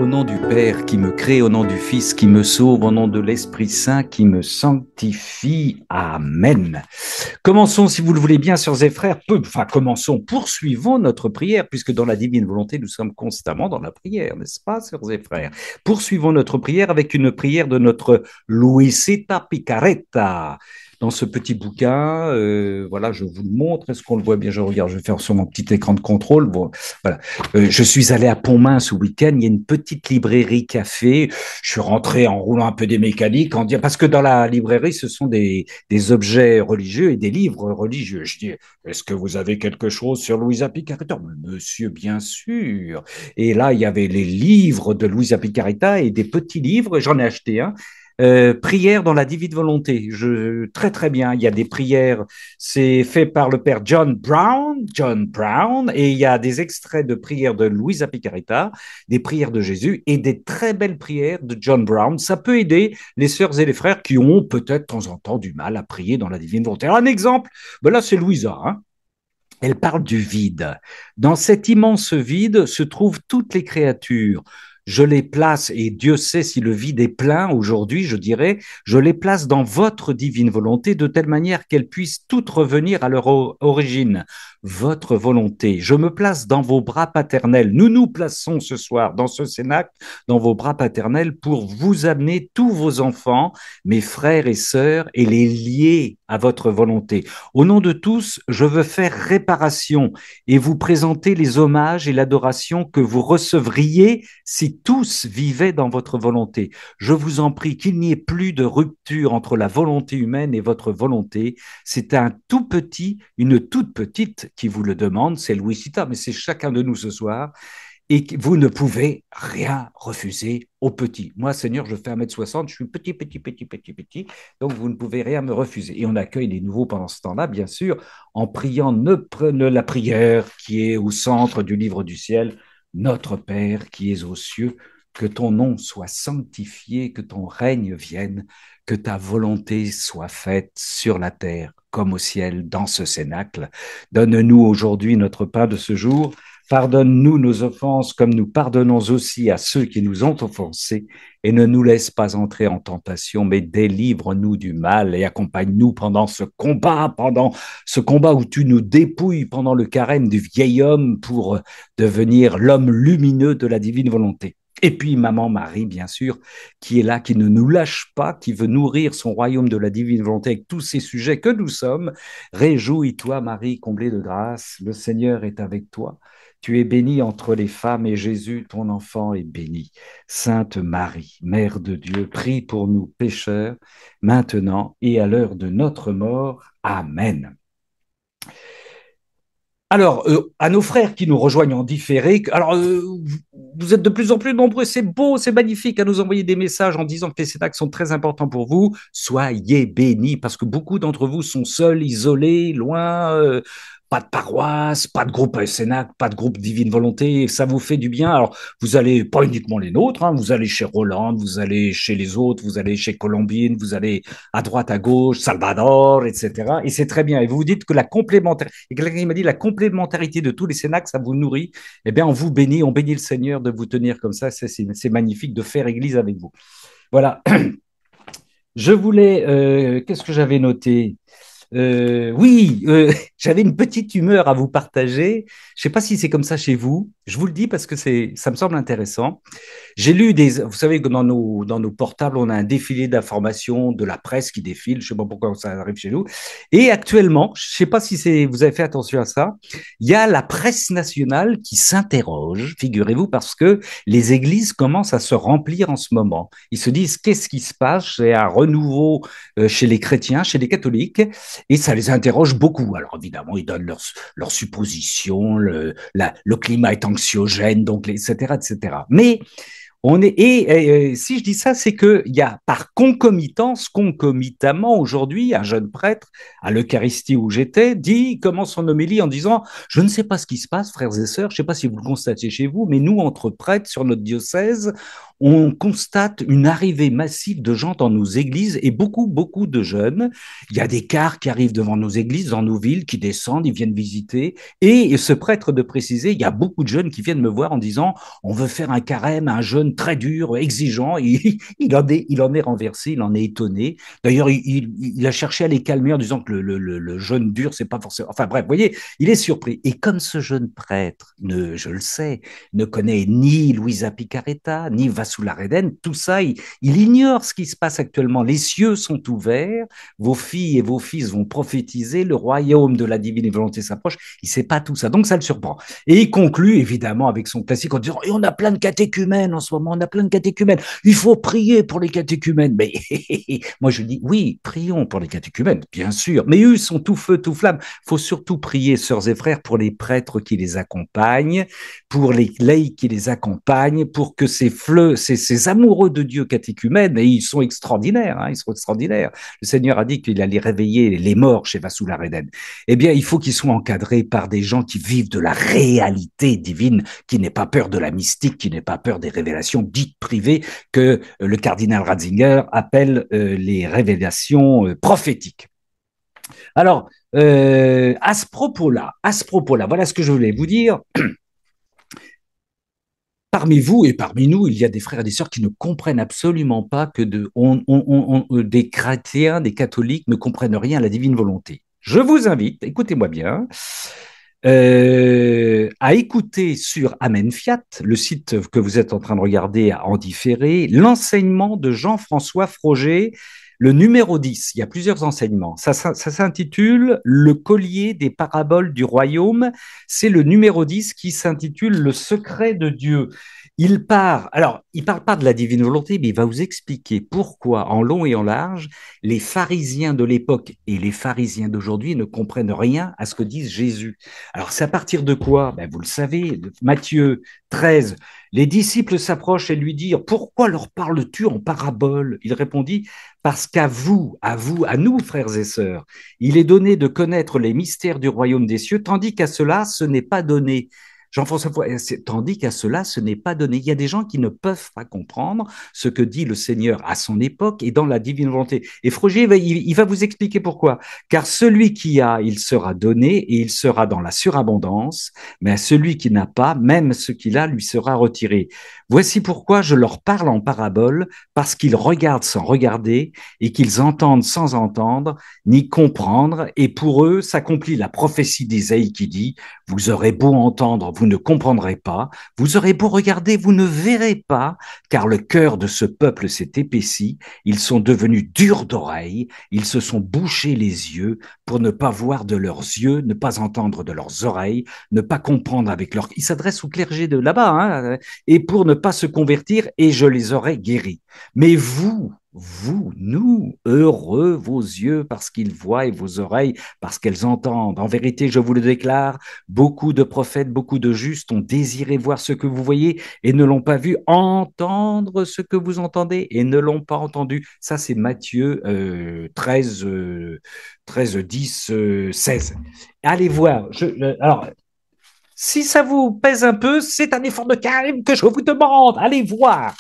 Au nom du Père qui me crée, au nom du Fils qui me sauve, au nom de l'Esprit Saint qui me sanctifie. Amen. Commençons, si vous le voulez bien, sœurs et frères, commençons, poursuivons notre prière, puisque dans la divine volonté, nous sommes constamment dans la prière, n'est-ce pas, sœurs et frères? Poursuivons notre prière avec une prière de notre Luisita Picaretta. Dans ce petit bouquin, voilà, je vous le montre. Est-ce qu'on le voit bien? Je regarde, je vais faire sur mon petit écran de contrôle. Bon, voilà. Je suis allé à Pontmain ce week-end. Il y a une petite librairie café. Je suis rentré en roulant un peu des mécaniques, parce que dans la librairie, ce sont des objets religieux et des livres religieux. Je dis, est-ce que vous avez quelque chose sur Luisa Picaretta? Monsieur, bien sûr. Et là, il y avait les livres de Luisa Picaretta et des petits livres. J'en ai acheté un. Prières dans la divine volonté. Très très bien. Il y a des prières, c'est fait par le père John Brown, et il y a des extraits de prières de Luisa Picaretta, des prières de Jésus et des très belles prières de John Brown. Ça peut aider les sœurs et les frères qui ont peut-être de temps en temps du mal à prier dans la divine volonté. Alors, un exemple, ben là c'est Louisa, hein. Elle parle du vide. Dans cet immense vide se trouvent toutes les créatures. Je les place, et Dieu sait si le vide est plein aujourd'hui, je dirais, je les place dans votre divine volonté de telle manière qu'elles puissent toutes revenir à leur origine. Votre volonté. Je me place dans vos bras paternels. Nous nous plaçons ce soir dans ce cénacle, dans vos bras paternels pour vous amener tous vos enfants, mes frères et sœurs, et les lier à votre volonté. Au nom de tous, je veux faire réparation et vous présenter les hommages et l'adoration que vous recevriez si tous vivaient dans votre volonté. Je vous en prie qu'il n'y ait plus de rupture entre la volonté humaine et votre volonté. C'est une toute petite qui vous le demande, c'est Louisita, mais c'est chacun de nous ce soir. Et vous ne pouvez rien refuser aux petits. Moi, Seigneur, je fais 1m60, je suis petit, donc vous ne pouvez rien me refuser. Et on accueille les nouveaux pendant ce temps-là, bien sûr, en priant la prière qui est au centre du livre du ciel. Notre Père qui es aux cieux, que ton nom soit sanctifié, que ton règne vienne, que ta volonté soit faite sur la terre comme au ciel dans ce cénacle. Donne-nous aujourd'hui notre pain de ce jour. Pardonne-nous nos offenses comme nous pardonnons aussi à ceux qui nous ont offensés, et ne nous laisse pas entrer en tentation, mais délivre-nous du mal et accompagne-nous pendant ce combat où tu nous dépouilles pendant le carême du vieil homme pour devenir l'homme lumineux de la divine volonté. Et puis Maman Marie, bien sûr, qui est là, qui ne nous lâche pas, qui veut nourrir son royaume de la divine volonté avec tous ces sujets que nous sommes. Réjouis-toi, Marie, comblée de grâce, le Seigneur est avec toi. Tu es bénie entre les femmes et Jésus, ton enfant, est béni. Sainte Marie, Mère de Dieu, prie pour nous pécheurs, maintenant et à l'heure de notre mort. Amen. Alors, à nos frères qui nous rejoignent en différé, vous êtes de plus en plus nombreux, c'est beau, c'est magnifique à nous envoyer des messages en disant que les cénacles sont très importants pour vous. Soyez bénis, parce que beaucoup d'entre vous sont seuls, isolés, loin, pas de paroisse, pas de groupe Cénacle, pas de groupe Divine Volonté, et ça vous fait du bien. Alors, vous allez, pas uniquement les nôtres, hein, vous allez chez Roland, vous allez chez les autres, vous allez chez Colombine, vous allez à droite, à gauche, Salvador, etc. Et c'est très bien. Et vous vous dites que et quelqu'un qui m'a dit la complémentarité de tous les cénacles, ça vous nourrit. Eh bien, on bénit le Seigneur de vous tenir comme ça. C'est magnifique de faire église avec vous. Voilà. Je voulais, qu'est-ce que j'avais noté? Oui, j'avais une petite humeur à vous partager. Je ne sais pas si c'est comme ça chez vous. Je vous le dis parce que ça me semble intéressant. J'ai lu vous savez que dans nos portables, on a un défilé d'informations de la presse qui défile. Je ne sais pas pourquoi ça arrive chez nous. Et actuellement, je ne sais pas si vous avez fait attention à ça, il y a la presse nationale qui s'interroge, figurez-vous, parce que les églises commencent à se remplir en ce moment. Ils se disent, qu'est-ce qui se passe? C'est un renouveau chez les chrétiens, chez les catholiques, et ça les interroge beaucoup. Alors évidemment, ils donnent leurs suppositions, le climat est anxiogène, donc, etc., etc. Mais si je dis ça, c'est qu'il y a par concomitamment aujourd'hui, un jeune prêtre à l'Eucharistie où j'étais commence son homélie en disant: je ne sais pas ce qui se passe, frères et sœurs, je ne sais pas si vous le constatez chez vous, mais nous, entre prêtres sur notre diocèse, on constate une arrivée massive de gens dans nos églises et beaucoup, beaucoup de jeunes. Il y a des cars qui arrivent devant nos églises, dans nos villes, qui descendent, ils viennent visiter. Et ce prêtre de préciser, il y a beaucoup de jeunes qui viennent me voir en disant, on veut faire un carême, un jeûne très dur, exigeant. Et il en est renversé, il en est étonné. D'ailleurs, il a cherché à les calmer en disant que le jeûne dur, c'est pas forcément. Enfin bref, vous voyez, il est surpris. Et comme ce jeune prêtre, je le sais, ne connaît ni Luisa Picaretta, ni Vasoulareden, tout ça, il ignore ce qui se passe actuellement. Les cieux sont ouverts, vos filles et vos fils vont prophétiser, le royaume de la divine volonté s'approche. Il ne sait pas tout ça, donc ça le surprend. Et il conclut évidemment avec son classique en disant, et on a plein de catéchumènes en ce moment, on a plein de catéchumènes, il faut prier pour les catéchumènes. Mais moi je dis, oui, prions pour les catéchumènes, bien sûr, mais eux sont tout feu, tout flamme. Il faut surtout prier, sœurs et frères, pour les prêtres qui les accompagnent, pour les laïcs qui les accompagnent, pour que ces amoureux de Dieu catéchumènes, et ils sont extraordinaires, hein, ils sont extraordinaires. Le Seigneur a dit qu'il allait réveiller les morts chez Vasoulareden. Eh bien, il faut qu'ils soient encadrés par des gens qui vivent de la réalité divine, qui n'aient pas peur de la mystique, qui n'aient pas peur des révélations dites privées que le cardinal Ratzinger appelle les révélations prophétiques. Alors, à ce propos-là, voilà ce que je voulais vous dire. Parmi vous et parmi nous, il y a des frères et des sœurs qui ne comprennent absolument pas que des chrétiens, des catholiques ne comprennent rien à la divine volonté. Je vous invite, écoutez-moi bien, à écouter sur Amen Fiat, le site que vous êtes en train de regarder en différé, l'enseignement de Jean-François Froger, le numéro 10. Il y a plusieurs enseignements. Ça s'intitule Le collier des paraboles du royaume. C'est le numéro 10 qui s'intitule Le secret de Dieu. Il parle pas de la divine volonté, mais il va vous expliquer pourquoi, en long et en large, les pharisiens de l'époque et les pharisiens d'aujourd'hui ne comprennent rien à ce que dit Jésus. Alors, c'est à partir de quoi? Ben, vous le savez, Matthieu 13, les disciples s'approchent et lui dirent, pourquoi leur parles-tu en parabole? Il répondit, parce à nous, frères et sœurs, il est donné de connaître les mystères du royaume des cieux, tandis qu'à cela, ce n'est pas donné. Jean-François, tandis qu'à cela, ce n'est pas donné. Il y a des gens qui ne peuvent pas comprendre ce que dit le Seigneur à son époque et dans la divine volonté. Et Froger, il va vous expliquer pourquoi. Car celui qui a, il sera donné et il sera dans la surabondance, mais à celui qui n'a pas, même ce qu'il a lui sera retiré. Voici pourquoi je leur parle en parabole, parce qu'ils regardent sans regarder et qu'ils entendent sans entendre, ni comprendre, et pour eux s'accomplit la prophétie d'Ésaïe qui dit, vous aurez beau entendre, vous ne comprendrez pas, vous aurez beau regarder, vous ne verrez pas, car le cœur de ce peuple s'est épaissi, ils sont devenus durs d'oreilles, ils se sont bouchés les yeux pour ne pas voir de leurs yeux, ne pas entendre de leurs oreilles, ne pas comprendre avec leur... Il s'adresse au clergé de là-bas, hein, et pour ne pas se convertir, et je les aurais guéris. Mais nous, heureux vos yeux parce qu'ils voient et vos oreilles parce qu'elles entendent. En vérité, je vous le déclare, beaucoup de prophètes, beaucoup de justes ont désiré voir ce que vous voyez et ne l'ont pas vu, entendre ce que vous entendez et ne l'ont pas entendu. Ça, c'est Matthieu 13, 13, 10, 16. Allez voir. Alors, si ça vous pèse un peu, c'est un effort de calme que je vous demande. Allez voir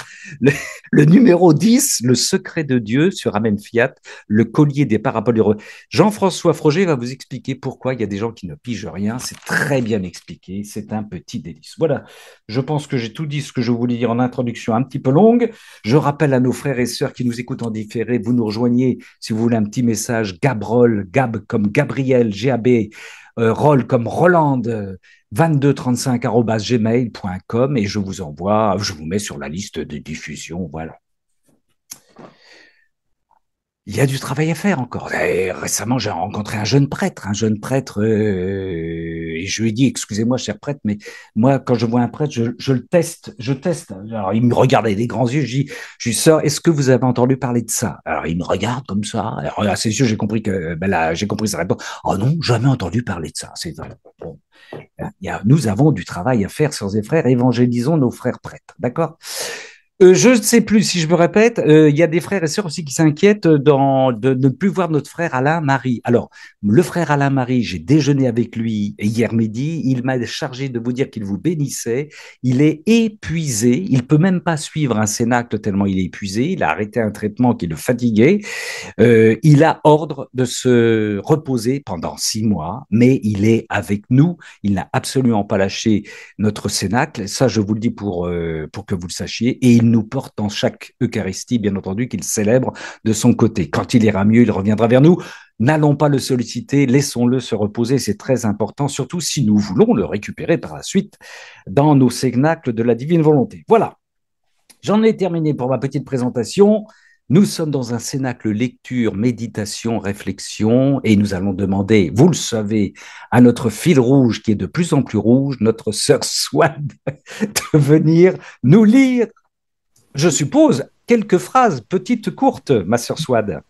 le numéro 10, Le secret de Dieu sur Amen Fiat, le collier des paraboles heureux. Jean-François Froger va vous expliquer pourquoi il y a des gens qui ne pigent rien. C'est très bien expliqué. C'est un petit délice. Voilà. Je pense que j'ai tout dit ce que je voulais dire en introduction un petit peu longue. Je rappelle à nos frères et sœurs qui nous écoutent en différé, vous nous rejoignez si vous voulez un petit message Gabrol, Gab comme Gabriel, GAB, Roll comme Roland, 2235@gmail.com et je vous mets sur la liste de diffusion. Voilà. Il y a du travail à faire encore. Et récemment, j'ai rencontré un jeune prêtre, et je lui ai dit, excusez-moi, cher prêtre, mais moi, quand je vois un prêtre, je le teste, je teste. Alors, il me regarde avec des grands yeux, je lui sors, est-ce que vous avez entendu parler de ça? Alors, il me regarde comme ça. Alors, à ses yeux, j'ai compris que, ben là, j'ai compris sa réponse. Oh non, jamais entendu parler de ça. C'est vrai. Bon. Nous avons du travail à faire, sœurs et frères, évangélisons nos frères prêtres, d'accord? Je ne sais plus si je me répète, il y a des frères et sœurs aussi qui s'inquiètent de ne plus voir notre frère Alain-Marie. Alors, le frère Alain-Marie, j'ai déjeuné avec lui hier midi, il m'a chargé de vous dire qu'il vous bénissait, il est épuisé, il peut même pas suivre un cénacle tellement il est épuisé, il a arrêté un traitement qui le fatiguait, il a ordre de se reposer pendant 6 mois, mais il est avec nous. Il n'a absolument pas lâché notre cénacle. Ça, je vous le dis pour que vous le sachiez. Et il nous porte dans chaque Eucharistie, bien entendu, qu'il célèbre de son côté. Quand il ira mieux, il reviendra vers nous. N'allons pas le solliciter, laissons-le se reposer, c'est très important, surtout si nous voulons le récupérer par la suite dans nos cénacles de la divine volonté. Voilà, j'en ai terminé pour ma petite présentation. Nous sommes dans un cénacle lecture, méditation, réflexion, et nous allons demander, vous le savez, à notre fil rouge qui est de plus en plus rouge, notre sœur Swad, de venir nous lire, je suppose, quelques phrases petites, courtes, ma sœur Swad.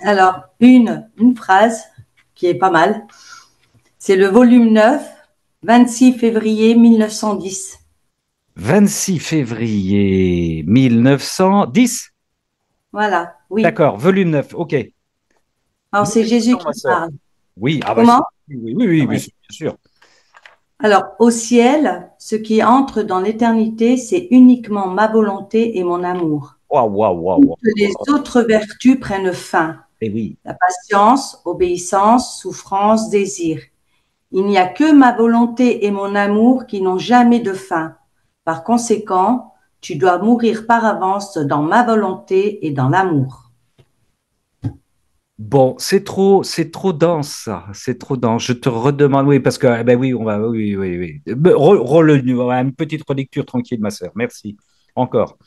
Alors, une phrase qui est pas mal, c'est le volume 9, 26 février 1910. 26 février 1910. Voilà, oui. D'accord, volume 9, ok. Alors, Nous c'est Jésus t'écoutons, qui ma sœur. parle. Oui, ah bah, Comment? oui, oui, oui, Oui. bien sûr. Alors, au ciel, ce qui entre dans l'éternité, c'est uniquement ma volonté et mon amour. Waouh, waouh, waouh, Toutes les waouh. autres vertus prennent fin. Eh oui. La patience, obéissance, souffrance, désir. Il n'y a que ma volonté et mon amour qui n'ont jamais de fin. Par conséquent, tu dois mourir par avance dans ma volonté et dans l'amour. Bon, c'est trop dense, ça. C'est trop dense. Je te redemande, oui, parce que, eh ben oui, on va, oui, oui, oui. Une petite relecture tranquille, ma sœur. Merci. Encore.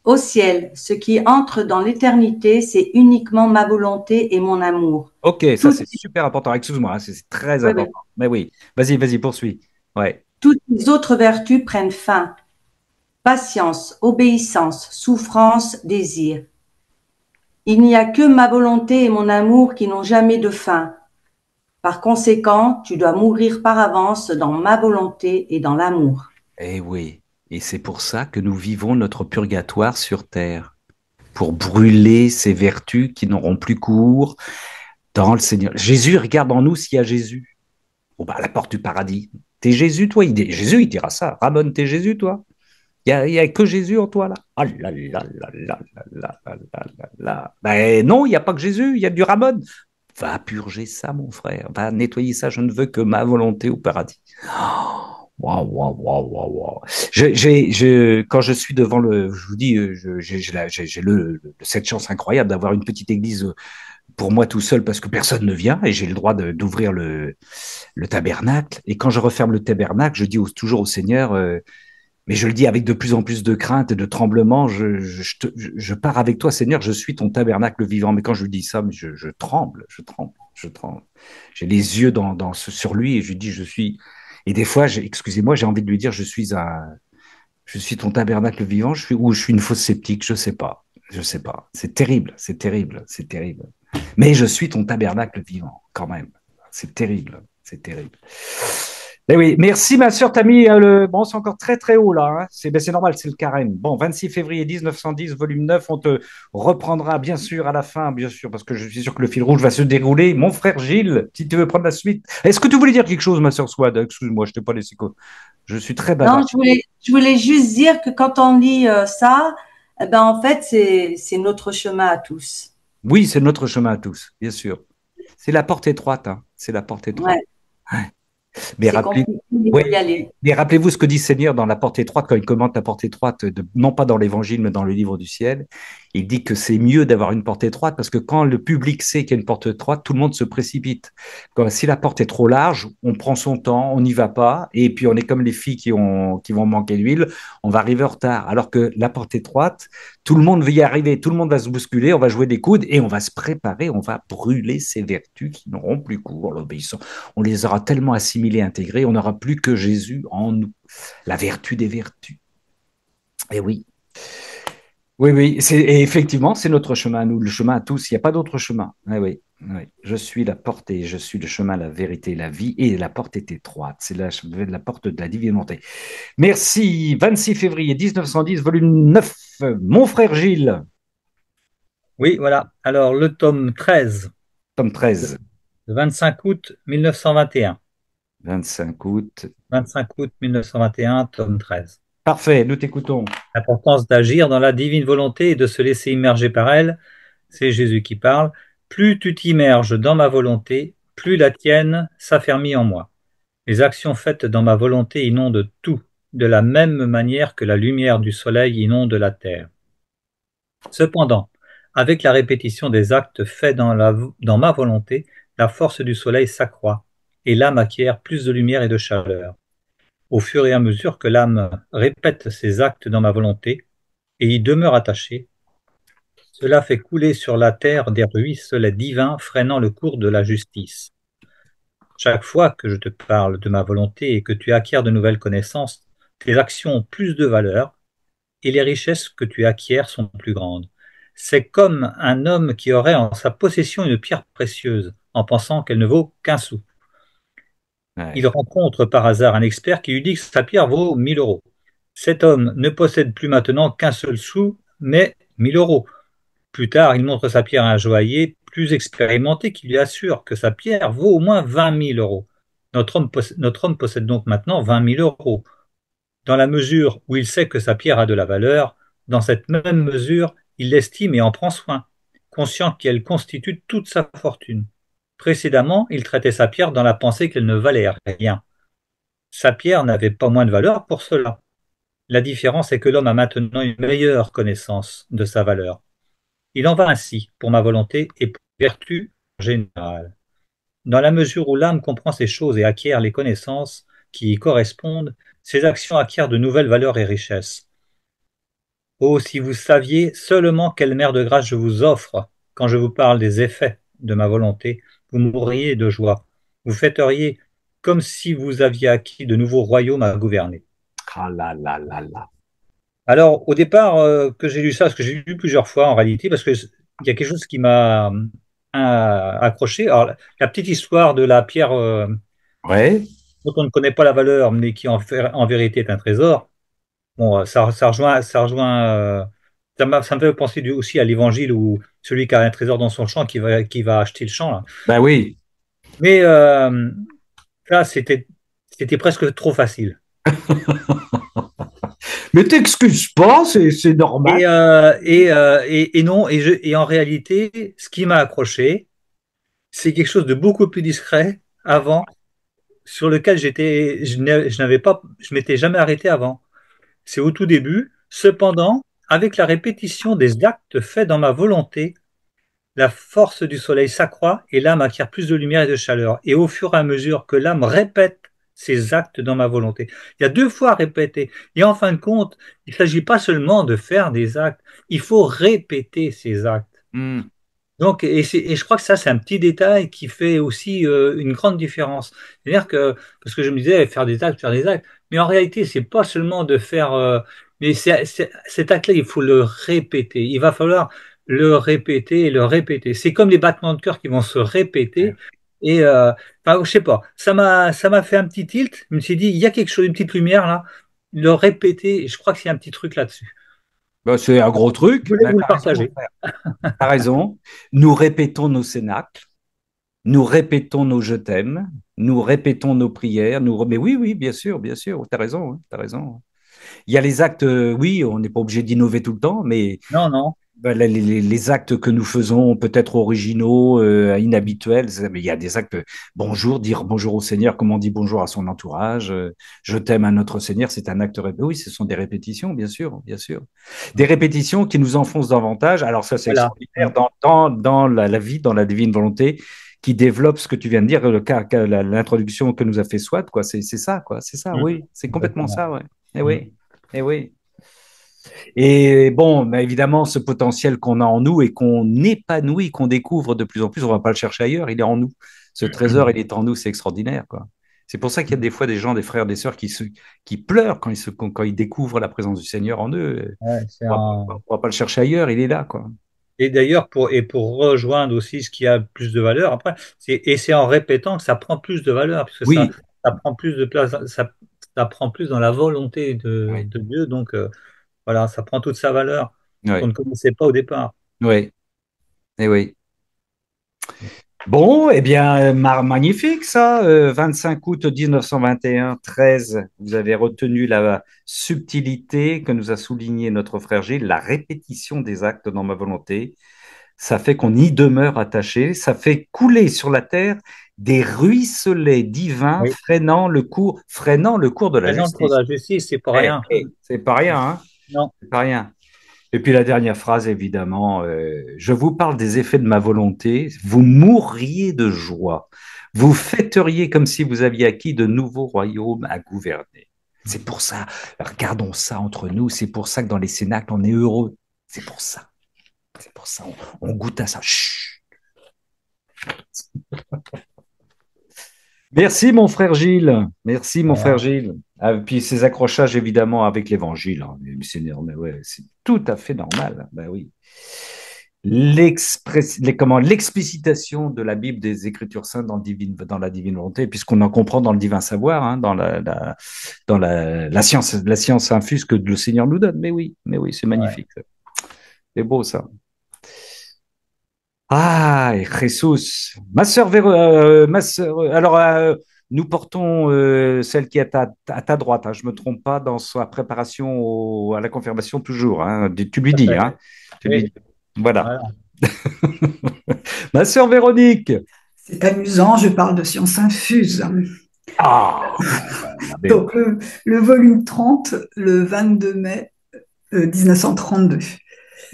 Au ciel, ce qui entre dans l'éternité, c'est uniquement ma volonté et mon amour. Ok, ça Toutes, c'est super important. Excuse-moi, hein, c'est très oui, oui. important. Mais oui, vas-y, poursuis. Ouais. Toutes les autres vertus prennent fin. Patience, obéissance, souffrance, désir. Il n'y a que ma volonté et mon amour qui n'ont jamais de fin. Par conséquent, tu dois mourir par avance dans ma volonté et dans l'amour. Eh oui. Et c'est pour ça que nous vivons notre purgatoire sur terre, pour brûler ces vertus qui n'auront plus cours dans le Seigneur. Jésus regarde en nous s'il y a Jésus. Bon, bah, à la porte du paradis. T'es Jésus, toi? Jésus, il dira ça. Ramon, t'es Jésus, toi? Il y a que Jésus en toi, là. Ah là là là là là là là là là là. Ben non, il n'y a pas que Jésus, il y a du Ramon. Va purger ça, mon frère. Va nettoyer ça. Je ne veux que ma volonté au paradis. Waouh, waouh, waouh, waouh, waouh. Quand je suis devant je vous dis, j'ai cette chance incroyable d'avoir une petite église pour moi tout seul parce que personne ne vient et j'ai le droit d'ouvrir le tabernacle. Et quand je referme le tabernacle, je dis toujours au Seigneur, mais je le dis avec de plus en plus de crainte et de tremblement, je pars avec toi, Seigneur, je suis ton tabernacle vivant. Mais quand je lui dis ça, je tremble, je tremble, je tremble. J'ai les yeux sur lui et je lui dis, je suis. Et des fois, excusez-moi, j'ai envie de lui dire, je suis ton tabernacle vivant, ou je suis une fausse sceptique, je sais pas, je sais pas. C'est terrible, c'est terrible, c'est terrible. Mais je suis ton tabernacle vivant, quand même. C'est terrible, c'est terrible. Eh oui, merci ma soeur, t'as mis bon, c'est encore très très haut là, hein. C'est normal, c'est le carême. Bon, 26 février 1910, volume 9, on te reprendra bien sûr à la fin, bien sûr, parce que je suis sûr que le fil rouge va se dérouler. Mon frère Gilles, si tu veux prendre la suite. Est-ce que tu voulais dire quelque chose, ma soeur Swad? Excuse-moi, je t'ai pas laissé. Je suis très bavard. Non, je voulais juste dire que quand on lit ça, eh ben, en fait, c'est notre chemin à tous. Oui, c'est notre chemin à tous, bien sûr. C'est la porte étroite, hein. C'est la porte étroite. Ouais, Ouais. Mais c'est rappelez, compliqué, mais il oui, faut y aller. mais rappelez-vous ce que dit Seigneur dans la porte étroite, quand il commente la porte étroite, non pas dans l'évangile, mais dans le livre du ciel. Il dit que c'est mieux d'avoir une porte étroite parce que quand le public sait qu'il y a une porte étroite, tout le monde se précipite. Si la porte est trop large, on prend son temps, on n'y va pas, et puis on est comme les filles qui vont manquer d'huile, on va arriver en retard. Alors que la porte étroite, tout le monde va y arriver, tout le monde va se bousculer, on va jouer des coudes et on va se préparer, on va brûler ces vertus qui n'auront plus cours, l'obéissance. On les aura tellement assimilées, intégrées, on n'aura plus que Jésus en nous, la vertu des vertus. Et oui, oui, oui, et effectivement, c'est notre chemin à nous, le chemin à tous, il n'y a pas d'autre chemin. Eh oui. Oui. Je suis la porte et je suis le chemin, la vérité, la vie, et la porte est étroite. C'est la porte de la divinité. Merci. 26 février 1910, volume 9. Mon frère Gilles, Oui, voilà. Alors, le tome 13, tome le 13. 25 août 1921. 25 août. 25 août 1921, tome 13. Parfait, nous t'écoutons. L'importance d'agir dans la divine volonté et de se laisser immerger par elle, c'est Jésus qui parle. Plus tu t'immerges dans ma volonté, plus la tienne s'affermit en moi. Les actions faites dans ma volonté inondent tout, de la même manière que la lumière du soleil inonde la terre. Cependant, avec la répétition des actes faits dans ma volonté, la force du soleil s'accroît, et l'âme acquiert plus de lumière et de chaleur. Au fur et à mesure que l'âme répète ses actes dans ma volonté, et y demeure attachée, cela fait couler sur la terre des ruisselets divins freinant le cours de la justice. Chaque fois que je te parle de ma volonté et que tu acquiers de nouvelles connaissances, tes actions ont plus de valeur, et les richesses que tu acquiers sont plus grandes. C'est comme un homme qui aurait en sa possession une pierre précieuse, en pensant qu'elle ne vaut qu'un sou. Il Ouais. rencontre par hasard un expert qui lui dit que sa pierre vaut 1 000 euros. Cet homme ne possède plus maintenant qu'un seul sou, mais 1 000 euros. Plus tard, il montre sa pierre à un joaillier plus expérimenté qui lui assure que sa pierre vaut au moins 20 000 euros. Notre homme possède donc maintenant 20 000 euros. Dans la mesure où il sait que sa pierre a de la valeur, dans cette même mesure, il l'estime et en prend soin, conscient qu'elle constitue toute sa fortune. Précédemment, il traitait sa pierre dans la pensée qu'elle ne valait rien. Sa pierre n'avait pas moins de valeur pour cela. La différence est que l'homme a maintenant une meilleure connaissance de sa valeur. Il en va ainsi pour ma volonté et pour la vertu générale. Dans la mesure où l'âme comprend ces choses et acquiert les connaissances qui y correspondent, ses actions acquièrent de nouvelles valeurs et richesses. Oh, si vous saviez seulement quelle mer de grâce je vous offre quand je vous parle des effets de ma volonté, vous mourriez de joie. Vous fêteriez comme si vous aviez acquis de nouveaux royaumes à gouverner. Ah là là là là. Alors, au départ, que j'ai lu ça, parce que j'ai lu plusieurs fois en réalité, parce que il y a quelque chose qui m'a accroché. Alors, la petite histoire de la pierre Ouais. dont on ne connaît pas la valeur, mais qui en vérité est un trésor. Bon, ça me fait penser aussi à l'évangile où celui qui a un trésor dans son champ qui va acheter le champ, là. Ben oui. Mais là, c'était presque trop facile. Mais t'excuses pas, c'est normal. Et non, et en réalité, ce qui m'a accroché, c'est quelque chose de beaucoup plus discret avant, sur lequel je m'étais jamais arrêté avant. C'est au tout début. Cependant, avec la répétition des actes faits dans ma volonté, la force du soleil s'accroît et l'âme acquiert plus de lumière et de chaleur. Et au fur et à mesure que l'âme répète ses actes dans ma volonté, il y a deux fois à répéter. Et en fin de compte, il ne s'agit pas seulement de faire des actes, il faut répéter ces actes. Hmm. Donc, et je crois que ça, c'est un petit détail qui fait aussi une grande différence. C'est-à-dire que, parce que je me disais, faire des actes, mais en réalité, c'est pas seulement de faire, mais cet acte-là, il faut le répéter. Il va falloir le répéter et le répéter. C'est comme les battements de cœur qui vont se répéter. Et, enfin, je sais pas, ça m'a fait un petit tilt. Je me suis dit, il y a quelque chose, une petite lumière là. Le répéter, je crois qu'il y a un petit truc là-dessus. Ben, c'est un gros Je truc. voulais Ben, vous le t'as raison, mon partager. frère. T'as raison. Nous répétons nos cénacles, nous répétons nos je t'aime, nous répétons nos prières. Mais oui, oui, bien sûr, t'as raison, hein, t'as raison. Il y a les actes, oui, on n'est pas obligé d'innover tout le temps, mais Non, non. ben, les actes que nous faisons, peut-être originaux, inhabituels, mais il y a des actes, bonjour, dire bonjour au Seigneur, comme on dit bonjour à son entourage, je t'aime à notre Seigneur, c'est un acte, oui, ce sont des répétitions, bien sûr, bien sûr. Des répétitions qui nous enfoncent davantage. Alors ça, c'est Voilà. extraordinaire dans la vie, dans la divine volonté, qui développe ce que tu viens de dire, l'introduction que nous a fait Swat, quoi, c'est ça, quoi, c'est ça, Mm. oui, c'est complètement Exactement. ça, ouais. Eh Mm. oui, eh oui. Et bon, bah, évidemment, ce potentiel qu'on a en nous et qu'on épanouit, qu'on découvre de plus en plus, on ne va pas le chercher ailleurs, il est en nous. Ce trésor, il est en nous, c'est extraordinaire, quoi. C'est pour ça qu'il y a des fois des gens, des frères, des sœurs qui pleurent quand ils découvrent la présence du Seigneur en eux. Ouais, On ne va pas le chercher ailleurs, il est là, quoi. Et d'ailleurs, pour rejoindre aussi ce qui a plus de valeur, après, c'est en répétant que ça prend plus de valeur, puisque Oui, ça prend plus de place, ça prend plus dans la volonté oui, de Dieu. Donc, voilà, ça prend toute sa valeur qu'on oui, ne connaissait pas au départ. oui, et oui. Bon, eh bien, magnifique ça. 25 août 1921, 13. Vous avez retenu la subtilité que nous a souligné notre frère Gilles, la répétition des actes dans ma volonté. Ça fait qu'on y demeure attaché. Ça fait couler sur la terre des ruisselets divins Oui. freinant le cours de la Maintenant, pour justice. la justice, c'est pas rien. C'est pas rien, hein? Non. C'est pas rien. Et puis la dernière phrase, évidemment, je vous parle des effets de ma volonté, vous mourriez de joie, vous fêteriez comme si vous aviez acquis de nouveaux royaumes à gouverner. C'est pour ça, regardons ça entre nous, c'est pour ça que dans les cénacles, on est heureux. C'est pour ça, on goûte à ça. Chut. Merci mon frère Gilles, merci mon frère Voilà. Gilles. Ah, puis ces accrochages évidemment avec l'évangile, hein. Ouais, c'est tout à fait normal. Ben oui. L'explicitation de la Bible des Écritures saintes dans la divine volonté, puisqu'on en comprend dans le divin savoir, hein, dans la science infuse que le Seigneur nous donne. Mais oui, c'est Ouais. magnifique. C'est beau ça. Ah, Jesus. Ma sœur, alors nous portons celle qui est à ta droite, hein, je me trompe pas dans sa préparation à la confirmation toujours, hein, tu lui Tout à dis, fait. hein, tu lui Oui. dis. Voilà. Voilà. Ma sœur Véronique. C'est amusant, je parle de sciences infuses. Ah, ben oui. Donc, le volume 30, le 22 mai 1932.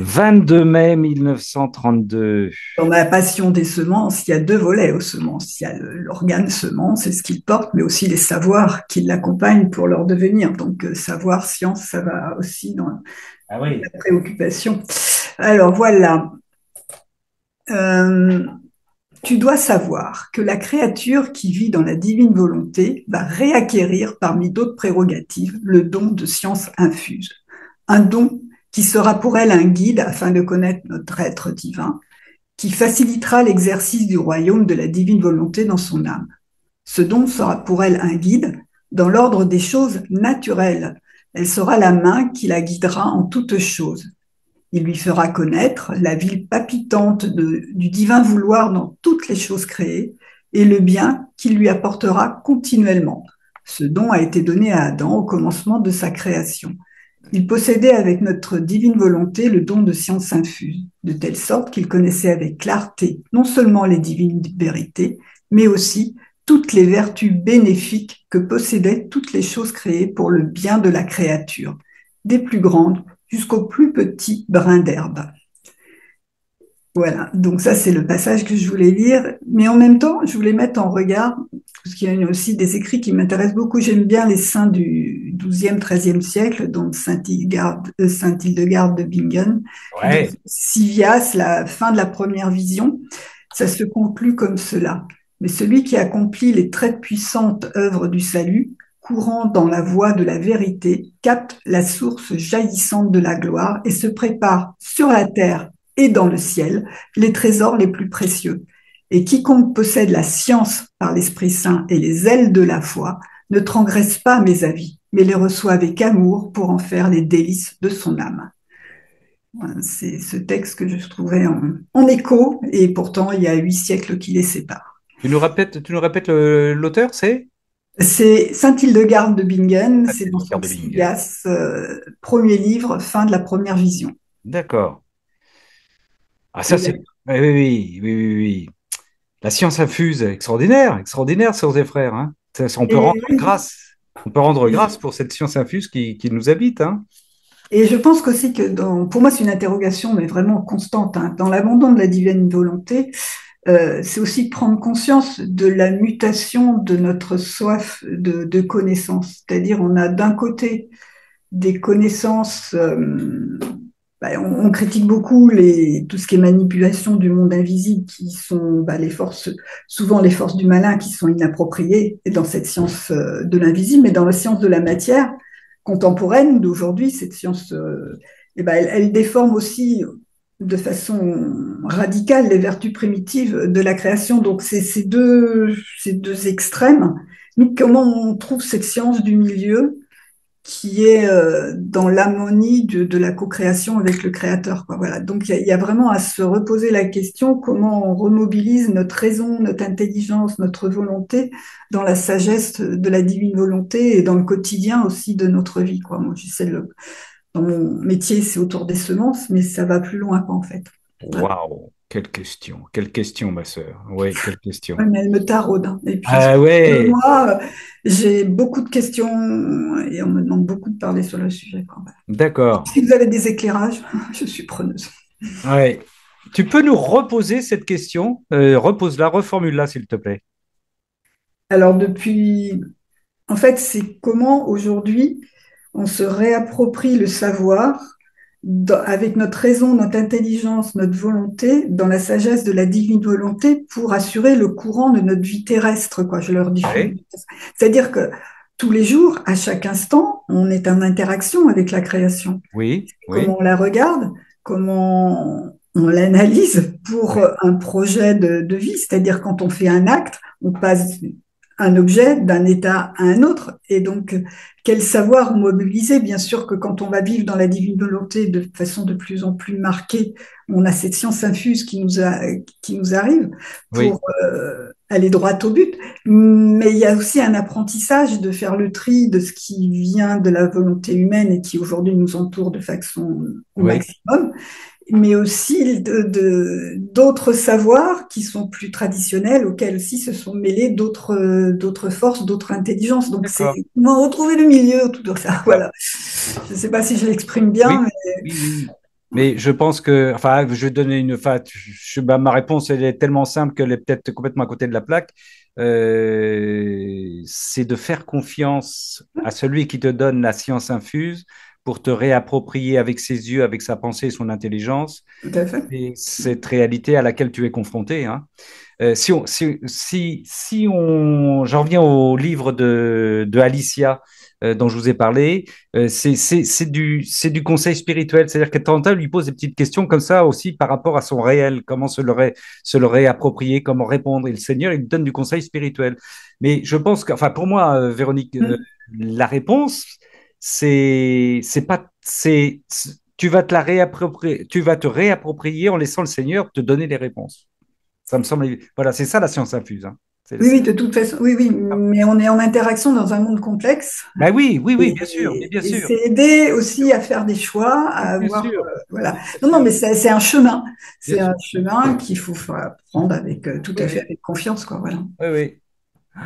22 mai 1932. Dans ma passion des semences, il y a deux volets aux semences. Il y a l'organe semence et ce qu'il porte, mais aussi les savoirs qui l'accompagnent pour leur devenir. Donc, savoir, science, ça va aussi dans Ah oui. la préoccupation. Alors, voilà. Tu dois savoir que la créature qui vit dans la divine volonté va réacquérir parmi d'autres prérogatives le don de science infuse. Un don qui sera pour elle un guide afin de connaître notre être divin, qui facilitera l'exercice du royaume de la divine volonté dans son âme. Ce don sera pour elle un guide dans l'ordre des choses naturelles. Elle sera la main qui la guidera en toutes choses. Il lui fera connaître la ville palpitante du divin vouloir dans toutes les choses créées et le bien qu'il lui apportera continuellement. Ce don a été donné à Adam au commencement de sa création. Il possédait avec notre divine volonté le don de science infuse, de telle sorte qu'il connaissait avec clarté non seulement les divines vérités, mais aussi toutes les vertus bénéfiques que possédaient toutes les choses créées pour le bien de la créature, des plus grandes jusqu'au plus petit brin d'herbe. Voilà, donc ça c'est le passage que je voulais lire, mais en même temps je voulais mettre en regard, parce qu'il y a aussi des écrits qui m'intéressent beaucoup, j'aime bien les saints du XIIe, XIIIe siècle, donc Saint-Hildegarde de Bingen, et donc Ouais. Sivias, la fin de la première vision, ça se conclut comme cela. Mais celui qui accomplit les très puissantes œuvres du salut, courant dans la voie de la vérité, capte la source jaillissante de la gloire et se prépare sur la terre et dans le ciel les trésors les plus précieux. Et quiconque possède la science par l'Esprit Saint et les ailes de la foi ne transgresse pas mes avis, mais les reçoit avec amour pour en faire les délices de son âme. Voilà, c'est ce texte que je trouvais en écho, et pourtant il y a 8 siècles qui les séparent. Tu nous répètes l'auteur, c'est C'est Saint-Hildegarde de Bingen, c'est dans son Saint-Hildegarde de Bingen. Sigas, premier livre, fin de la première vision. D'accord. Ah, ça, Et c'est. Oui, oui, oui, oui, oui, oui. La science infuse, extraordinaire, extraordinaire, sœurs et frères, hein. On peut rendre et- grâce. On peut rendre grâce pour cette science infuse qui nous habite, hein. Et je pense qu'aussi que pour moi c'est une interrogation mais vraiment constante, hein. Dans l'abandon de la divine volonté, c'est aussi de prendre conscience de la mutation de notre soif de connaissance. C'est-à-dire on a d'un côté des connaissances, on critique beaucoup tout ce qui est manipulation du monde invisible, qui sont les forces, souvent les forces du malin qui sont inappropriées dans cette science de l'invisible, mais dans la science de la matière contemporaine d'aujourd'hui, cette science, elle déforme aussi de façon radicale les vertus primitives de la création. Donc, c'est ces deux extrêmes. Mais comment on trouve cette science du milieu qui est dans l'harmonie de la co-création avec le créateur, quoi. Voilà. Donc, il y a vraiment à se reposer la question comment on remobilise notre raison, notre intelligence, notre volonté dans la sagesse de la divine volonté et dans le quotidien aussi de notre vie, quoi. Moi, dans mon métier, c'est autour des semences, mais ça va plus loin, quoi, en fait. Voilà. Waouh, quelle question, ma sœur. Oui, quelle Ouais, question. mais elle me taraude, hein. Et puis, Ah ouais, moi, j'ai beaucoup de questions et on me demande beaucoup de parler sur le sujet, quoi. Voilà. d'accord. Si vous avez des éclairages, je suis preneuse. Ouais. Tu peux nous reposer cette question? Repose-la, reformule-la, s'il te plaît. Alors, en fait, c'est comment aujourd'hui on se réapproprie le savoir avec notre raison, notre intelligence, notre volonté, dans la sagesse de la divine volonté pour assurer le courant de notre vie terrestre, quoi. Je leur dis Oui, fluide. C'est-à-dire que tous les jours, à chaque instant, on est en interaction avec la création. oui, Comment oui, on la regarde, comment on l'analyse pour oui, un projet de vie, c'est-à-dire quand on fait un acte, on passe un objet d'un état à un autre. Et donc, quel savoir mobiliser? Bien sûr que quand on va vivre dans la divine volonté de façon de plus en plus marquée, on a cette science infuse qui nous arrive oui, pour aller droit au but. Mais il y a aussi un apprentissage de faire le tri de ce qui vient de la volonté humaine et qui aujourd'hui nous entoure de façon au oui. maximum, mais aussi d'autres savoirs qui sont plus traditionnels, auxquels aussi se sont mêlés d'autres forces, d'autres intelligences. Donc c'est D'accord, comment retrouver le milieu, tout ça. d'accord. Voilà. Je ne sais pas si je l'exprime bien, Oui, mais oui, oui, oui. Mais je pense que, enfin, je vais donner une, enfin, bah, ma réponse, elle est tellement simple qu'elle est peut-être complètement à côté de la plaque. C'est de faire confiance à celui qui te donne la science infuse pour te réapproprier avec ses yeux, avec sa pensée et son intelligence, tout à fait. cette réalité à laquelle tu es confronté, hein. Si on, j'en reviens au livre de Alicia dont je vous ai parlé, c'est du conseil spirituel, c'est-à-dire que Tanta lui pose des petites questions comme ça aussi par rapport à son réel, comment se le réapproprier, comment répondre. Et le Seigneur, il lui donne du conseil spirituel. Mais je pense que, enfin, pour moi, Véronique, la réponse, c'est pas, tu vas te la réapproprier, tu vas te réapproprier en laissant le Seigneur te donner les réponses. Ça me semble. Voilà, c'est ça la science infuse, hein. Oui, oui, de toute façon, oui, oui, mais on est en interaction dans un monde complexe. Ben oui, oui, oui, bien sûr, mais Et, bien et sûr, c'est aider aussi à faire des choix, oui, à bien avoir, sûr, voilà. oui, bien Non, non, sûr, mais c'est un chemin. bien C'est un sûr. chemin qu'il faut prendre avec tout Oui, à fait oui, avec confiance, quoi. Voilà. oui, oui.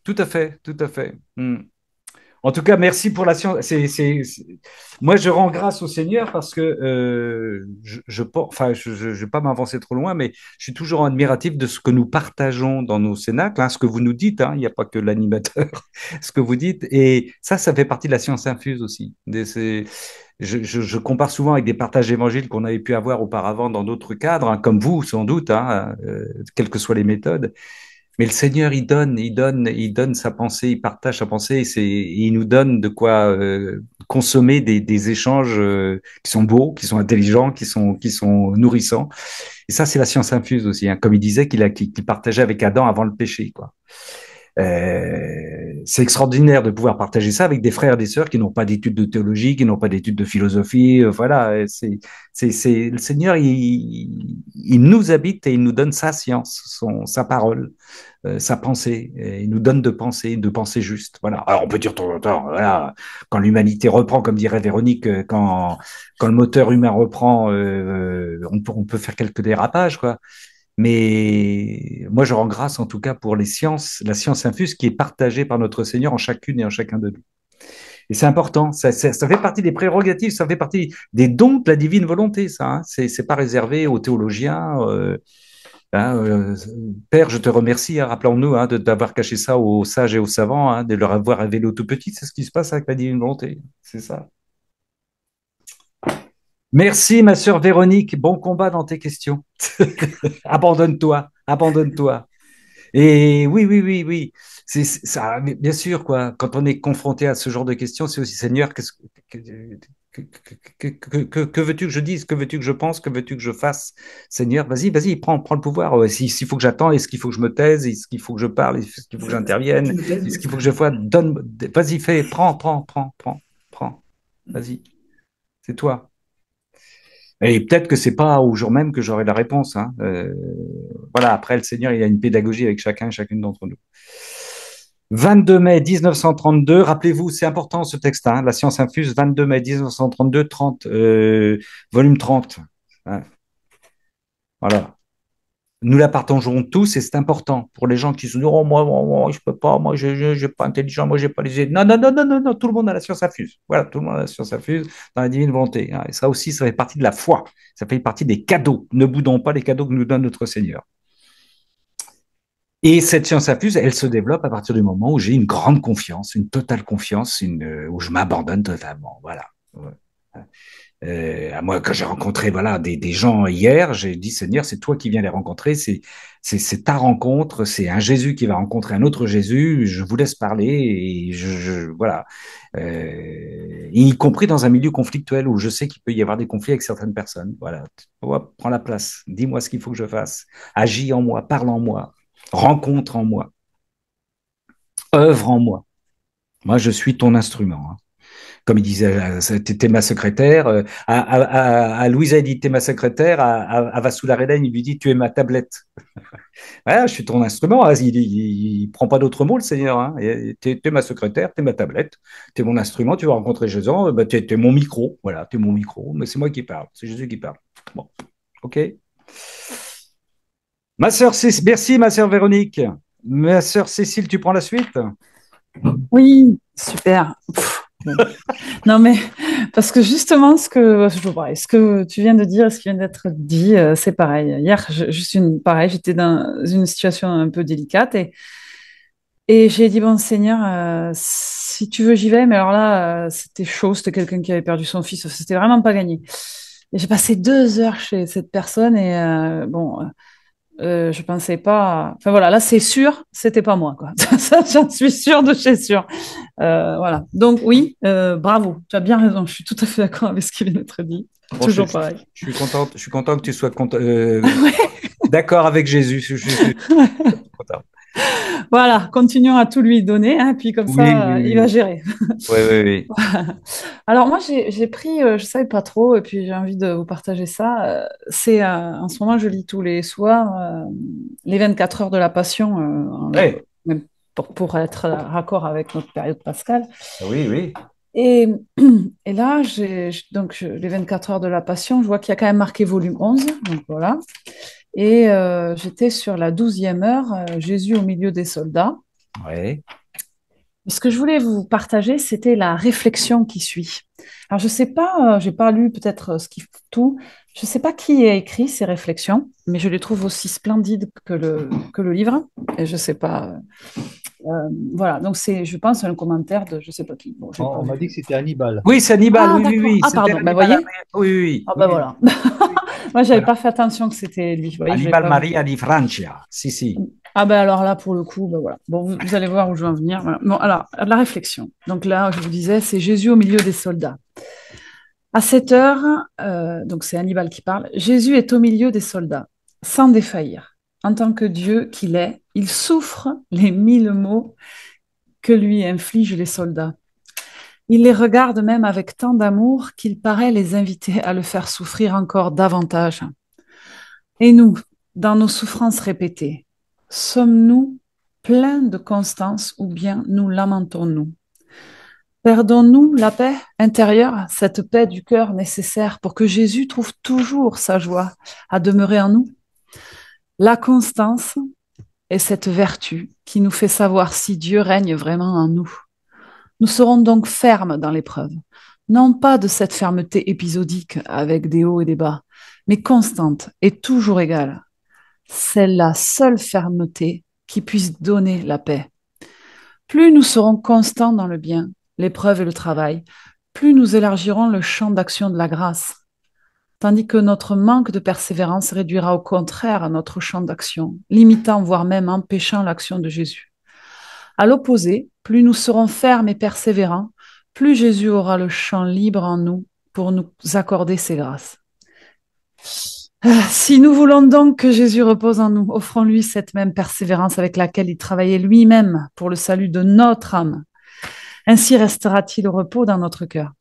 Tout à fait, tout à fait. Hmm. En tout cas, merci pour la science. Moi, je rends grâce au Seigneur parce que enfin, je ne vais pas m'avancer trop loin, mais je suis toujours admiratif de ce que nous partageons dans nos cénacles, hein, ce que vous nous dites, hein, il n'y a pas que l'animateur, ce que vous dites. Et ça fait partie de la science infuse aussi. Je compare souvent avec des partages évangiles qu'on avait pu avoir auparavant dans d'autres cadres, hein, comme vous, sans doute, hein, quelles que soient les méthodes. Mais le Seigneur, il donne sa pensée, il partage sa pensée, il nous donne de quoi consommer des échanges qui sont beaux, qui sont intelligents, qui sont nourrissants. Et ça, c'est la science infuse aussi, hein. Comme il disait qu'il partageait avec Adam avant le péché, quoi. C'est extraordinaire de pouvoir partager ça avec des frères et des sœurs qui n'ont pas d'études de théologie, qui n'ont pas d'études de philosophie. Voilà, le Seigneur, il nous habite et il nous donne sa science, sa parole, sa pensée. Et il nous donne de penser juste. Voilà. Alors on peut dire de temps en temps, voilà, quand l'humanité reprend, comme dirait Véronique, quand le moteur humain reprend, on peut faire quelques dérapages, quoi. Mais moi, je rends grâce en tout cas pour la science infuse qui est partagée par notre Seigneur en chacune et en chacun de nous. Et c'est important, ça fait partie des prérogatives, ça fait partie des dons de la divine volonté, ça, hein. C'est pas réservé aux théologiens. Hein, Père, je te remercie, hein, rappelons-nous, hein, d'avoir caché ça aux sages et aux savants, hein, de leur avoir révélé au tout petit, c'est ce qui se passe avec la divine volonté, c'est ça. Merci, ma sœur Véronique, bon combat dans tes questions. Abandonne-toi, abandonne-toi. Et oui, oui, oui, oui. Ça, bien sûr, quoi. Quand on est confronté à ce genre de questions, c'est aussi Seigneur, Que veux-tu que je dise? Que veux-tu que je pense? Que veux-tu que je fasse? Seigneur, vas-y, prends le pouvoir. S'il faut que j'attends, est-ce qu'il faut que je me taise? Est-ce qu'il faut que je parle? Est-ce qu'il faut que j'intervienne? Est-ce qu'il faut que je fasse? Vas-y, fais, prends. Vas-y, c'est toi. Et peut-être que c'est pas au jour même que j'aurai la réponse, hein. Voilà, après, le Seigneur, il a une pédagogie avec chacun et chacune d'entre nous. 22 mai 1932, rappelez-vous, c'est important ce texte, hein, La science infuse, 22 mai 1932, 30, volume 30. Hein, voilà. Nous la partageons tous et c'est important pour les gens qui se disent oh, moi, je peux pas, moi, je suis pas intelligent, moi, j'ai pas les idées. Non, tout le monde a la science infuse. Voilà, tout le monde a la science infuse dans la divine volonté. Hein. Et ça aussi, ça fait partie de la foi. Ça fait partie des cadeaux. Ne boudons pas les cadeaux que nous donne notre Seigneur. Et cette science infuse, elle se développe à partir du moment où j'ai une grande confiance, une totale confiance, où je m'abandonne totalement. Voilà. Moi, quand j'ai rencontré voilà des gens hier, j'ai dit Seigneur, c'est toi qui viens les rencontrer, c'est ta rencontre, c'est un Jésus qui va rencontrer un autre Jésus. Je vous laisse parler et voilà, y compris dans un milieu conflictuel où je sais qu'il peut y avoir des conflits avec certaines personnes. Voilà, prends la place, dis-moi ce qu'il faut que je fasse, agis en moi, parle en moi, rencontre en moi, œuvre en moi. Moi, je suis ton instrument. Hein. Comme il disait, t'es ma secrétaire. À Louisa, il dit, t'es ma secrétaire. À Vassula Reden, il lui dit, tu es ma tablette. Voilà, je suis ton instrument. Il prend pas d'autre mot, le Seigneur. Hein. T'es ma secrétaire, t'es ma tablette, t'es mon instrument. Tu vas rencontrer Jésus. Bah, t'es mon micro. Voilà, t'es mon micro. Mais c'est moi qui parle. C'est Jésus qui parle. Bon, ok. Ma sœur, merci, ma sœur Véronique. Ma sœur Cécile, tu prends la suite? Oui, super. Bon. Non, mais parce que justement, ce que tu viens de dire, ce qui vient d'être dit, c'est pareil. Hier, pareil, j'étais dans une situation un peu délicate et j'ai dit, bon, Seigneur, si tu veux, j'y vais. Mais alors là, c'était chaud, c'était quelqu'un qui avait perdu son fils, c'était vraiment pas gagné. Et j'ai passé 2 heures chez cette personne et je pensais pas. Enfin voilà, là c'est sûr, c'était pas moi quoi. Ça, j'en suis sûre de chez sûr. Voilà. Donc oui, bravo. Tu as bien raison. Je suis tout à fait d'accord avec ce qui vient d'être dit. Bon, Toujours pareil. Je suis content que tu sois d'accord avec Jésus. Je suis content. Voilà, continuons à tout lui donner, hein, puis comme ça, il va gérer. Oui. Alors moi, j'ai pris, je savais pas trop, et puis j'ai envie de vous partager ça. En ce moment, je lis tous les soirs les 24 heures de la Passion, même pour être raccord avec notre période pascale. Oui. Et, et là, les 24 heures de la Passion, je vois qu'il y a quand même marqué volume 11, donc voilà. Et j'étais sur la 12e heure, Jésus au milieu des soldats. Ouais. Ce que je voulais vous partager, c'était la réflexion qui suit. Alors, je sais pas, j'ai pas lu peut-être tout. Je sais pas qui a écrit ces réflexions, mais je les trouve aussi splendides que le livre. Et je sais pas. Voilà, donc je pense, un commentaire de je sais pas qui. Bon, On m'a dit que c'était Hannibal. Oui, c'est Hannibal, Ah, oui. Ah, pardon, vous voyez? Oui. Ah, ben voilà. Moi, j'avais pas fait attention que c'était lui. Voyez, Hannibal Maria di Francia, si. Ah ben alors là, pour le coup, ben voilà. Bon, vous allez voir où je vais en venir. Voilà. Bon, alors, la réflexion. Donc là, je vous disais, c'est Jésus au milieu des soldats. À cette heure, donc c'est Hannibal qui parle, Jésus est au milieu des soldats, sans défaillir. En tant que Dieu qu'il est, il souffre les 1000 maux que lui infligent les soldats. Il les regarde même avec tant d'amour qu'il paraît les inviter à le faire souffrir encore davantage. Et nous, dans nos souffrances répétées, sommes-nous pleins de constance ou bien nous lamentons-nous? Perdons-nous la paix intérieure, cette paix du cœur nécessaire pour que Jésus trouve toujours sa joie à demeurer en nous? La constance est cette vertu qui nous fait savoir si Dieu règne vraiment en nous. Nous serons donc fermes dans l'épreuve, non pas de cette fermeté épisodique avec des hauts et des bas, mais constante et toujours égale. C'est la seule fermeté qui puisse donner la paix. Plus nous serons constants dans le bien, l'épreuve et le travail, plus nous élargirons le champ d'action de la grâce, tandis que notre manque de persévérance réduira au contraire notre champ d'action, limitant voire même empêchant l'action de Jésus. À l'opposé, plus nous serons fermes et persévérants, plus Jésus aura le champ libre en nous pour nous accorder ses grâces. Si nous voulons donc que Jésus repose en nous, offrons-lui cette même persévérance avec laquelle il travaillait lui-même pour le salut de notre âme. Ainsi restera-t-il au repos dans notre cœur.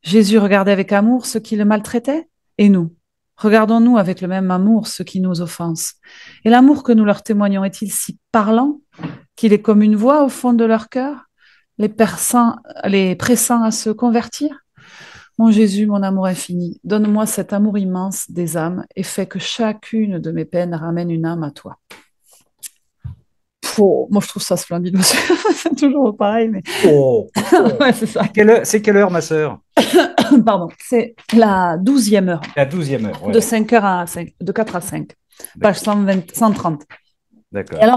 Jésus regardait avec amour ceux qui le maltraitaient, et nous, regardons-nous avec le même amour ceux qui nous offensent. Et l'amour que nous leur témoignons est-il si parlant qu'il est comme une voix au fond de leur cœur, les pressant à se convertir? Mon Jésus, mon amour infini, donne-moi cet amour immense des âmes et fais que chacune de mes peines ramène une âme à toi. Moi, je trouve ça splendide. C'est toujours pareil, mais... Ouais, c'est ça. C'est quelle heure, ma sœur? Pardon, c'est la 12e heure. La 12e heure, ouais. De 5h de 4 à 5. Page 130. D'accord. Et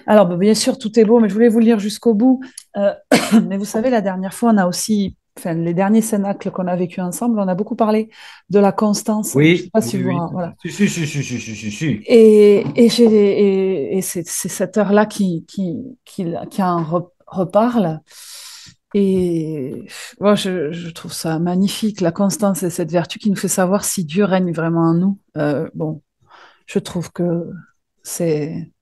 alors, bien sûr, tout est beau, mais je voulais vous le lire jusqu'au bout. Mais vous savez, la dernière fois, on a aussi... les derniers cénacles qu'on a vécu ensemble, on a beaucoup parlé de la constance. Oui, je sais pas si oui. Voilà. Si. Et c'est cette heure-là qui en reparle. Et moi, je trouve ça magnifique. La constance, c'est cette vertu qui nous fait savoir si Dieu règne vraiment en nous. Je trouve que c'est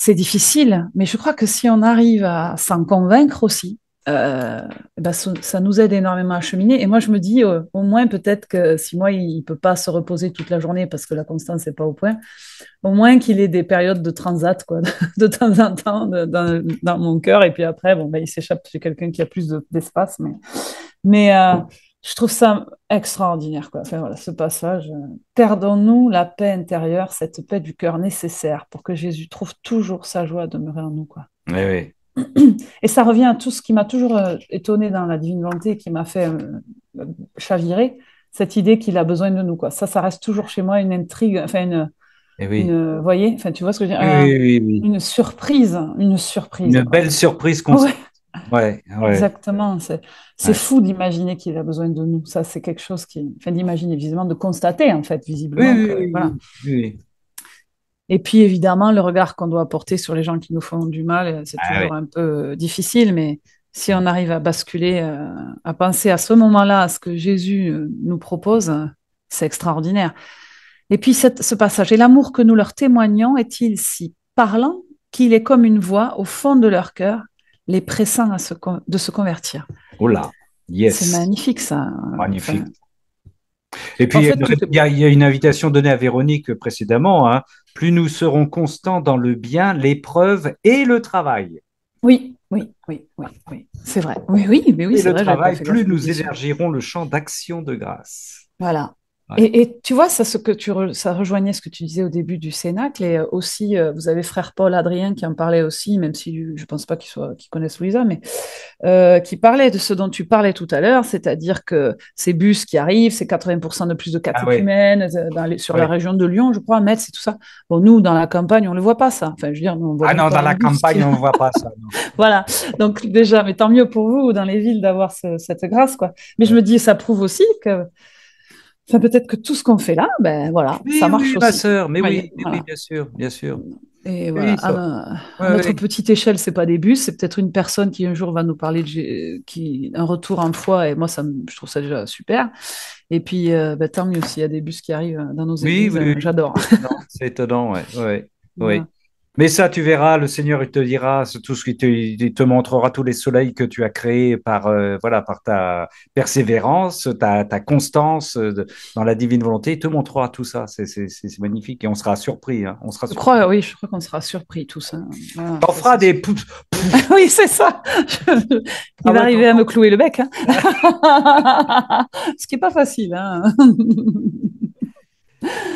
difficile, mais je crois que si on arrive à s'en convaincre aussi, ça nous aide énormément à cheminer. Et moi, je me dis, au moins, peut-être que si moi, il ne peut pas se reposer toute la journée parce que la constance n'est pas au point, au moins qu'il ait des périodes de transat, quoi, de temps en temps dans mon cœur. Et puis après, il s'échappe chez quelqu'un qui a plus d'espace. Mais je trouve ça extraordinaire, quoi. Enfin, voilà, ce passage. Perdons-nous la paix intérieure, cette paix du cœur nécessaire pour que Jésus trouve toujours sa joie à demeurer en nous, quoi. Oui. Et ça revient à tout ce qui m'a toujours étonné dans la divine volonté et qui m'a fait chavirer, cette idée qu'il a besoin de nous, quoi. Ça reste toujours chez moi une intrigue, enfin vous voyez, enfin tu vois ce que je veux dire, oui. Une surprise. Une belle surprise Ouais. Exactement. C'est fou d'imaginer qu'il a besoin de nous. Ça, c'est quelque chose d'imaginer, visiblement, de constater, en fait, visiblement. Voilà. Oui. Et puis, évidemment, le regard qu'on doit porter sur les gens qui nous font du mal, c'est toujours un peu difficile, mais si on arrive à basculer, à penser à ce moment-là, à ce que Jésus nous propose, c'est extraordinaire. Et puis, ce passage, et l'amour que nous leur témoignons est-il si parlant qu'il est comme une voix au fond de leur cœur, les pressant de se convertir. Oh là, yes. C'est magnifique, ça. Magnifique. Et puis, il y a une invitation donnée à Véronique précédemment, hein. Plus nous serons constants dans le bien, l'épreuve et le travail. Oui, c'est vrai. Oui, mais oui, et c'est le vrai. Travail, plus nous élargirons le champ d'action de grâce. Voilà. Ouais. Et tu vois, ça rejoignait ce que tu disais au début du Cénacle, et aussi, vous avez frère Paul Adrien qui en parlait aussi, même si je ne pense pas qu'il connaisse Louisa, mais qui parlait de ce dont tu parlais tout à l'heure, c'est-à-dire que ces bus qui arrivent, c'est 80% de plus de catéchumènes sur la région de Lyon, je crois, Metz et tout ça. Bon, nous, dans la campagne, on ne le voit pas, ça. Enfin, je veux dire, on voit non, dans la campagne, on ne voit pas ça. Non. Voilà, donc déjà, mais tant mieux pour vous, dans les villes, d'avoir cette grâce, quoi. Mais je me dis, ça prouve aussi que peut-être que tout ce qu'on fait là, ça marche aussi. Ma sœur, oui, bien sûr. Et voilà, à notre petite échelle, c'est pas des bus, c'est peut-être une personne qui un jour va nous parler un retour en foi, et moi, je trouve ça déjà super. Et puis, tant mieux s'il y a des bus qui arrivent dans nos églises, j'adore. C'est étonnant, oui. Mais ça, tu verras, le Seigneur, il te dira tout ce il te montrera tous les soleils que tu as créés par ta persévérance, ta constance dans la divine volonté. Il te montrera tout ça. C'est magnifique et on sera surpris. Hein. Je crois qu'on sera surpris tous. Hein. Voilà, t'en feras des... Oui, c'est ça. Il va arriver à me clouer le bec. Hein. Ce qui n'est pas facile. Hein.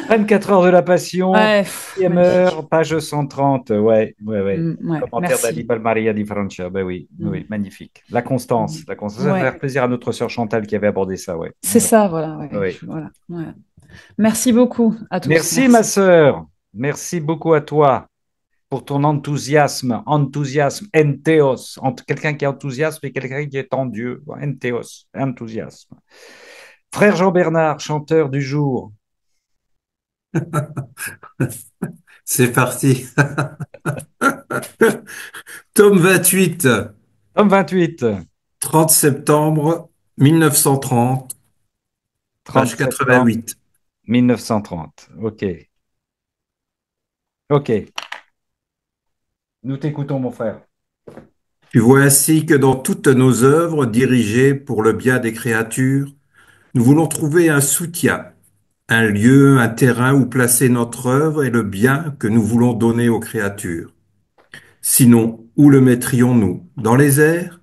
24 heures de la Passion, 4e heure, page 130. Commentaire d'Annibal Maria di Francia. Oui, magnifique. La constance. Ça va faire plaisir à notre sœur Chantal qui avait abordé ça. C'est ça, voilà. Merci beaucoup à tous. Merci, ma sœur. Merci beaucoup à toi pour ton enthousiasme, entheos, entre quelqu'un qui est enthousiaste et quelqu'un qui est en Dieu. Enthousiasme. Frère Jean-Bernard, chanteur du jour. C'est parti. Tome 28. Tome 28. 30 septembre 1930. page 30 septembre 88. 1930. OK. OK. Nous t'écoutons, mon frère. Tu vois ainsi que dans toutes nos œuvres dirigées pour le bien des créatures, nous voulons trouver un soutien, un lieu, un terrain où placer notre œuvre et le bien que nous voulons donner aux créatures. Sinon, où le mettrions-nous? Dans les airs?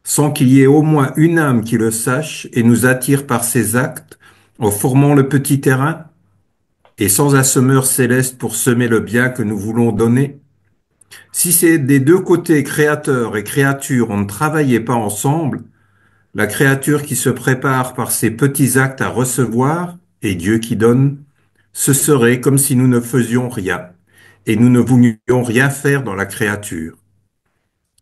Sans qu'il y ait au moins une âme qui le sache et nous attire par ses actes en formant le petit terrain? Et sans un semeur céleste pour semer le bien que nous voulons donner? Si c'est des deux côtés créateur et créature, on ne travaillait pas ensemble, la créature qui se prépare par ses petits actes à recevoir, et Dieu qui donne, ce serait comme si nous ne faisions rien, et nous ne voulions rien faire dans la créature.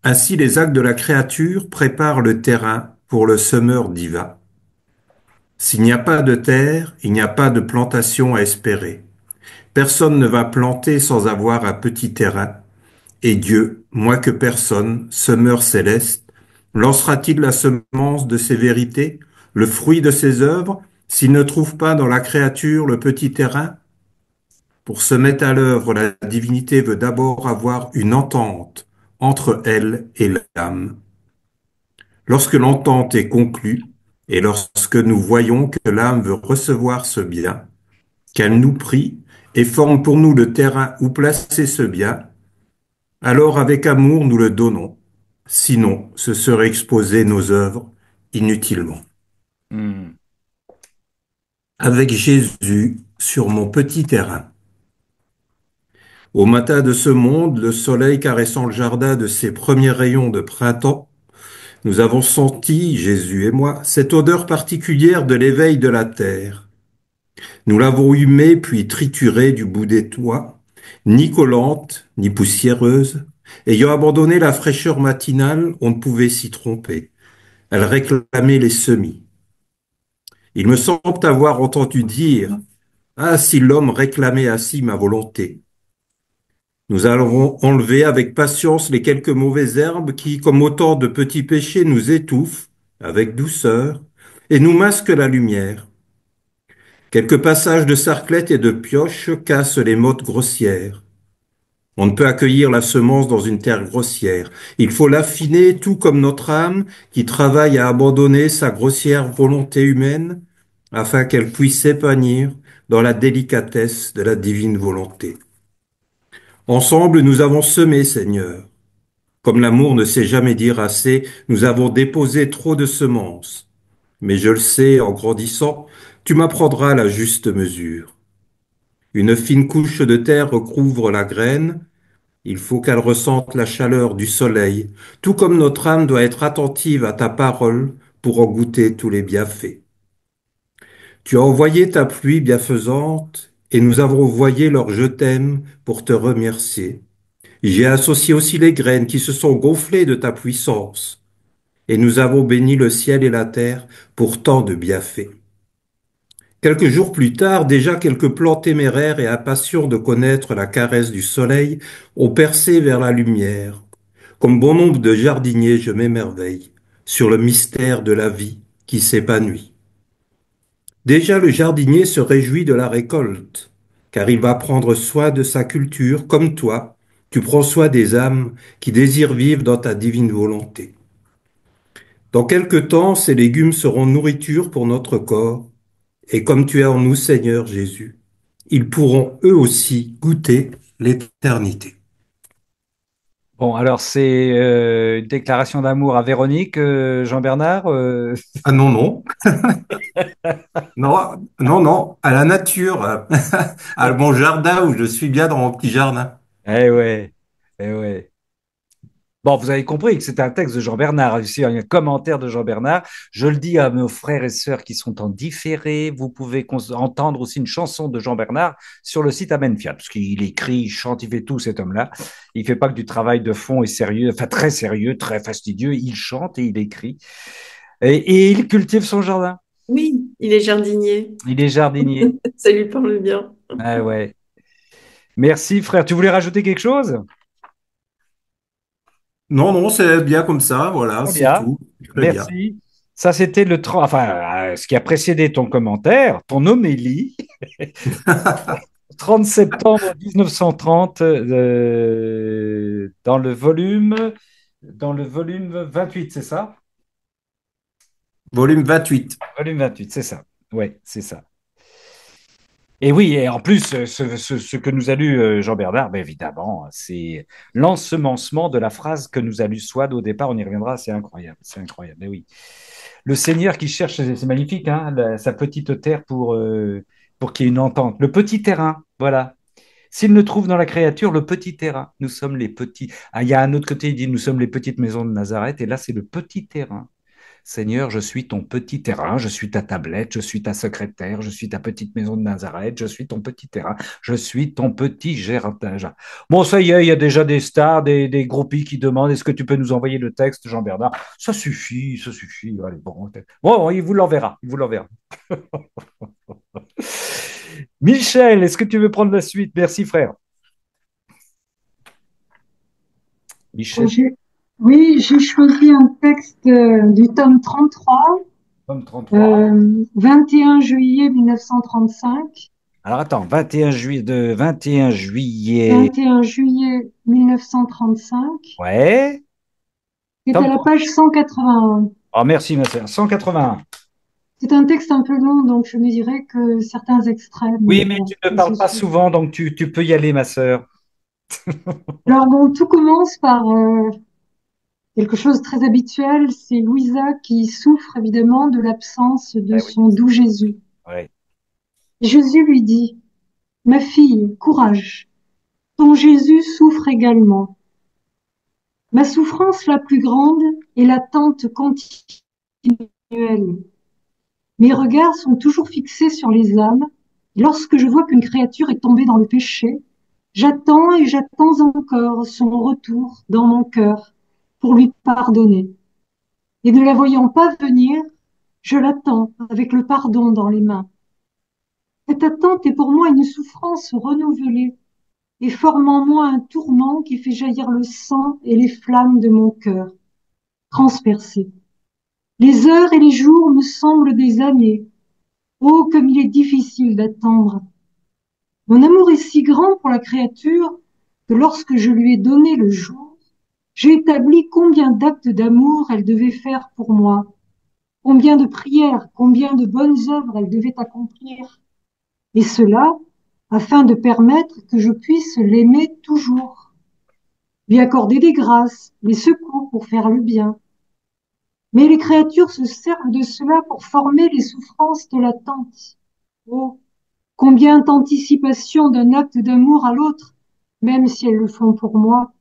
Ainsi les actes de la créature préparent le terrain pour le semeur divin. S'il n'y a pas de terre, il n'y a pas de plantation à espérer. Personne ne va planter sans avoir un petit terrain. Et Dieu, moins que personne, semeur céleste, lancera-t-il la semence de ses vérités, le fruit de ses œuvres, s'il ne trouve pas dans la créature le petit terrain? Pour se mettre à l'œuvre, la divinité veut d'abord avoir une entente entre elle et l'âme. Lorsque l'entente est conclue, et lorsque nous voyons que l'âme veut recevoir ce bien, qu'elle nous prie et forme pour nous le terrain où placer ce bien, alors avec amour nous le donnons. Sinon, ce serait exposer nos œuvres inutilement. Hmm. Avec Jésus sur mon petit terrain. Au matin de ce monde, le soleil caressant le jardin de ses premiers rayons de printemps, nous avons senti, Jésus et moi, cette odeur particulière de l'éveil de la terre. Nous l'avons humée puis triturée du bout des toits, ni collante, ni poussiéreuse. Ayant abandonné la fraîcheur matinale, on ne pouvait s'y tromper. Elle réclamait les semis. Il me semble avoir entendu dire, ah, si l'homme réclamait ainsi ma volonté. Nous allons enlever avec patience les quelques mauvaises herbes qui, comme autant de petits péchés, nous étouffent avec douceur et nous masquent la lumière. Quelques passages de sarclette et de pioche cassent les mottes grossières. On ne peut accueillir la semence dans une terre grossière. Il faut l'affiner tout comme notre âme qui travaille à abandonner sa grossière volonté humaine afin qu'elle puisse s'épanouir dans la délicatesse de la divine volonté. Ensemble, nous avons semé, Seigneur. Comme l'amour ne sait jamais dire assez, nous avons déposé trop de semences. Mais je le sais, en grandissant, tu m'apprendras la juste mesure. Une fine couche de terre recouvre la graine. Il faut qu'elle ressente la chaleur du soleil, tout comme notre âme doit être attentive à ta parole pour en goûter tous les bienfaits. Tu as envoyé ta pluie bienfaisante, et nous avons envoyé leur je t'aime pour te remercier. J'ai associé aussi les graines qui se sont gonflées de ta puissance, et nous avons béni le ciel et la terre pour tant de bienfaits. Quelques jours plus tard, déjà quelques plants téméraires et impatients de connaître la caresse du soleil ont percé vers la lumière. Comme bon nombre de jardiniers, je m'émerveille sur le mystère de la vie qui s'épanouit. Déjà le jardinier se réjouit de la récolte, car il va prendre soin de sa culture, comme toi, tu prends soin des âmes qui désirent vivre dans ta divine volonté. Dans quelque temps, ces légumes seront nourriture pour notre corps, et comme tu es en nous, Seigneur Jésus, ils pourront eux aussi goûter l'éternité. Bon, alors c'est une déclaration d'amour à Véronique, Jean-Bernard. Ah non, non, non, non, non, à la nature, à mon jardin où je suis bien dans mon petit jardin. Eh ouais, eh ouais. Bon, vous avez compris que c'est un texte de Jean-Bernard, ici un commentaire de Jean-Bernard. Je le dis à nos frères et sœurs qui sont en différé. Vous pouvez entendre aussi une chanson de Jean-Bernard sur le site Amen Fiat, parce qu'il écrit, il chante, il fait tout, cet homme-là. Il fait pas que du travail de fond et sérieux, enfin très sérieux, très fastidieux. Il chante et il écrit. Et il cultive son jardin. Oui, il est jardinier. Il est jardinier. Ça lui parle bien. Ah ouais. Merci, frère. Tu voulais rajouter quelque chose? Non, non, c'est bien comme ça, voilà, Très c'est bien. tout. Très bien. Merci. Ça, c'était ce qui a précédé ton commentaire, ton homélie, 30 septembre 1930, dans le volume 28, c'est ça? Volume 28. Volume 28, c'est ça. Oui, c'est ça. Et oui, et en plus, ce que nous a lu Jean Bernard, ben évidemment, c'est l'ensemencement de la phrase que nous a lu Swad au départ. On y reviendra, c'est incroyable, c'est incroyable. Mais oui, le Seigneur qui cherche, c'est magnifique, hein, sa petite terre pour qu'il y ait une entente. Le petit terrain, voilà. S'il ne trouve dans la créature le petit terrain, nous sommes les petits. Ah, il y a un autre côté, il dit nous sommes les petites maisons de Nazareth, et là c'est le petit terrain. Seigneur, je suis ton petit terrain, je suis ta tablette, je suis ta secrétaire, je suis ta petite maison de Nazareth, je suis ton petit terrain, je suis ton petit jardin. Bon, ça y est, il y a déjà des stars, des groupies qui demandent est-ce que tu peux nous envoyer le texte, Jean-Bernard? Ça suffit, ça suffit. Allez, bon, il vous l'enverra, il vous l'enverra. Michel, est-ce que tu veux prendre la suite? Merci, frère. Michel, Oui, j'ai choisi un texte du tome 33, tome 33. 21 juillet 1935. Alors attends, 21 juillet. 21 juillet 1935, Ouais. qui est Tome à la 3. page 181. Oh, merci, ma sœur. 181. C'est un texte un peu long, donc je me dirais que certains extraits. Oui, mais bon, tu ne parles pas souvent, donc tu peux y aller, ma sœur. Alors bon, tout commence par quelque chose de très habituel, c'est Louisa qui souffre évidemment de l'absence de Eh son oui. doux Jésus. Ouais. Jésus lui dit, ma fille, courage, ton Jésus souffre également. Ma souffrance la plus grande est l'attente continuelle. Mes regards sont toujours fixés sur les âmes. Lorsque je vois qu'une créature est tombée dans le péché, j'attends et j'attends encore son retour dans mon cœur pour lui pardonner. Et ne la voyant pas venir, je l'attends avec le pardon dans les mains. Cette attente est pour moi une souffrance renouvelée et forme en moi un tourment qui fait jaillir le sang et les flammes de mon cœur, transpercées. Les heures et les jours me semblent des années. Oh, comme il est difficile d'attendre. Mon amour est si grand pour la créature que lorsque je lui ai donné le jour, j'ai établi combien d'actes d'amour elle devait faire pour moi, combien de prières, combien de bonnes œuvres elle devait accomplir, et cela afin de permettre que je puisse l'aimer toujours, lui accorder des grâces, des secours pour faire le bien. Mais les créatures se servent de cela pour former les souffrances de l'attente. Oh, combien d'anticipation d'un acte d'amour à l'autre, même si elles le font pour moi.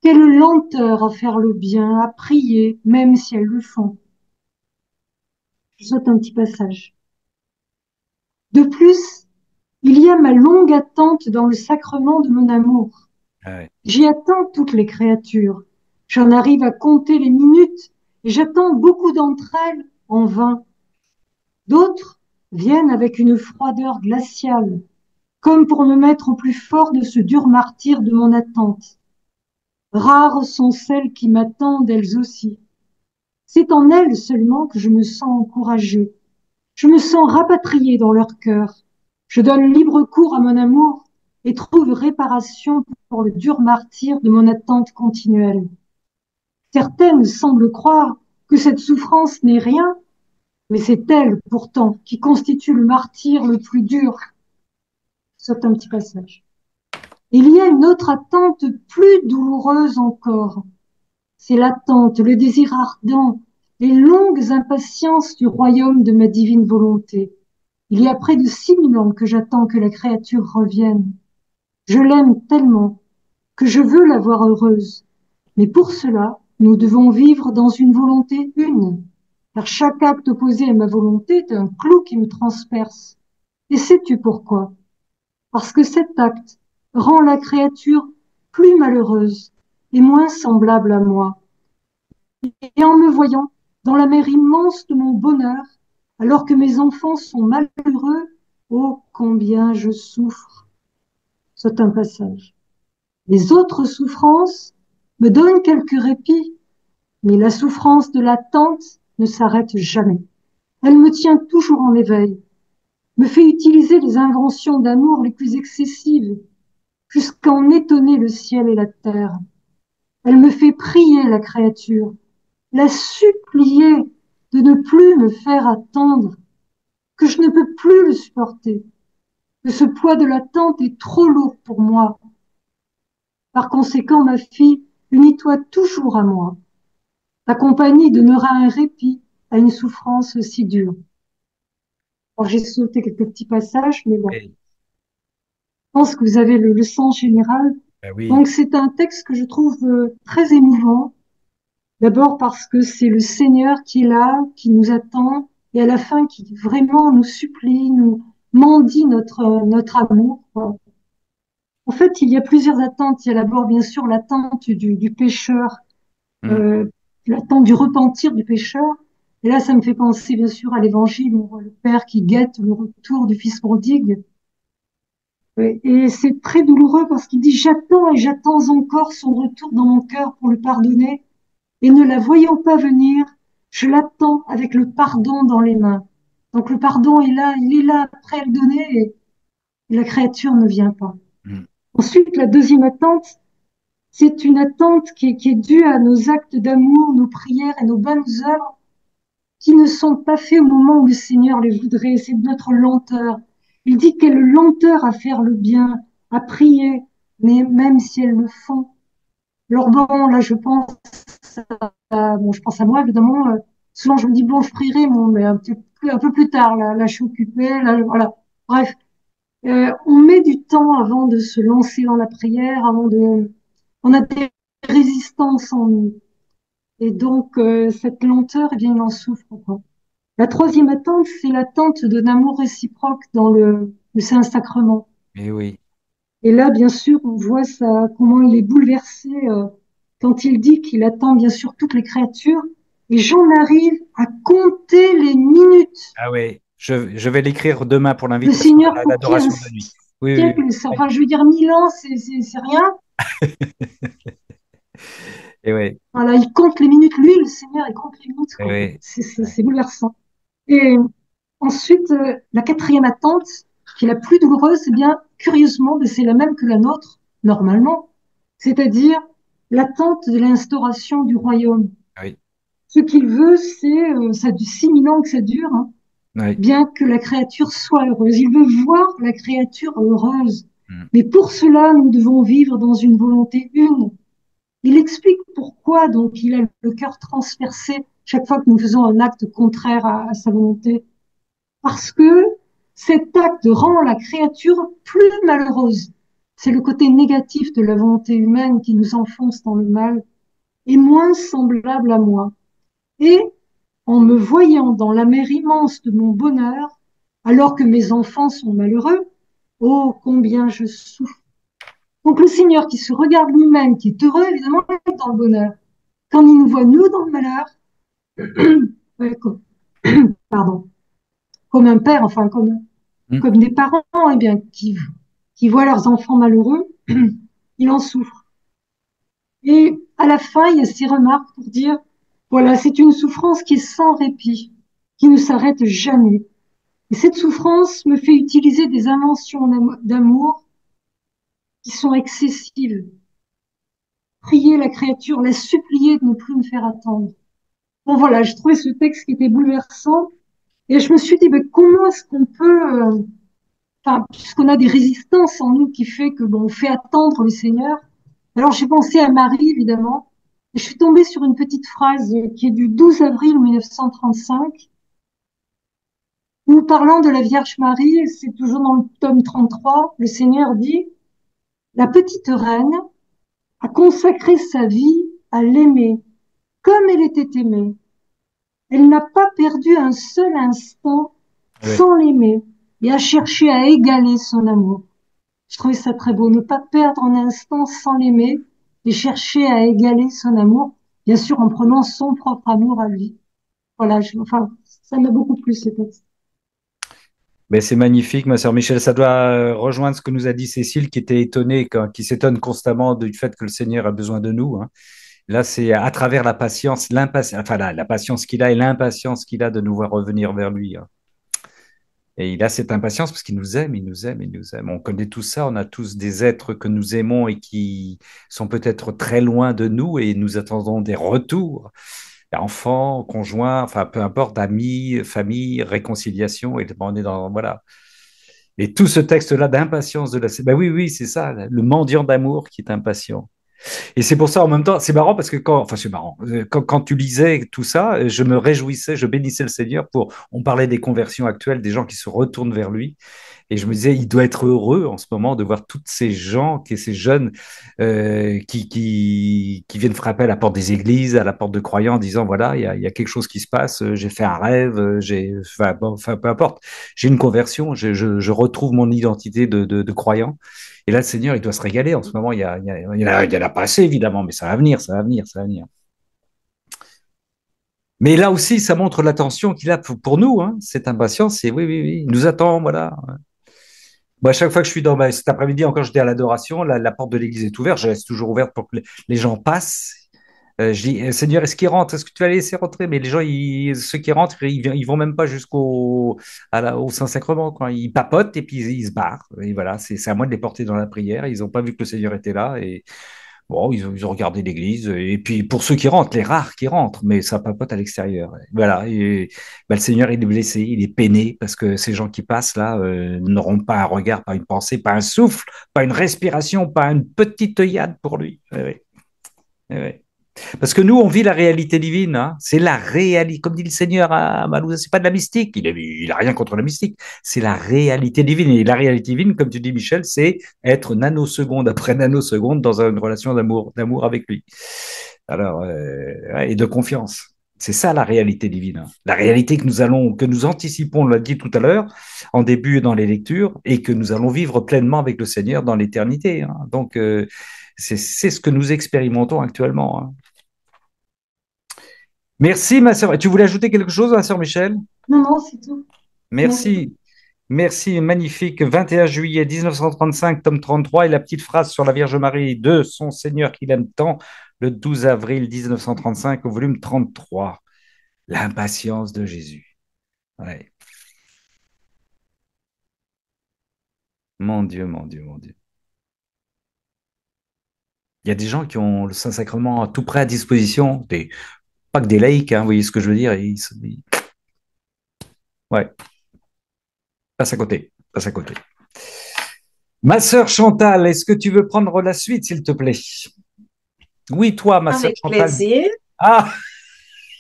Quelle lenteur à faire le bien, à prier, même si elles le font. Je saute un petit passage. De plus, il y a ma longue attente dans le sacrement de mon amour. Ouais. J'y attends toutes les créatures. J'en arrive à compter les minutes et j'attends beaucoup d'entre elles en vain. D'autres viennent avec une froideur glaciale, comme pour me mettre au plus fort de ce dur martyre de mon attente. Rares sont celles qui m'attendent elles aussi. C'est en elles seulement que je me sens encouragée. Je me sens rapatriée dans leur cœur. Je donne libre cours à mon amour et trouve réparation pour le dur martyre de mon attente continuelle. Certaines semblent croire que cette souffrance n'est rien, mais c'est elle, pourtant, qui constitue le martyre le plus dur. Saute un petit passage. Il y a une autre attente plus douloureuse encore. C'est l'attente, le désir ardent, les longues impatiences du royaume de ma divine volonté. Il y a près de 6000 ans que j'attends que la créature revienne. Je l'aime tellement que je veux la voir heureuse. Mais pour cela, nous devons vivre dans une volonté une, car chaque acte opposé à ma volonté est un clou qui me transperce. Et sais-tu pourquoi? Parce que cet acte rend la créature plus malheureuse et moins semblable à moi. Et en me voyant dans la mer immense de mon bonheur, alors que mes enfants sont malheureux, oh combien je souffre. C'est un passage. Les autres souffrances me donnent quelques répits, mais la souffrance de l'attente ne s'arrête jamais. Elle me tient toujours en éveil, me fait utiliser les inventions d'amour les plus excessives, jusqu'à en étonner le ciel et la terre. Elle me fait prier la créature, la supplier de ne plus me faire attendre, que je ne peux plus le supporter, que ce poids de l'attente est trop lourd pour moi. Par conséquent, ma fille, unis-toi toujours à moi. Ta compagnie donnera un répit à une souffrance si dure. Alors, j'ai sauté quelques petits passages, mais bon, je Eh, pense que vous avez le sens général. ben oui, Donc, c'est un texte que je trouve très émouvant. D'abord parce que c'est le Seigneur qui est là, qui nous attend, et à la fin qui vraiment nous supplie, nous mendie notre amour, quoi. En fait, il y a plusieurs attentes. Il y a d'abord, bien sûr, l'attente du pécheur, mm, euh, l'attente du repentir du pécheur. Et là, ça me fait penser, bien sûr, à l'Évangile. On voit le Père qui guette le retour du Fils prodigue. Et c'est très douloureux parce qu'il dit, j'attends et j'attends encore son retour dans mon cœur pour le pardonner. Et ne la voyant pas venir, je l'attends avec le pardon dans les mains. Donc le pardon est là, il est là, prêt à le donner, et la créature ne vient pas. mm. Ensuite, la deuxième attente, c'est une attente qui est due à nos actes d'amour, nos prières et nos bonnes œuvres qui ne sont pas faits au moment où le Seigneur les voudrait. C'est notre lenteur. Il dit quelle lenteur à faire le bien, à prier, mais même si elles le font. Alors bon, là, bon, je pense à moi, évidemment. Souvent, je me dis, bon, je prierai, bon, mais un peu plus tard. Là, je suis occupée. Là, voilà. Bref, on met du temps avant de se lancer dans la prière, on a des résistances en nous. Et donc, cette lenteur, eh bien, il en souffre, quoi. La troisième attente, c'est l'attente d'un amour réciproque dans le Saint-Sacrement. Eh oui. Et là, bien sûr, on voit ça, comment il est bouleversé quand il dit qu'il attend bien sûr toutes les créatures. Et j'en arrive à compter les minutes. Ah oui, je vais l'écrire demain pour Le l'invitation Seigneur, à pour qui un l'adoration de la nuit. Oui, oui, siècle, enfin, je veux dire, 1000 ans, c'est rien. et oui, Voilà, il compte les minutes. Lui, le Seigneur, il compte les minutes, eh quoi. oui. C'est bouleversant. Et ensuite, la quatrième attente, qui est la plus douloureuse, c'est bien, curieusement, mais c'est la même que la nôtre, normalement. C'est-à-dire l'attente de l'instauration du royaume. Oui, Ce qu'il veut, c'est, ça a du 6000 ans que ça dure, hein, oui. bien que la créature soit heureuse. Il veut voir la créature heureuse. Mm. Mais pour cela, nous devons vivre dans une volonté une. Il explique pourquoi, donc, il a le cœur transpercé chaque fois que nous faisons un acte contraire à sa volonté. Parce que cet acte rend la créature plus malheureuse. C'est le côté négatif de la volonté humaine qui nous enfonce dans le mal, et moins semblable à moi. Et en me voyant dans la mer immense de mon bonheur, alors que mes enfants sont malheureux, oh, combien je souffre. Donc le Seigneur qui se regarde lui-même, qui est heureux, évidemment, est dans le bonheur. Quand il nous voit, nous, dans le malheur, ouais, pardon, comme un père, enfin, Mm. comme des parents, eh bien, qui voient leurs enfants malheureux, il en souffre. Et à la fin, il y a ces remarques pour dire, voilà, c'est une souffrance qui est sans répit, qui ne s'arrête jamais. Et cette souffrance me fait utiliser des inventions d'amour qui sont excessives. Prier la créature, la supplier de ne plus me faire attendre. Bon, voilà, je trouvais ce texte qui était bouleversant. Et je me suis dit, ben, comment est-ce qu'on peut, enfin, puisqu'on a des résistances en nous qui fait que, bon, on fait attendre le Seigneur. Alors, j'ai pensé à Marie, évidemment. Et je suis tombée sur une petite phrase qui est du 12 avril 1935, où parlant de la Vierge Marie, c'est toujours dans le tome 33, le Seigneur dit, la petite reine a consacré sa vie à l'aimer comme elle était aimée. Elle n'a pas perdu un seul instant Oui. sans l'aimer et a cherché à égaler son amour. Je trouvais ça très beau, ne pas perdre un instant sans l'aimer et chercher à égaler son amour, bien sûr en prenant son propre amour à lui. Voilà, enfin, ça m'a beaucoup plu ce texte. Ben, c'est magnifique, ma sœur Michel. Ça doit rejoindre ce que nous a dit Cécile, qui était étonnée, qui s'étonne constamment du fait que le Seigneur a besoin de nous, hein. Là, c'est à travers la patience, l'impatience, enfin la patience qu'il a et l'impatience qu'il a de nous voir revenir vers lui, hein. Et il a cette impatience parce qu'il nous aime, il nous aime, il nous aime. On connaît tout ça, on a tous des êtres que nous aimons et qui sont peut-être très loin de nous et nous attendons des retours. Enfants, conjoints, enfin peu importe, amis, famille, réconciliation, et on est dans, voilà. Et tout ce texte-là d'impatience de la... Ben oui, oui, c'est ça, le mendiant d'amour qui est impatient. Et c'est pour ça, en même temps, c'est marrant parce que enfin, c'est marrant. Quand tu lisais tout ça, je me réjouissais, je bénissais le Seigneur on parlait des conversions actuelles, des gens qui se retournent vers lui. Et je me disais, il doit être heureux en ce moment de voir tous ces gens, ces jeunes qui viennent frapper à la porte des églises, à la porte de croyants, en disant, voilà, il y a quelque chose qui se passe, j'ai fait un rêve, enfin, bon, enfin, peu importe, j'ai une conversion, je retrouve mon identité de croyant. Et là, le Seigneur, il doit se régaler. En ce moment, il y en a pas assez, évidemment, mais ça va venir, ça va venir, ça va venir. Mais là aussi, ça montre l'attention qu'il a pour nous, hein, cette impatience. C'est oui, oui, oui, il nous attend, voilà. Moi, à chaque fois que je suis cet après-midi, encore j'étais à l'adoration, la porte de l'église est ouverte, je laisse toujours ouverte pour que les gens passent. Je dis, Seigneur, est-ce qu'ils rentrent? Est-ce que tu vas les laisser rentrer? Mais les gens, ceux qui rentrent, ils vont même pas au Saint-Sacrement, quoi. Ils papotent et puis ils se barrent. Et voilà, c'est à moi de les porter dans la prière. Ils n'ont pas vu que le Seigneur était là et bon, ils ont regardé l'église. Et puis pour ceux qui rentrent, les rares qui rentrent, mais ça papote à l'extérieur. Voilà. Et le Seigneur, il est blessé, il est peiné parce que ces gens qui passent là n'auront pas un regard, pas une pensée, pas un souffle, pas une respiration, pas une petite œillade pour lui. Ouais, ouais, ouais. Parce que nous, on vit la réalité divine, hein. C'est la réalité, comme dit le Seigneur à Malouza, c'est pas de la mystique. Il a rien contre la mystique. C'est la réalité divine. Et la réalité divine, comme tu dis, Michel, c'est être nanoseconde après nanoseconde dans une relation d'amour avec lui. Alors, ouais, et de confiance. C'est ça la réalité divine, hein. La réalité que nous anticipons, on l'a dit tout à l'heure, en début dans les lectures, et que nous allons vivre pleinement avec le Seigneur dans l'éternité, hein. Donc, c'est ce que nous expérimentons actuellement, hein. Merci, ma sœur. Tu voulais ajouter quelque chose, ma sœur Michel? Non, non, c'est tout. Merci. Merci. Merci, magnifique. 21 juillet 1935, tome 33, et la petite phrase sur la Vierge Marie de son Seigneur qu'il aime tant, le 12 avril 1935, au volume 33. L'impatience de Jésus. Ouais. Mon Dieu, mon Dieu, mon Dieu. Il y a des gens qui ont le Saint-Sacrement tout près à disposition, pas que des laïcs, hein, vous voyez ce que je veux dire? Ouais, passe à côté, passe à côté. Ma sœur Chantal, est-ce que tu veux prendre la suite, s'il te plaît? Oui, toi, ma sœur Avec Chantal. plaisir. Ah,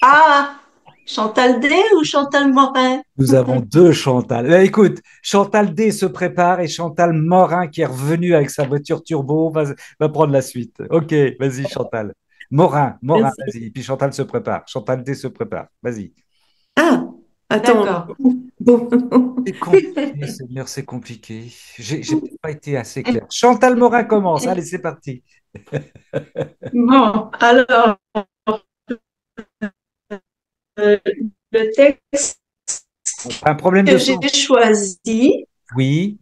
Ah, Chantal D ou Chantal Morin? nous avons deux Chantal. Écoute, Chantal D se prépare et Chantal Morin, qui est revenue avec sa voiture turbo, va prendre la suite. Ok, vas-y, Chantal. Morin, Merci. vas-y. Puis Chantal se prépare. Chantal D se prépare. Vas-y. Ah, attends. D'accord. Bon. C'est compliqué, Seigneur, c'est compliqué. J'ai peut-être pas été assez clair. Chantal Morin commence. Allez, c'est parti. Bon, alors, euh, le texte Un problème que de j'ai son. choisi, Oui.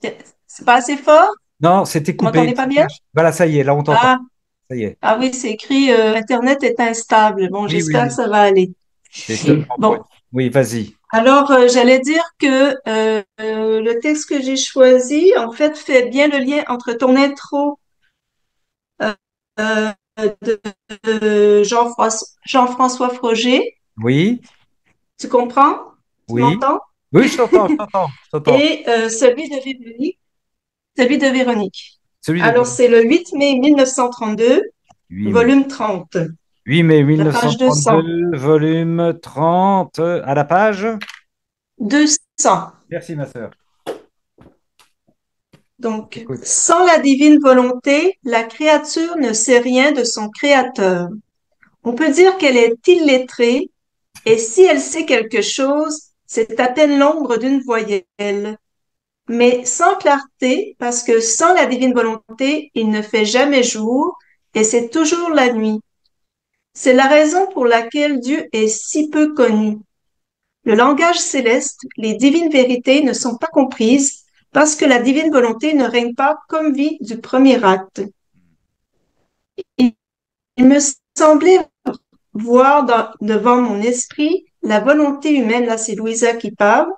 c'est pas assez fort? Non, c'était Vous coupé. m'entendez pas bien? Voilà, ça y est, là, on t'entend. Ah, Ça y est. ah oui, c'est écrit Internet est instable. Bon, Oui, oui, j'espère que oui. ça va aller. C'est seulement Bon, Oui, vas-y. alors j'allais dire que le texte que j'ai choisi, en fait, fait bien le lien entre ton intro euh, euh, de Jean-François Froger. Oui, Tu comprends? Tu oui. m'entends? Oui, je t'entends, je t'entends, je t'entends. Et celui de Véronique. Celui de Véronique. Celui de Alors, c'est le 8 mai 1932, 8 mai. volume 30, 8 mai la page 200. 1932, volume 30, à la page. 200. Merci, ma sœur. Donc, Écoute. sans la divine volonté, la créature ne sait rien de son créateur. On peut dire qu'elle est illettrée, et si elle sait quelque chose, c'est à peine l'ombre d'une voyelle. Mais sans clarté, parce que sans la divine volonté, il ne fait jamais jour, et c'est toujours la nuit. C'est la raison pour laquelle Dieu est si peu connu. Le langage céleste, les divines vérités ne sont pas comprises parce que la divine volonté ne règne pas comme vie du premier acte. il me semblait voir devant mon esprit la volonté humaine, là c'est Louisa qui parle,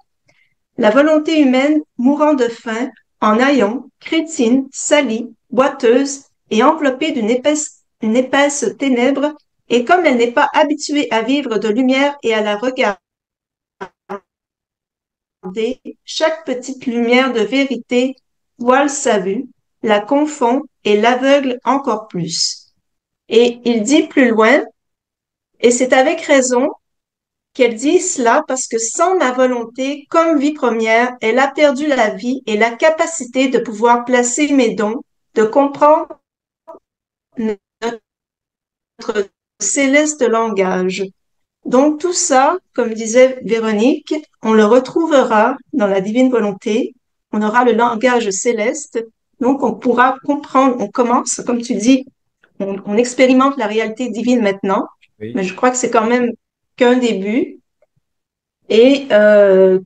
la volonté humaine mourant de faim, en haillons, crétine, salie, boiteuse et enveloppée une épaisse ténèbre, et comme elle n'est pas habituée à vivre de lumière et à la regarder, chaque petite lumière de vérité voile sa vue, la confond et l'aveugle encore plus. Et il dit plus loin, et c'est avec raison qu'elle dit cela parce que sans ma volonté, comme vie première, elle a perdu la vie et la capacité de pouvoir placer mes dons, de comprendre notre céleste langage. Donc tout ça, comme disait Véronique, on le retrouvera dans la divine volonté. On aura le langage céleste. Donc on pourra comprendre, on commence, comme tu dis, on expérimente la réalité divine maintenant, Oui. mais je crois que c'est quand même qu'un début. Et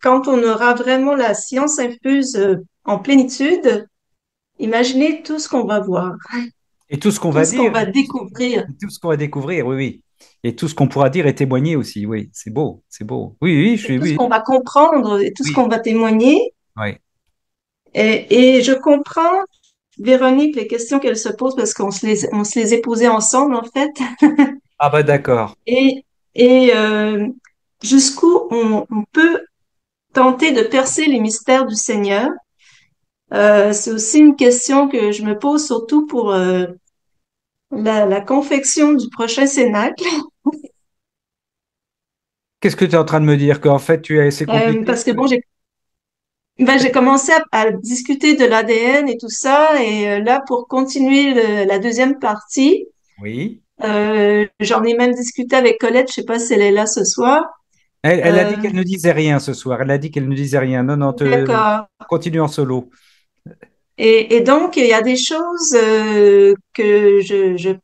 quand on aura vraiment la science infuse en plénitude, imaginez tout ce qu'on va voir, Et tout ce qu'on tout va ce qu'on dire, va découvrir. tout ce qu'on va découvrir, oui, oui. Et tout ce qu'on pourra dire et témoigner aussi, oui, c'est beau, c'est beau. Oui, oui, je Et suis, tout ce oui, qu'on va comprendre et tout ce oui, qu'on va témoigner. oui. Et je comprends, Véronique, les questions qu'elle se pose parce on se les est posées ensemble, en fait. Ah bah d'accord. Et, et jusqu'où on peut tenter de percer les mystères du Seigneur. C'est aussi une question que je me pose surtout pour la confection du prochain cénacle, Qu'est-ce que tu es en train de me dire? Qu'en fait, tu es, c'est compliqué? parce que bon, j'ai commencé à discuter de l'ADN et tout ça, et là, pour continuer la deuxième partie, Oui. j'en ai même discuté avec Colette, je sais pas si elle est là ce soir. Elle a dit Euh, qu'elle ne disait rien ce soir. Elle a dit qu'elle ne disait rien. Non, non, d'accord. continue en solo. Et donc, il y a des choses que je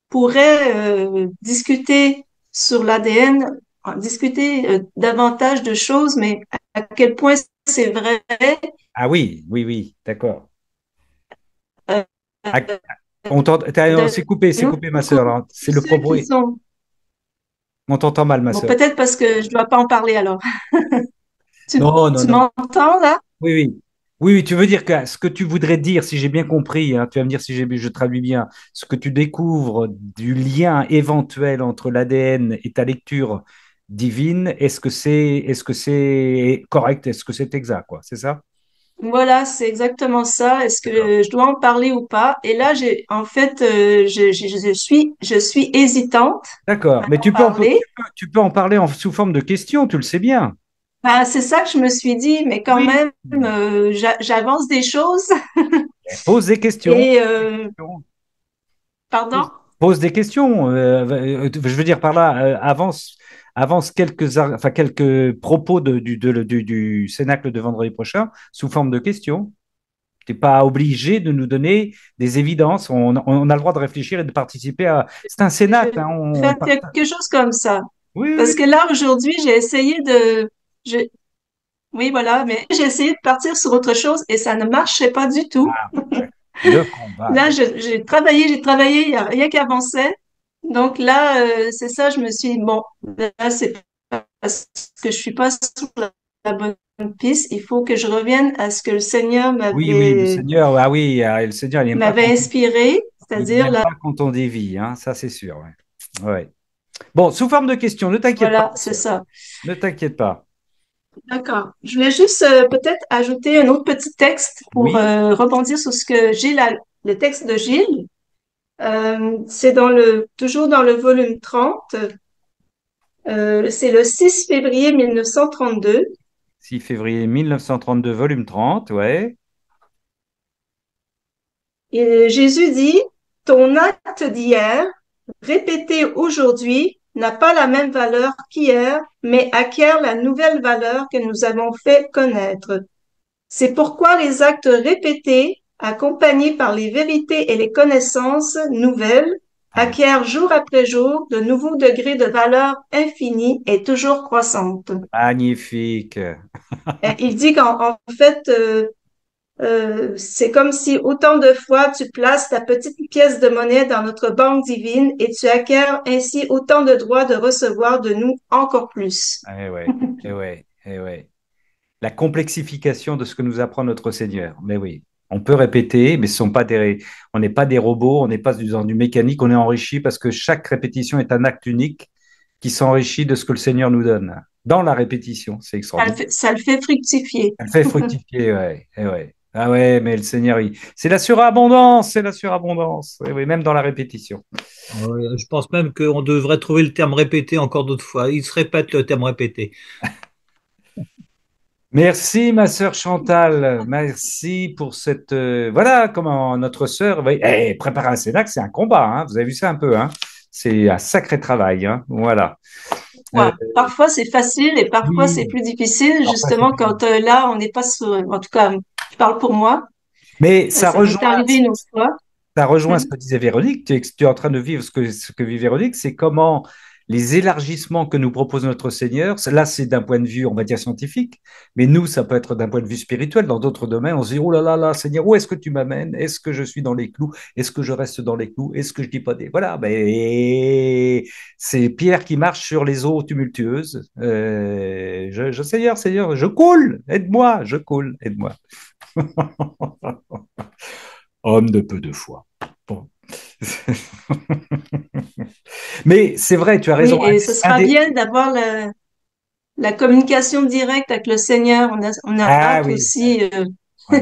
pourrais discuter sur l'ADN, discuter davantage de choses, mais à quel point c'est vrai, Ah oui, oui, oui, d'accord. euh, Ah, c'est d'un coupé, ma autre sœur, côté, là. C'est tous le ceux propos. qui sont... On t'entend mal, ma Bon, sœur. peut-être parce que je dois pas en parler alors. Non, non, Tu non. m'entends là? Oui, oui. Oui, oui, tu veux dire que ce que tu voudrais dire, si j'ai bien compris, hein, tu vas me dire si je traduis bien, ce que tu découvres du lien éventuel entre l'ADN et ta lecture divine, est-ce que c'est correct? Est-ce que c'est exact, quoi? C'est ça? Voilà, c'est exactement ça. Est-ce D'accord. que je dois en parler ou pas? Et là, en fait, je suis hésitante D'accord. à Mais en parler. tu peux en parler sous forme de question, tu le sais bien. Ben, c'est ça que je me suis dit, mais quand Oui. même, j'avance des choses Pose des questions. et pardon? Pose des questions. Je veux dire par là, avance enfin, quelques propos du Cénacle de vendredi prochain sous forme de questions. Tu n'es pas obligé de nous donner des évidences. On a le droit de réfléchir et de participer à. C'est un Je Cénacle, vais hein, faire quelque chose comme ça. Oui, oui, Parce que là, aujourd'hui, je, oui, voilà, mais j'ai essayé de partir sur autre chose et ça ne marchait pas du tout. oui. Le combat. Là, j'ai travaillé, il n'y a rien qui avançait. Donc là, c'est ça, je me suis dit, bon, là, c'est parce que je suis pas sur la bonne piste. Il faut que je revienne à ce que le Seigneur Oui, oui, le Seigneur, ah oui, le Seigneur, m'avait inspiré, il c'est-à-dire n'aime là, pas quand on dévie, hein, ça c'est sûr. Ouais. Ouais. Bon, sous forme de question, ne t'inquiète pas, voilà, ma c'est sœur. ça. Ne t'inquiète pas. D'accord. Je voulais juste peut-être ajouter un autre petit texte pour Oui, rebondir sur ce que le texte de Gilles. C'est toujours dans le volume 30. C'est le 6 février 1932. 6 février 1932, volume 30, ouais. Et Jésus dit, ton acte d'hier, répété aujourd'hui, n'a pas la même valeur qu'hier, mais acquiert la nouvelle valeur que nous avons fait connaître. C'est pourquoi les actes répétés, accompagnés par les vérités et les connaissances nouvelles, acquièrent jour après jour de nouveaux degrés de valeur infinie et toujours croissante. Magnifique. Il dit qu'en fait, C'est comme si autant de fois tu places ta petite pièce de monnaie dans notre banque divine et tu acquiers ainsi autant de droits de recevoir de nous encore plus. Eh ouais, eh ouais, eh ouais. La complexification de ce que nous apprend notre Seigneur. Mais oui, on peut répéter, mais ce sont pas on n'est pas des robots, on n'est pas dans du mécanique, on est enrichi parce que chaque répétition est un acte unique qui s'enrichit de ce que le Seigneur nous donne. Dans la répétition, c'est extraordinaire. Ça le fait fructifier. Elle fait fructifier, ouais, eh ouais. Ah ouais, mais le Seigneur, c'est la surabondance, c'est la surabondance. Eh oui, même dans la répétition. Je pense même qu'on devrait trouver le terme répété encore d'autres fois. Il se répète le terme répété. Merci, ma sœur Chantal. Merci pour cette. Voilà comment notre sœur. Oui, préparer un Cénacle, c'est un combat. Hein. Vous avez vu ça un peu. Hein. C'est un sacré travail. Hein. Voilà. Euh, Parfois c'est facile et parfois c'est oui. plus difficile, Alors, ça, justement quand là on n'est pas sur. En tout cas, je parle pour moi. mais Ça m'est arrivé une autre fois. ça rejoint ce que disait Véronique. Tu es en train de vivre ce que vit Véronique. C'est comment les élargissements que nous propose notre Seigneur, là, c'est d'un point de vue, on va dire, scientifique, mais nous, ça peut être d'un point de vue spirituel. Dans d'autres domaines, on se dit, oh là là là, Seigneur, où est-ce que tu m'amènes? Est-ce que je suis dans les clous? Est-ce que je reste dans les clous? Est-ce que je dis pas des... Voilà, ben, c'est Pierre qui marche sur les eaux tumultueuses. Seigneur, Seigneur, je coule, aide-moi, je coule, aide-moi. Homme de peu de foi. Bon. Mais c'est vrai, tu as raison. Oui, et ce sera bien d'avoir la communication directe avec le Seigneur. On a Ah hâte oui. aussi. Ouais.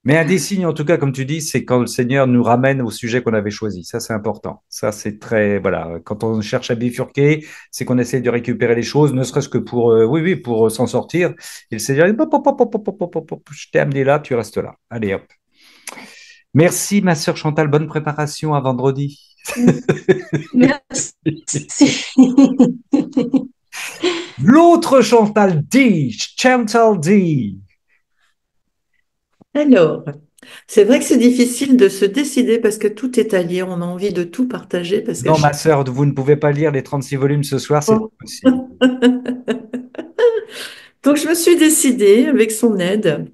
Mais un des signes, en tout cas, comme tu dis, c'est quand le Seigneur nous ramène au sujet qu'on avait choisi. Ça, c'est important. Ça, c'est très, voilà. Quand on cherche à bifurquer, c'est qu'on essaie de récupérer les choses, ne serait-ce que pour, oui, oui, pour s'en sortir. Et le Seigneur dit, hop, hop, hop, hop, hop, hop, hop, hop, je t'ai amené là, tu restes là. Allez, hop. Merci, ma sœur Chantal. Bonne préparation à vendredi. Merci. L'autre Chantal dit, Chantal dit. Alors, c'est vrai que c'est difficile de se décider parce que tout est à lire. On a envie de tout partager parce que Non, ma sœur, vous ne pouvez pas lire les 36 volumes ce soir, c'est pas possible. Donc, je me suis décidée avec son aide.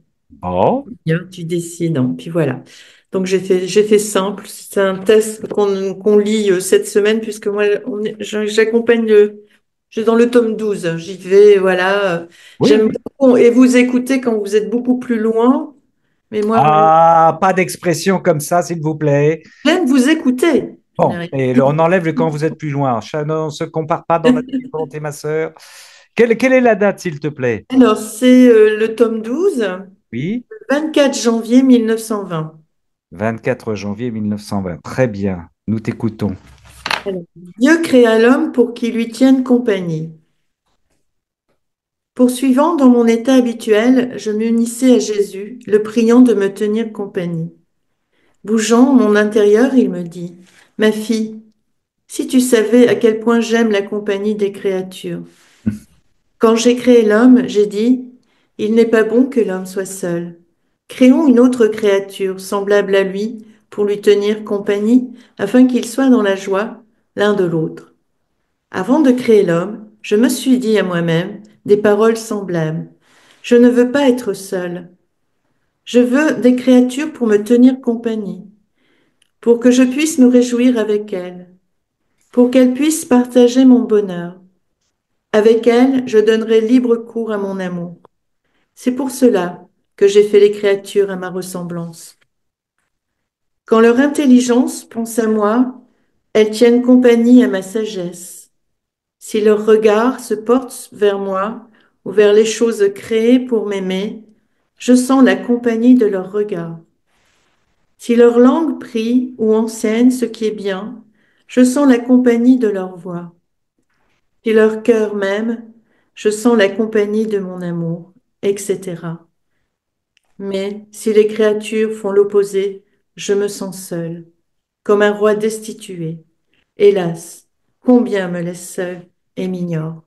Oh, Bien, tu décides, hein. Puis voilà. Donc, j'ai fait simple. C'est un test qu'on lit cette semaine puisque moi, j'accompagne je suis dans le tome 12. J'y vais, voilà. oui. J'aime beaucoup et vous écoutez quand vous êtes beaucoup plus loin. Mais moi, Ah, pas d'expression comme ça, s'il vous plaît. j'aime vous écouter. Je Bon, n'arrive et on enlève le quand vous êtes plus loin. On ne se compare pas dans la volonté, ma sœur. Quelle est la date, s'il te plaît? Alors, c'est le tome 12, Oui, 24 janvier 1920. 24 janvier 1920. Très bien, nous t'écoutons. Alors, Dieu créa l'homme pour qu'il lui tienne compagnie. Poursuivant dans mon état habituel, je m'unissais à Jésus, le priant de me tenir compagnie. Bougeant mon intérieur, il me dit, Ma fille, si tu savais à quel point j'aime la compagnie des créatures. Quand j'ai créé l'homme, j'ai dit, Il n'est pas bon que l'homme soit seul. Créons une autre créature semblable à lui pour lui tenir compagnie afin qu'ils soient dans la joie l'un de l'autre. Avant de créer l'homme, je me suis dit à moi-même des paroles semblables. Je ne veux pas être seul. Je veux des créatures pour me tenir compagnie, pour que je puisse me réjouir avec elles, pour qu'elles puissent partager mon bonheur. Avec elles, je donnerai libre cours à mon amour. C'est pour cela que j'ai fait les créatures à ma ressemblance. Quand leur intelligence pense à moi, elles tiennent compagnie à ma sagesse. Si leur regard se porte vers moi ou vers les choses créées pour m'aimer, je sens la compagnie de leur regard. Si leur langue prie ou enseigne ce qui est bien, je sens la compagnie de leur voix. Si leur cœur m'aime, je sens la compagnie de mon amour, etc. Mais si les créatures font l'opposé, je me sens seule, comme un roi destitué. Hélas, combien me laisse seule et m'ignore.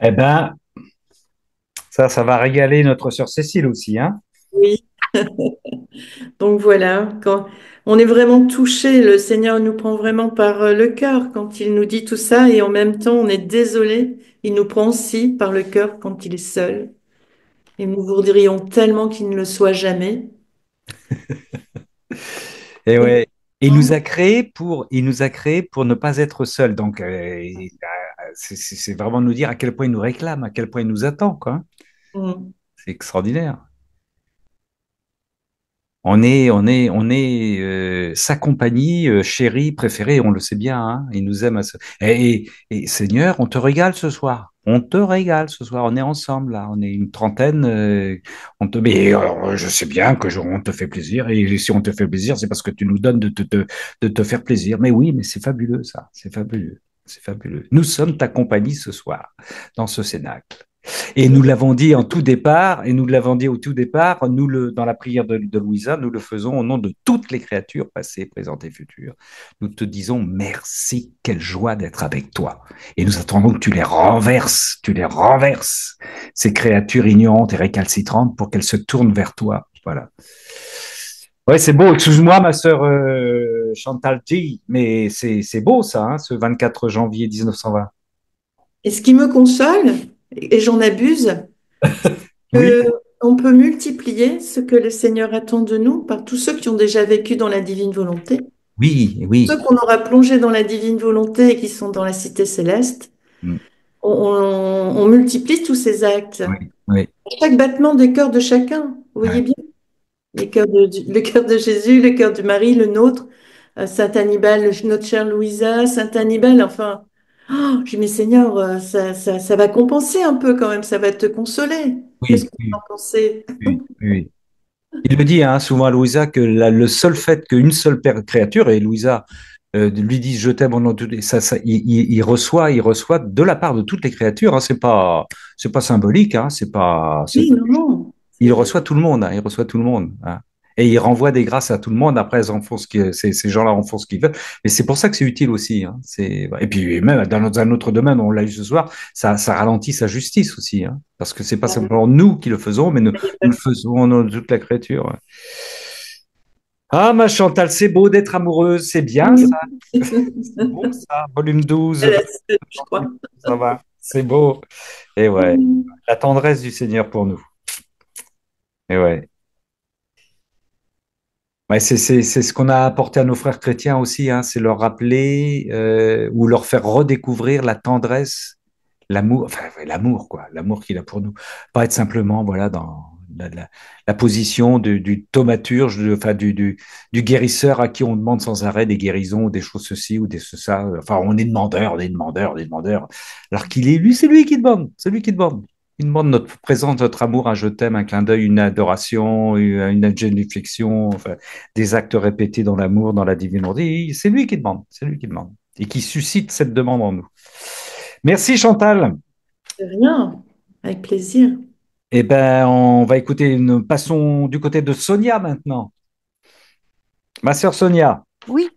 Eh ben, ça va régaler notre sœur Cécile aussi, hein? Oui, donc voilà, quand on est vraiment touché, le Seigneur nous prend vraiment par le cœur quand il nous dit tout ça et en même temps on est désolé, il nous prend aussi par le cœur quand il est seul. et nous voudrions tellement qu'il ne le soit jamais. Et Et ouais. pourtant, Il nous a créés pour ne pas être seuls. Donc, c'est vraiment nous dire à quel point il nous réclame, à quel point il nous attend, quoi. mm, C'est extraordinaire. On est sa compagnie chérie, préférée, on le sait bien, hein, il nous aime. Et Seigneur, on te régale ce soir. On te régale ce soir. On est ensemble là. On est une trentaine. Mais alors, je sais bien on te fait plaisir. Et si on te fait plaisir, c'est parce que tu nous donnes de te faire plaisir. Mais oui, mais c'est fabuleux ça. C'est fabuleux. C'est fabuleux. Nous sommes ta compagnie ce soir dans ce cénacle. Et nous l'avons dit en tout départ, et nous l'avons dit au tout départ, dans la prière de Louisa, nous le faisons au nom de toutes les créatures passées, présentes et futures. Nous te disons merci, quelle joie d'être avec toi. Et nous attendons que tu les renverses, ces créatures ignorantes et récalcitrantes, pour qu'elles se tournent vers toi. Voilà. Ouais, c'est beau. Excuse-moi, ma sœur Chantal G, mais c'est beau ça, hein, ce 24 janvier 1920. et ce qui me console, et j'en abuse, Oui, on peut multiplier ce que le Seigneur attend de nous par tous ceux qui ont déjà vécu dans la divine volonté, oui, ceux oui. qu'on aura plongés dans la divine volonté et qui sont dans la cité céleste. Mm. On multiplie tous ces actes. Oui, oui. Chaque battement des cœurs de chacun, vous voyez Ouais. bien, le cœur de Jésus, le cœur de Marie, le nôtre, Saint Hannibal, notre chère Louisa, Saint Hannibal, enfin, oh, je dis, mais Seigneur, ça va compenser un peu quand même, ça va te consoler. Qu'est-ce Oui, que vous en oui, pensez? oui, oui. Il le dit hein, souvent à Louisa que le seul fait qu'une seule créature, et Louisa lui dit je t'aime au nom de toutes il reçoit de la part de toutes les créatures. Hein, c'est pas symbolique. Hein, c'est Oui, pas non, non. il reçoit tout le monde, hein, il reçoit tout le monde. Hein. Et il renvoie des grâces à tout le monde. Après, ces gens-là en font ce qu'ils veulent. Mais c'est pour ça que c'est utile aussi. Hein. Et puis, même dans un autre domaine, on l'a eu ce soir, ça ralentit sa justice aussi. Hein. Parce que c'est pas simplement nous qui le faisons, mais nous le faisons au nom de toute la créature. Ouais. Ah, ma Chantal, c'est beau d'être amoureuse, c'est bien ça. C'est beau ça. Volume 12, Je crois. ça va. C'est beau. Et ouais, la tendresse du Seigneur pour nous. Et ouais. Ouais, c'est ce qu'on a apporté à nos frères chrétiens aussi, hein, c'est leur rappeler ou leur faire redécouvrir la tendresse, l'amour, enfin ouais, l'amour quoi, l'amour qu'il a pour nous. Pas être simplement voilà dans la position du thaumaturge, enfin du guérisseur à qui on demande sans arrêt des guérisons ou des choses ceci ou des ça. Enfin, on est demandeur, on est demandeur, on est demandeur. Alors qu'il est lui, c'est lui qui demande, c'est lui qui demande. Il demande notre présence, notre amour, un je t'aime, un clin d'œil, une adoration, une génuflexion, enfin, des actes répétés dans l'amour, dans la divinité. C'est lui qui demande, c'est lui qui demande et qui suscite cette demande en nous. Merci Chantal. De rien, avec plaisir. Eh ben, on va écouter, passons du côté de Sonia maintenant. Ma sœur Sonia. Oui,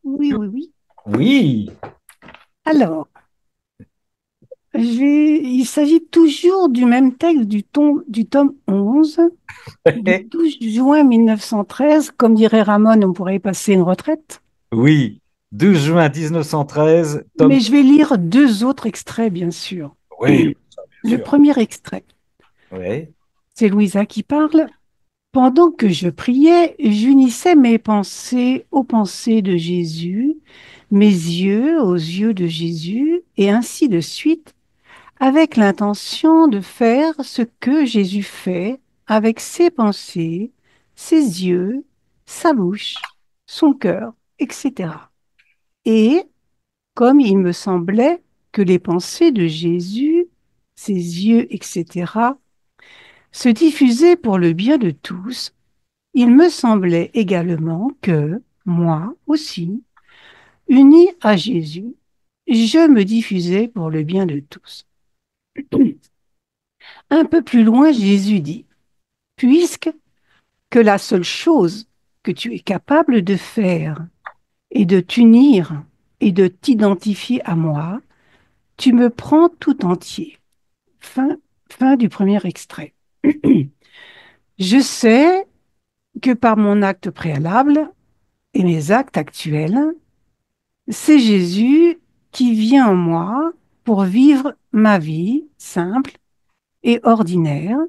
oui. Oui. Alors, il s'agit toujours du même texte du tome 11, du 12 juin 1913. Comme dirait Ramon, on pourrait y passer une retraite. Oui. 12 juin 1913, tome. Mais je vais lire deux autres extraits, bien sûr. Oui, ça, bien Le sûr. premier extrait, Oui. c'est Louisa qui parle. Pendant que je priais, j'unissais mes pensées aux pensées de Jésus, mes yeux aux yeux de Jésus, et ainsi de suite, avec l'intention de faire ce que Jésus fait avec ses pensées, ses yeux, sa bouche, son cœur, etc. Et comme il me semblait que les pensées de Jésus, ses yeux, etc., se diffusaient pour le bien de tous, il me semblait également que, moi aussi, uni à Jésus, je me diffusais pour le bien de tous. Un peu plus loin, Jésus dit, puisque que la seule chose que tu es capable de faire est de t'unir et de t'identifier à moi, tu me prends tout entier. Fin du premier extrait. Je sais que par mon acte préalable et mes actes actuels, c'est Jésus qui vient en moi pour vivre ma vie simple et ordinaires,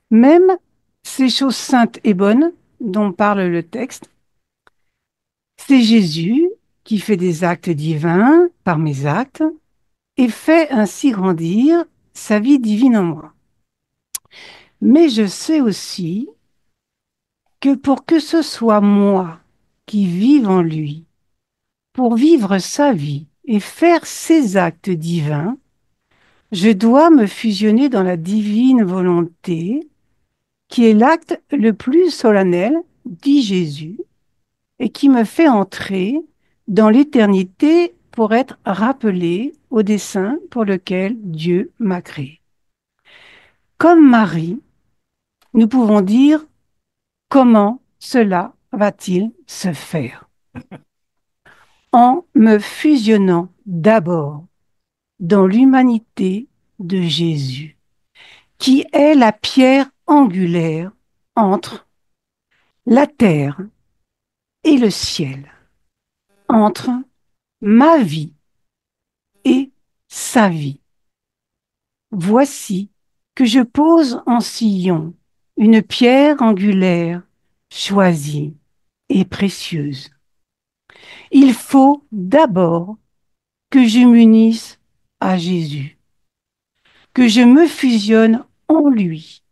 même ces choses saintes et bonnes dont parle le texte. C'est Jésus qui fait des actes divins par mes actes et fait ainsi grandir sa vie divine en moi. Mais je sais aussi que pour que ce soit moi qui vive en lui, pour vivre sa vie et faire ses actes divins, je dois me fusionner dans la divine volonté, qui est l'acte le plus solennel, dit Jésus, et qui me fait entrer dans l'éternité pour être rappelé au dessein pour lequel Dieu m'a créé. Comme Marie, nous pouvons dire comment cela va-t-il se faire? En me fusionnant d'abord dans l'humanité de Jésus, qui est la pierre angulaire entre la terre et le ciel, entre ma vie et sa vie. Voici que je pose en sillon une pierre angulaire choisie et précieuse. Il faut d'abord que je m'unisse à Jésus, que je me fusionne en lui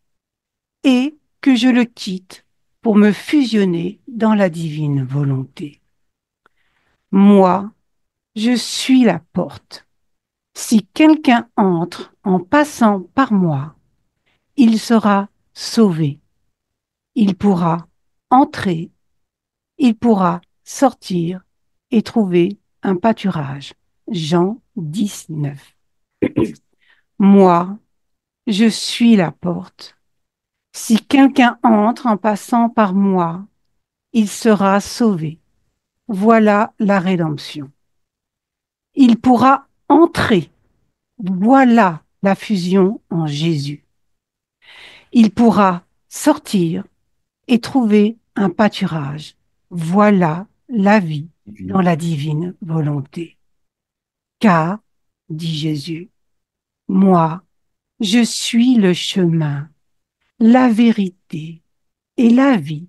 et que je le quitte pour me fusionner dans la divine volonté. Moi, je suis la porte. Si quelqu'un entre en passant par moi, il sera sauvé. Il pourra entrer, il pourra sortir et trouver un pâturage. Jean 19. Moi, je suis la porte. Si quelqu'un entre en passant par moi, il sera sauvé. Voilà la rédemption. Il pourra entrer. Voilà la fusion en Jésus. Il pourra sortir et trouver un pâturage. Voilà la vie dans la divine volonté. Car, dit Jésus, moi, je suis le chemin, la vérité et la vie.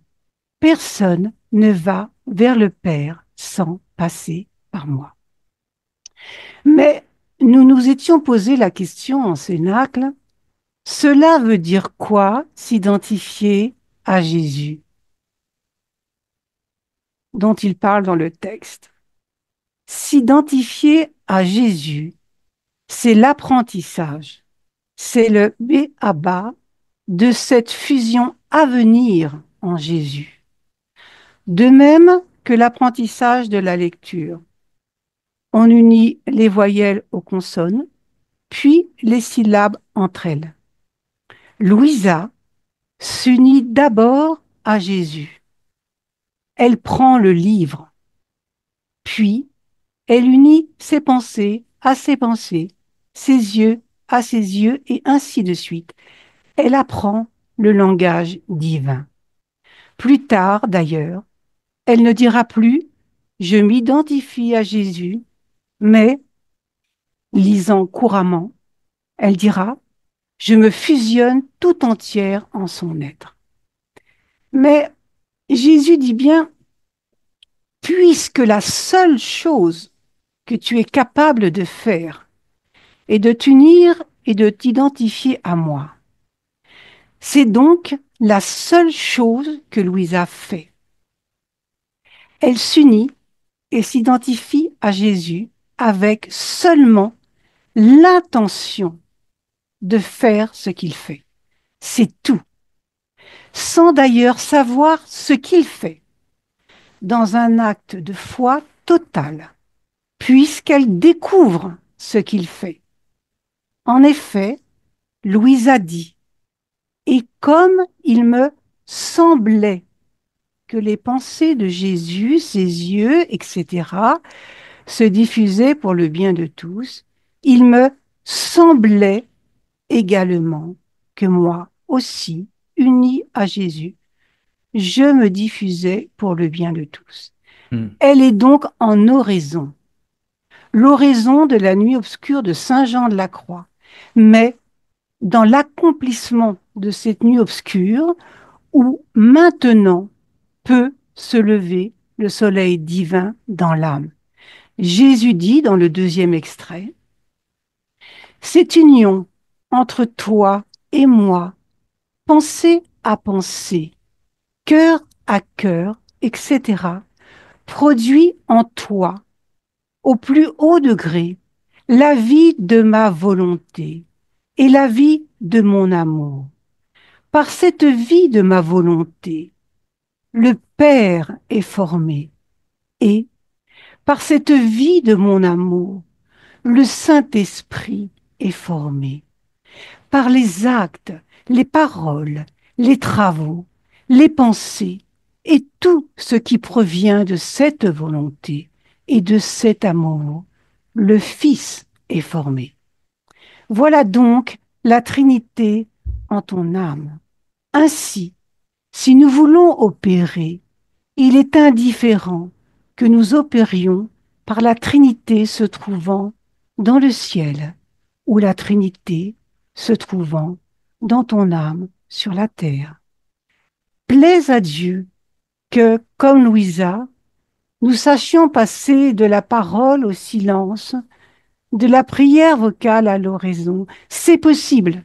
Personne ne va vers le Père sans passer par moi. Mais nous nous étions posé la question en cénacle, cela veut dire quoi s'identifier à Jésus, dont il parle dans le texte? S'identifier à Jésus, c'est l'apprentissage, c'est le b.a.-ba de cette fusion à venir en Jésus. De même que l'apprentissage de la lecture. On unit les voyelles aux consonnes, puis les syllabes entre elles. Louisa s'unit d'abord à Jésus. Elle prend le livre, puis elle unit ses pensées à ses pensées, ses yeux à ses yeux, et ainsi de suite. Elle apprend le langage divin. Plus tard, d'ailleurs, elle ne dira plus « je m'identifie à Jésus », mais, lisant couramment, elle dira « je me fusionne tout entière en son être ». Mais Jésus dit bien « puisque la seule chose que tu es capable de faire est de t'unir et de t'identifier à moi ». C'est donc la seule chose que Louisa fait. Elle s'unit et s'identifie à Jésus avec seulement l'intention de faire ce qu'il fait. C'est tout. Sans d'ailleurs savoir ce qu'il fait, dans un acte de foi total, puisqu'elle découvre ce qu'il fait. En effet, Louise a dit, et comme il me semblait que les pensées de Jésus, ses yeux, etc., se diffusaient pour le bien de tous, il me semblait également que moi aussi, uni à Jésus, je me diffusais pour le bien de tous. Elle est donc en oraison, l'oraison de la nuit obscure de Saint Jean de la Croix. Mais dans l'accomplissement de cette nuit obscure où maintenant peut se lever le soleil divin dans l'âme. Jésus dit dans le deuxième extrait, cette union entre toi et moi, pensée à pensée, cœur à cœur, etc., produit en toi, au plus haut degré, la vie de ma volonté et la vie de mon amour. Par cette vie de ma volonté, le Père est formé et, par cette vie de mon amour, le Saint-Esprit est formé. Par les actes, les paroles, les travaux, les pensées et tout ce qui provient de cette volonté et de cet amour, le Fils est formé. Voilà donc la Trinité en ton âme. Ainsi, si nous voulons opérer, il est indifférent que nous opérions par la Trinité se trouvant dans le ciel ou la Trinité se trouvant dans ton âme sur la terre. Plaise à Dieu que, comme Louisa, nous sachions passer de la parole au silence, de la prière vocale à l'oraison. C'est possible,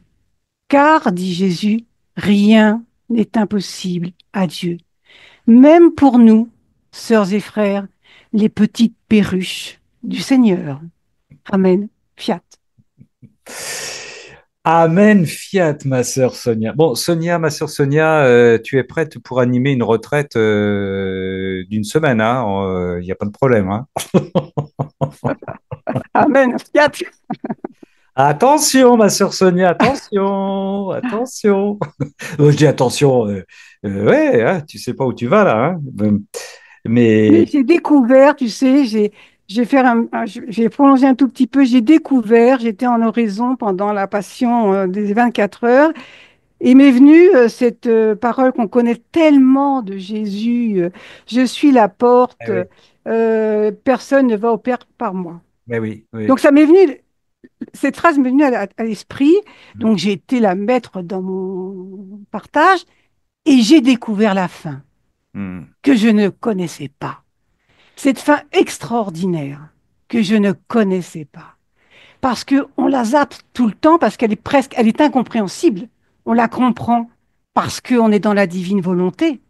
car, dit Jésus, rien n'est impossible à Dieu. Même pour nous, sœurs et frères, les petites perruches du Seigneur. Amen. Fiat. Amen, fiat, ma sœur Sonia. Bon, Sonia, ma sœur Sonia, tu es prête pour animer une retraite d'une semaine, hein? Il n'y a pas de problème, hein? Amen. Fiat. Attention, ma sœur Sonia, attention, attention. Je dis attention, ouais, hein, tu sais pas où tu vas là, hein? Mais Mais j'ai découvert, tu sais, j'ai prolongé un tout petit peu, j'ai découvert, j'étais en oraison pendant la passion des 24 heures, et m'est venue cette parole qu'on connaît tellement de Jésus, je suis la porte, eh oui, personne ne va au Père par moi. mais oui, oui. Donc cette phrase m'est venue à l'esprit, donc j'ai été la mettre dans mon partage, et j'ai découvert la fin Hmm. que je ne connaissais pas. Cette fin extraordinaire que je ne connaissais pas. Parce qu'on la zappe tout le temps, parce elle est incompréhensible. On la comprend parce qu'on est dans la divine volonté.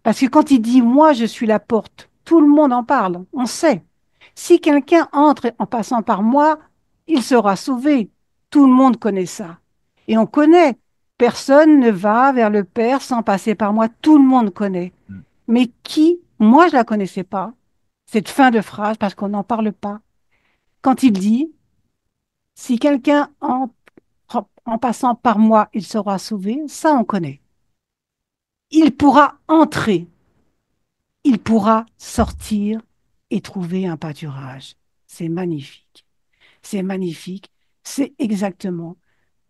Parce que quand il dit, moi je suis la porte, tout le monde en parle, on sait. Si quelqu'un entre en passant par moi, il sera sauvé. Tout le monde connaît ça. Et on connaît. Personne ne va vers le Père sans passer par moi. Tout le monde connaît. Mais qui, moi je la connaissais pas, cette fin de phrase, parce qu'on n'en parle pas. Quand il dit, si quelqu'un en passant par moi, il sera sauvé, ça on connaît. Il pourra entrer, il pourra sortir et trouver un pâturage. C'est magnifique. C'est magnifique. C'est exactement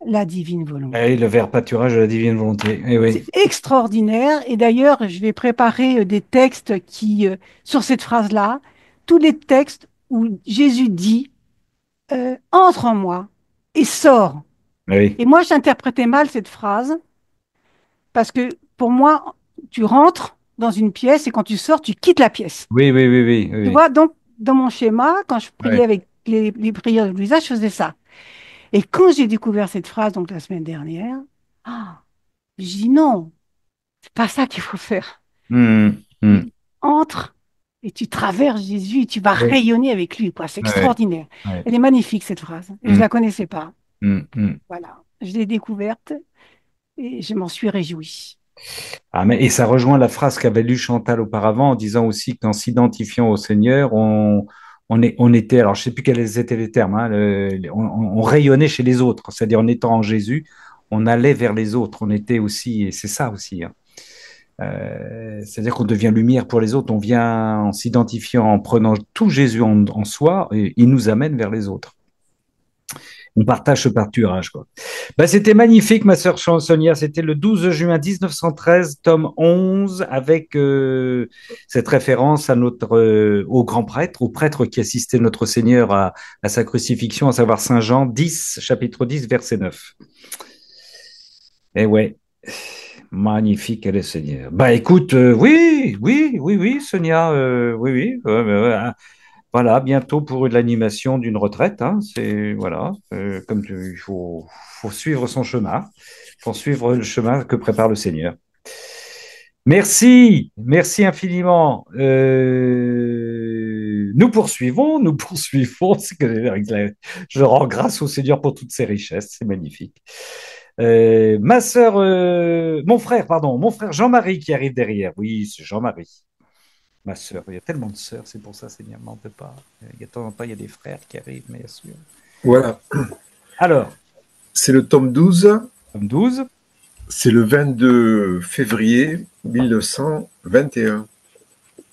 la divine volonté. Eh, le verbe pâturage de la divine volonté. Eh oui. C'est extraordinaire. Et d'ailleurs, je vais préparer des textes sur cette phrase-là, tous les textes où Jésus dit entre en moi et sort. Eh oui. Et moi, j'interprétais mal cette phrase parce que pour moi, tu rentres dans une pièce et quand tu sors, tu quittes la pièce. Oui, oui, oui, oui, Tu oui. vois, donc dans mon schéma, quand je priais Ouais. avec les prières de Louisa, je faisais ça. Et quand j'ai découvert cette phrase, donc la semaine dernière, je dis non, c'est pas ça qu'il faut faire. Hmm, hmm. Tu entres et tu traverses Jésus et tu vas Oui. rayonner avec lui, quoi. C'est Ouais, extraordinaire. ouais. Elle est magnifique, cette phrase. Et je Hmm, la connaissais pas. hmm, hmm. Voilà. Je l'ai découverte et je m'en suis réjouie. Ah, et ça rejoint la phrase qu'avait lue Chantal auparavant en disant aussi qu'en s'identifiant au Seigneur, on était, alors je ne sais plus quels étaient les termes, hein, on rayonnait chez les autres, c'est-à-dire en étant en Jésus, on allait vers les autres, on était aussi, et c'est ça aussi, hein. C'est-à-dire qu'on devient lumière pour les autres, on vient en s'identifiant, en prenant tout Jésus en soi, et il nous amène vers les autres. on partage ce pâturage, quoi. Bah, c'était magnifique, ma sœur Sonia. C'était le 12 juin 1913, tome 11, avec cette référence à notre, au grand prêtre, au prêtre qui assistait notre Seigneur à sa crucifixion, à savoir Saint Jean 10, chapitre 10, verset 9. Eh ouais, magnifique est le Seigneur. Bah écoute, oui, Sonia, oui. Voilà, bientôt pour l'animation d'une retraite. Hein, c'est voilà, il faut suivre son chemin, il faut suivre le chemin que prépare le Seigneur. Merci infiniment. Nous poursuivons. Je rends grâce au Seigneur pour toutes ses richesses, c'est magnifique. Ma sœur, mon frère Jean-Marie qui arrive derrière. Oui, c'est Jean-Marie. Ma sœur, il y a tellement de sœurs, c'est pour ça, Seigneur, m'en peut pas. Il y a de temps en temps, il y a des frères qui arrivent, bien sûr. Voilà. Alors. C'est le tome 12. Tome 12. C'est le 22 février 1921.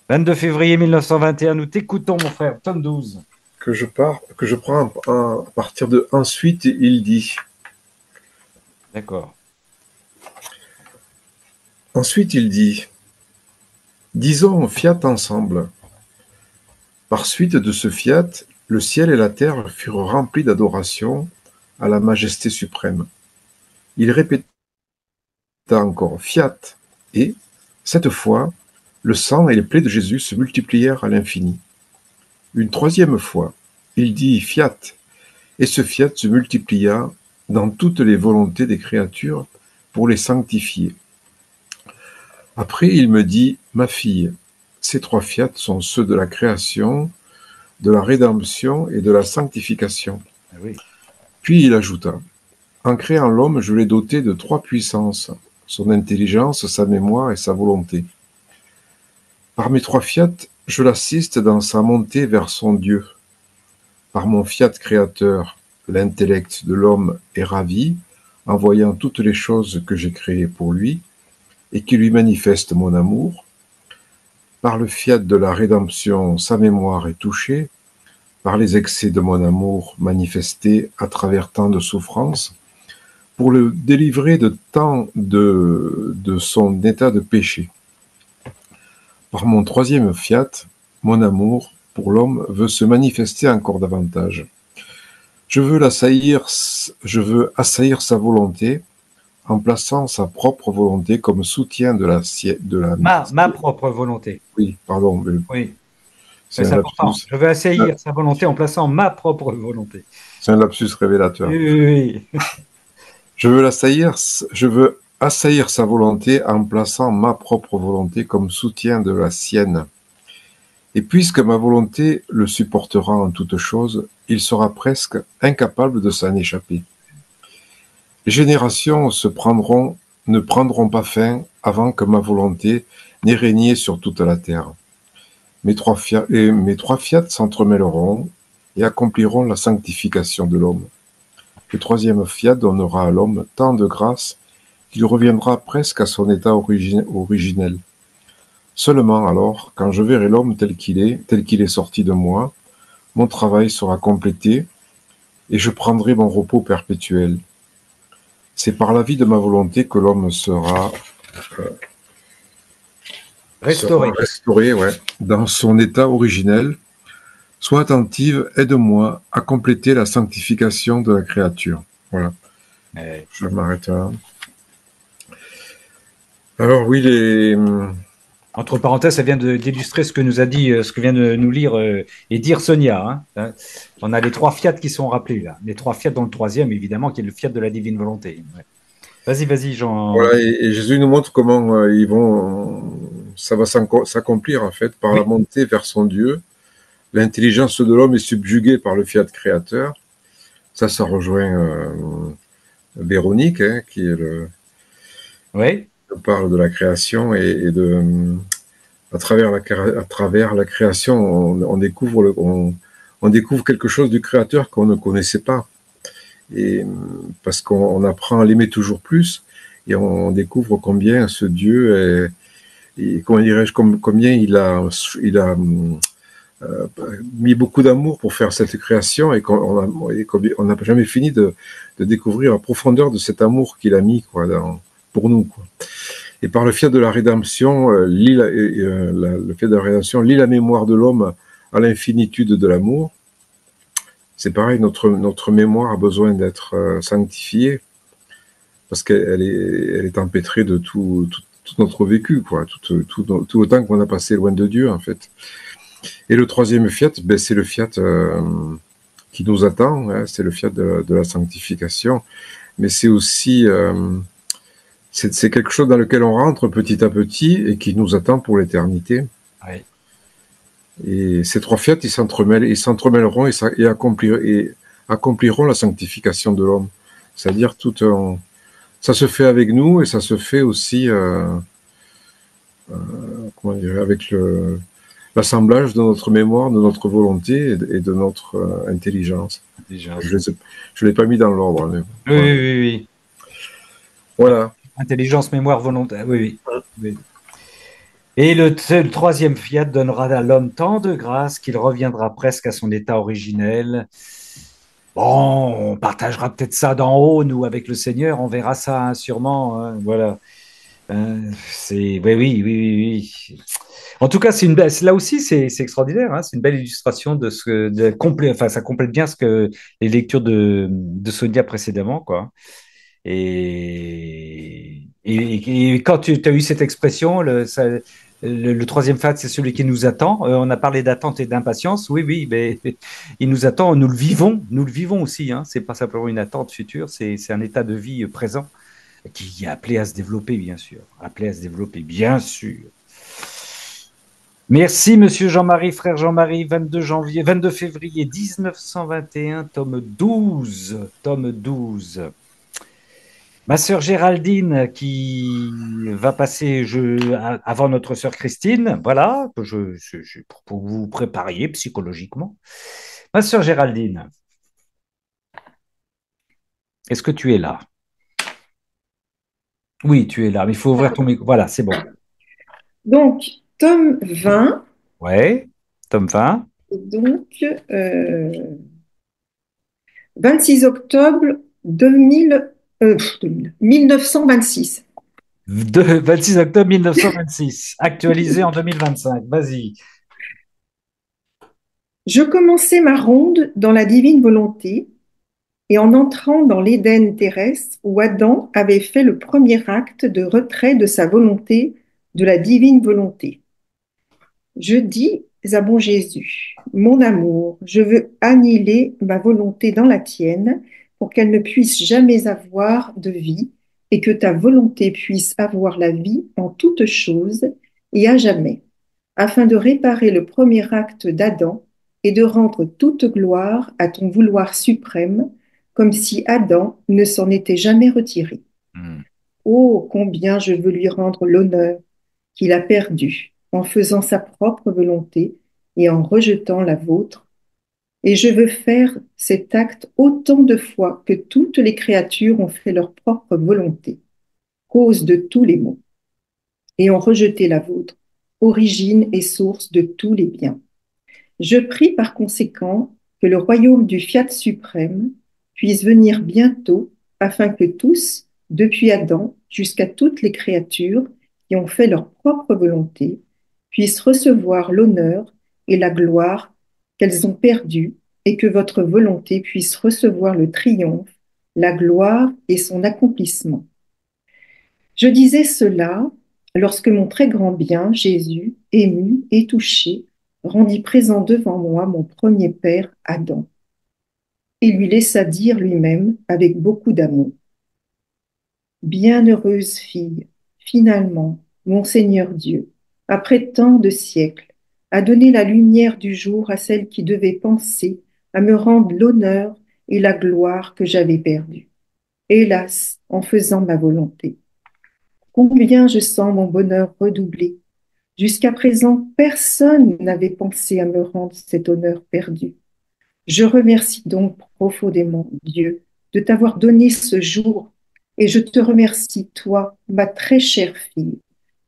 22 février 1921, nous t'écoutons, mon frère, tome 12. Que je prends à partir de ensuite, il dit. D'accord. Ensuite, il dit. Disons fiat ensemble. Par suite de ce fiat, le ciel et la terre furent remplis d'adoration à la majesté suprême. Il répéta encore fiat, et, cette fois, le sang et les plaies de Jésus se multiplièrent à l'infini. Une troisième fois, il dit fiat, et ce fiat se multiplia dans toutes les volontés des créatures pour les sanctifier. Après, il me dit, ma fille, ces trois fiat sont ceux de la création, de la rédemption et de la sanctification. Ah oui. Puis il ajouta, en créant l'homme, je l'ai doté de trois puissances, son intelligence, sa mémoire et sa volonté. Par mes trois fiat, je l'assiste dans sa montée vers son Dieu. Par mon fiat créateur, l'intellect de l'homme est ravi, en voyant toutes les choses que j'ai créées pour lui, et qui lui manifeste mon amour. Par le fiat de la rédemption, sa mémoire est touchée, par les excès de mon amour manifestés à travers tant de souffrances, pour le délivrer de tant de son état de péché. Par mon troisième fiat, mon amour pour l'homme veut se manifester encore davantage. Je veux assaillir sa volonté, en plaçant sa propre volonté comme soutien de la ma propre volonté. Oui, pardon. Oui, c'est important. Je veux assaillir sa volonté en plaçant ma propre volonté. C'est un lapsus révélateur. Oui. Je veux assaillir sa volonté en plaçant ma propre volonté comme soutien de la sienne. Et puisque ma volonté le supportera en toutes choses, il sera presque incapable de s'en échapper. Les générations ne prendront pas fin avant que ma volonté n'ait régné sur toute la terre. Mes trois fiat s'entremêleront et accompliront la sanctification de l'homme. Le troisième fiat donnera à l'homme tant de grâce qu'il reviendra presque à son état originel. Seulement alors, quand je verrai l'homme tel qu'il est sorti de moi, mon travail sera complété et je prendrai mon repos perpétuel. C'est par la vie de ma volonté que l'homme sera restauré dans son état originel. Sois attentive, aide-moi à compléter la sanctification de la créature. Voilà. Je m'arrête là. Alors oui, Entre parenthèses, ça vient d'illustrer ce que nous a dit, ce que vient de nous lire et dire Sonia. Hein. On a les trois fiat qui sont rappelés là. Les trois fiat dans le troisième, évidemment, qui est le fiat de la divine volonté. Ouais. Vas-y, Jean. Voilà, et Jésus nous montre comment ça va s'accomplir en fait par la montée vers son Dieu. L'intelligence de l'homme est subjuguée par le fiat créateur. Ça rejoint Véronique, hein, qui est parle de la création à travers la création, on découvre quelque chose du Créateur qu'on ne connaissait pas. Et parce qu'on apprend à l'aimer toujours plus, et on découvre combien ce Dieu est, comment dirais-je, combien il a mis beaucoup d'amour pour faire cette création et qu'on n'a jamais fini de découvrir la profondeur de cet amour qu'il a mis pour nous, quoi. Et par le fiat de la rédemption, le fiat de la rédemption lie la mémoire de l'homme à l'infinitude de l'amour. C'est pareil, notre mémoire a besoin d'être sanctifiée parce qu'elle est empêtrée de tout notre vécu, quoi, tout le temps qu'on a passé loin de Dieu, en fait. Et le troisième fiat, c'est le fiat qui nous attend, hein, c'est le fiat de la sanctification, mais c'est aussi c'est quelque chose dans lequel on rentre petit à petit et qui nous attend pour l'éternité. Oui. Et ces trois fiats, ils s'entremêleront et accompliront la sanctification de l'homme. C'est-à-dire ça se fait avec nous et ça se fait aussi avec l'assemblage de notre mémoire, de notre volonté et de notre intelligence. Je ne l'ai pas mis dans l'ordre. Mais... Oui. Voilà. Intelligence, mémoire, volonté. Oui. Et le troisième fiat donnera à l'homme tant de grâce qu'il reviendra presque à son état originel. Bon, on partagera peut-être ça d'en haut, nous, avec le Seigneur, on verra ça, hein, sûrement. Hein, voilà. Oui. En tout cas, là aussi, c'est extraordinaire. Hein, c'est une belle illustration ça complète bien les lectures de Sonia précédemment, quoi. Et quand tu as eu cette expression, le troisième fiat, c'est celui qui nous attend. On a parlé d'attente et d'impatience. Oui, mais il nous attend. Nous le vivons aussi. Hein. C'est pas simplement une attente future, c'est un état de vie présent qui est appelé à se développer, bien sûr. Merci, monsieur Jean-Marie, frère Jean-Marie, 22 février 1921, tome 12. Ma sœur Géraldine qui va passer avant notre sœur Christine, voilà, pour que vous vous prépariez psychologiquement. Ma sœur Géraldine, est-ce que tu es là? Oui, tu es là, mais il faut ouvrir ton micro. Voilà, c'est bon. Donc, tome 20. Ouais, tome 20. Et donc, 26 octobre 1926. 26 octobre 1926, actualisé en 2025. Vas-y. Je commençais ma ronde dans la divine volonté et en entrant dans l'Éden terrestre où Adam avait fait le premier acte de retrait de sa volonté de la divine volonté. Je dis à mon Jésus, mon amour, je veux annihiler ma volonté dans la tienne pour qu'elle ne puisse jamais avoir de vie et que ta volonté puisse avoir la vie en toutes choses et à jamais, afin de réparer le premier acte d'Adam et de rendre toute gloire à ton vouloir suprême, comme si Adam ne s'en était jamais retiré. Oh, combien je veux lui rendre l'honneur qu'il a perdu en faisant sa propre volonté et en rejetant la vôtre. Et je veux faire cet acte autant de fois que toutes les créatures ont fait leur propre volonté, cause de tous les maux, et ont rejeté la vôtre, origine et source de tous les biens. Je prie par conséquent que le royaume du Fiat suprême puisse venir bientôt, afin que tous, depuis Adam jusqu'à toutes les créatures qui ont fait leur propre volonté, puissent recevoir l'honneur et la gloire qu'elles ont perdus, et que votre volonté puisse recevoir le triomphe, la gloire et son accomplissement. Je disais cela lorsque mon très grand bien, Jésus, ému et touché, rendit présent devant moi mon premier père, Adam, et lui laissa dire lui-même avec beaucoup d'amour: Bienheureuse fille, finalement, mon Seigneur Dieu, après tant de siècles, a donné la lumière du jour à celle qui devait penser à me rendre l'honneur et la gloire que j'avais perdue, hélas, en faisant ma volonté. Combien je sens mon bonheur redoubler. Jusqu'à présent, personne n'avait pensé à me rendre cet honneur perdu. Je remercie donc profondément Dieu de t'avoir donné ce jour et je te remercie, toi, ma très chère fille,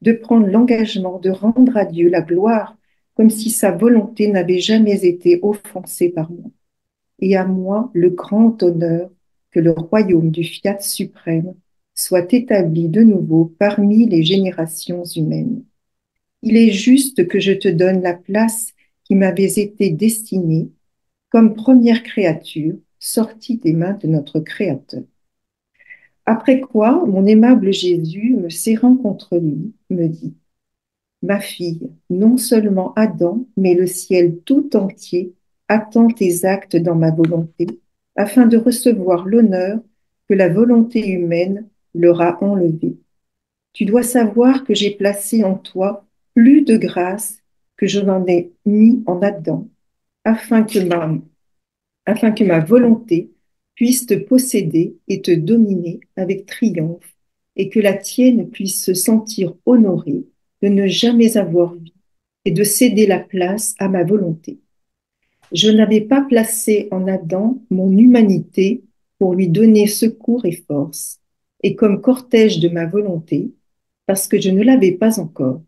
de prendre l'engagement de rendre à Dieu la gloire comme si sa volonté n'avait jamais été offensée par moi. Et à moi le grand honneur que le royaume du Fiat suprême soit établi de nouveau parmi les générations humaines. Il est juste que je te donne la place qui m'avait été destinée comme première créature sortie des mains de notre Créateur. Après quoi, mon aimable Jésus, me serrant contre lui, me dit, ma fille, non seulement Adam, mais le ciel tout entier attend tes actes dans ma volonté, afin de recevoir l'honneur que la volonté humaine leur a enlevé. Tu dois savoir que j'ai placé en toi plus de grâce que je n'en ai mis en Adam, afin que ma volonté puisse te posséder et te dominer avec triomphe, et que la tienne puisse se sentir honorée de ne jamais avoir vu et de céder la place à ma volonté. Je n'avais pas placé en Adam mon humanité pour lui donner secours et force, et comme cortège de ma volonté, parce que je ne l'avais pas encore,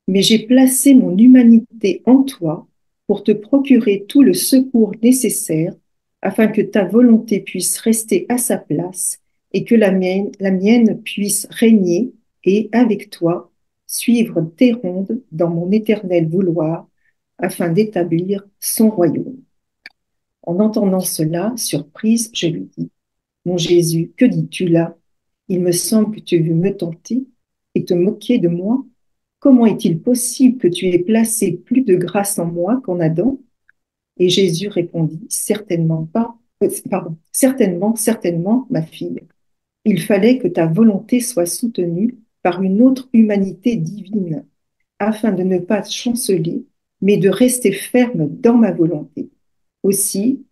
mais j'ai placé mon humanité en toi pour te procurer tout le secours nécessaire afin que ta volonté puisse rester à sa place et que la mienne puisse régner et, avec toi, suivre tes rondes dans mon éternel vouloir afin d'établir son royaume. En entendant cela, surprise, je lui dis, mon Jésus, que dis-tu là? Il me semble que tu veux me tenter et te moquer de moi. Comment est-il possible que tu aies placé plus de grâce en moi qu'en Adam? Et Jésus répondit, certainement pas, certainement, certainement, ma fille. Il fallait que ta volonté soit soutenue par une autre humanité divine, afin de ne pas chanceler, mais de rester ferme dans ma volonté. Aussi,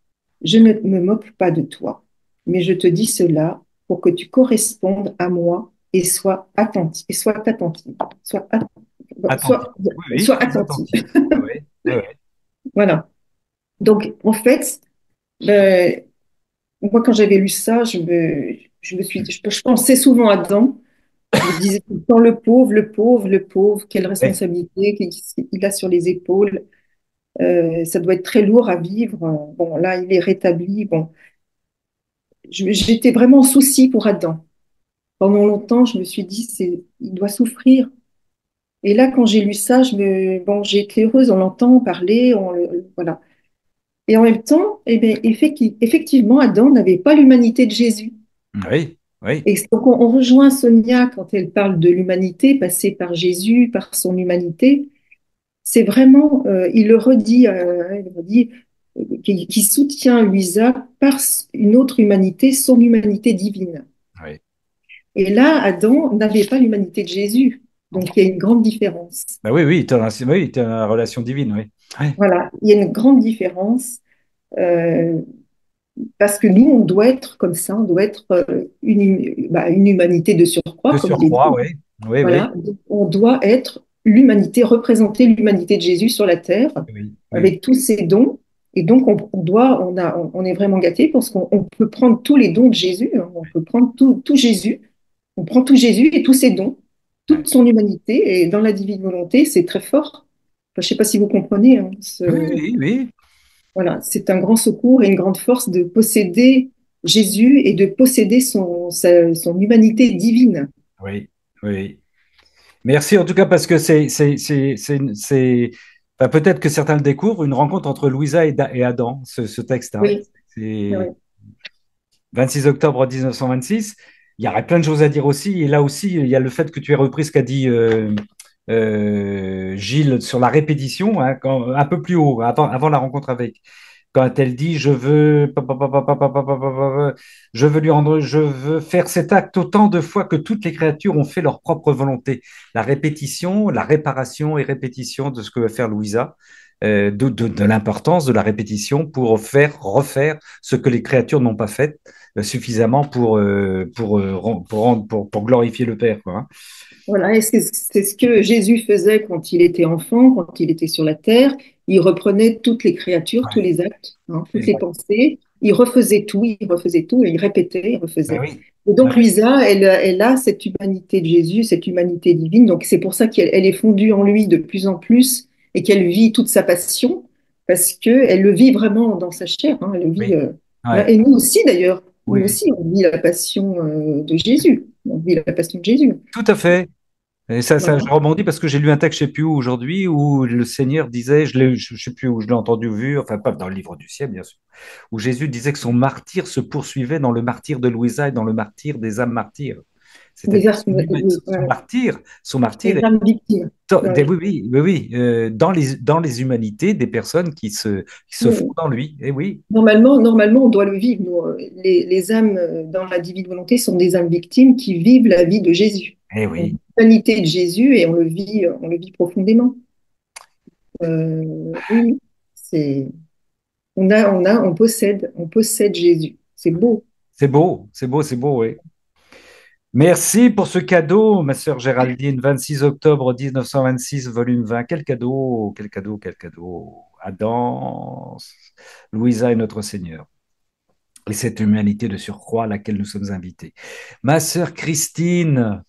je ne me moque pas de toi, mais je te dis cela pour que tu correspondes à moi et sois attentif, sois attentif. Oui, oui. Voilà. Donc, en fait, moi, quand j'avais lu ça, je pensais souvent à Adam. Je me disais tout le temps, le pauvre, le pauvre, le pauvre, quelle responsabilité qu'il a sur les épaules. Ça doit être très lourd à vivre. Bon, là, il est rétabli. Bon, j'étais vraiment en souci pour Adam. Pendant longtemps, je me suis dit, il doit souffrir. Et là, quand j'ai lu ça, j'ai été heureuse, on l'entend parler, voilà. Et en même temps, eh bien, effectivement, Adam n'avait pas l'humanité de Jésus. Oui, oui. Et donc, on rejoint Sonia quand elle parle de l'humanité passée par Jésus, par son humanité. C'est vraiment, il le redit, qui soutient Luisa par une autre humanité, son humanité divine. Oui. Et là, Adam n'avait pas l'humanité de Jésus. Donc, il y a une grande différence. Ben oui, tu as la relation divine, oui. Ouais. Voilà, il y a une grande différence. Parce que nous, on doit être comme ça, on doit être une humanité de surcroît, comme il est dit. Oui. Oui, voilà. oui. On doit être l'humanité, représenter l'humanité de Jésus sur la terre, oui. avec tous ses dons. Et donc, on est vraiment gâté parce qu'on peut prendre tous les dons de Jésus, hein. On peut prendre tout Jésus. On prend tout Jésus et tous ses dons, toute son humanité. Et dans la divine volonté, c'est très fort. Enfin, je ne sais pas si vous comprenez. Hein, oui. Voilà, c'est un grand secours et une grande force de posséder Jésus et de posséder son humanité divine. Oui, oui. Merci en tout cas parce que enfin, peut-être que certains le découvrent, une rencontre entre Louisa et Adam, ce texte. Hein. Oui. C'est Oui. 26 octobre 1926. Il y aurait plein de choses à dire aussi. Et là aussi, il y a le fait que tu aies repris ce qu'a dit Gilles sur la répétition, hein, un peu plus haut, avant la rencontre avec. Quand elle dit je veux faire cet acte autant de fois que toutes les créatures ont fait leur propre volonté. La répétition, la réparation et répétition de ce que veut faire Louisa, de l'importance de la répétition pour refaire ce que les créatures n'ont pas fait suffisamment pour glorifier le Père, quoi, hein. Voilà, et c'est ce que Jésus faisait quand il était enfant, quand il était sur la terre. Il reprenait toutes les créatures, tous les actes, hein, toutes les pensées. Il refaisait tout, et il répétait, il refaisait. Ben oui. Et donc, Luisa, elle a cette humanité de Jésus, cette humanité divine. Donc, c'est pour ça qu'elle est fondue en lui de plus en plus. et qu'elle vit toute sa passion parce qu'elle le vit vraiment dans sa chair. Hein, elle le vit, Oui. Ouais. et nous aussi d'ailleurs, nous Oui. aussi, on vit la passion de Jésus. On vit la passion de Jésus. Tout à fait. Et ça, Voilà. je rebondis parce que j'ai lu un texte, je ne sais plus où aujourd'hui, où le Seigneur disait, je ne sais plus où je l'ai entendu ou vu, enfin pas dans le livre du ciel, bien sûr, où Jésus disait que son martyr se poursuivait dans le martyr de Louisa et dans le martyr des âmes martyrs. Des C'est-à-dire arts, oui, ouais. son martyr Les âmes victimes. Ouais. oui, oui, oui, dans les humanités, des personnes qui se font Oui. dans lui. Et oui, Normalement, on doit le vivre. Nous, les âmes dans la divine volonté sont des âmes victimes qui vivent la vie de Jésus. et On vit oui. l'humanité de Jésus et on le vit profondément. Oui, oui. C'est, on possède Jésus. C'est beau. C'est beau, c'est beau, c'est beau, oui. Merci pour ce cadeau, ma sœur Géraldine, 26 octobre 1926, volume 20. Quel cadeau, quel cadeau, quel cadeau. Adam, Louisa et notre Seigneur. Et cette humanité de surcroît à laquelle nous sommes invités. Ma sœur Christine,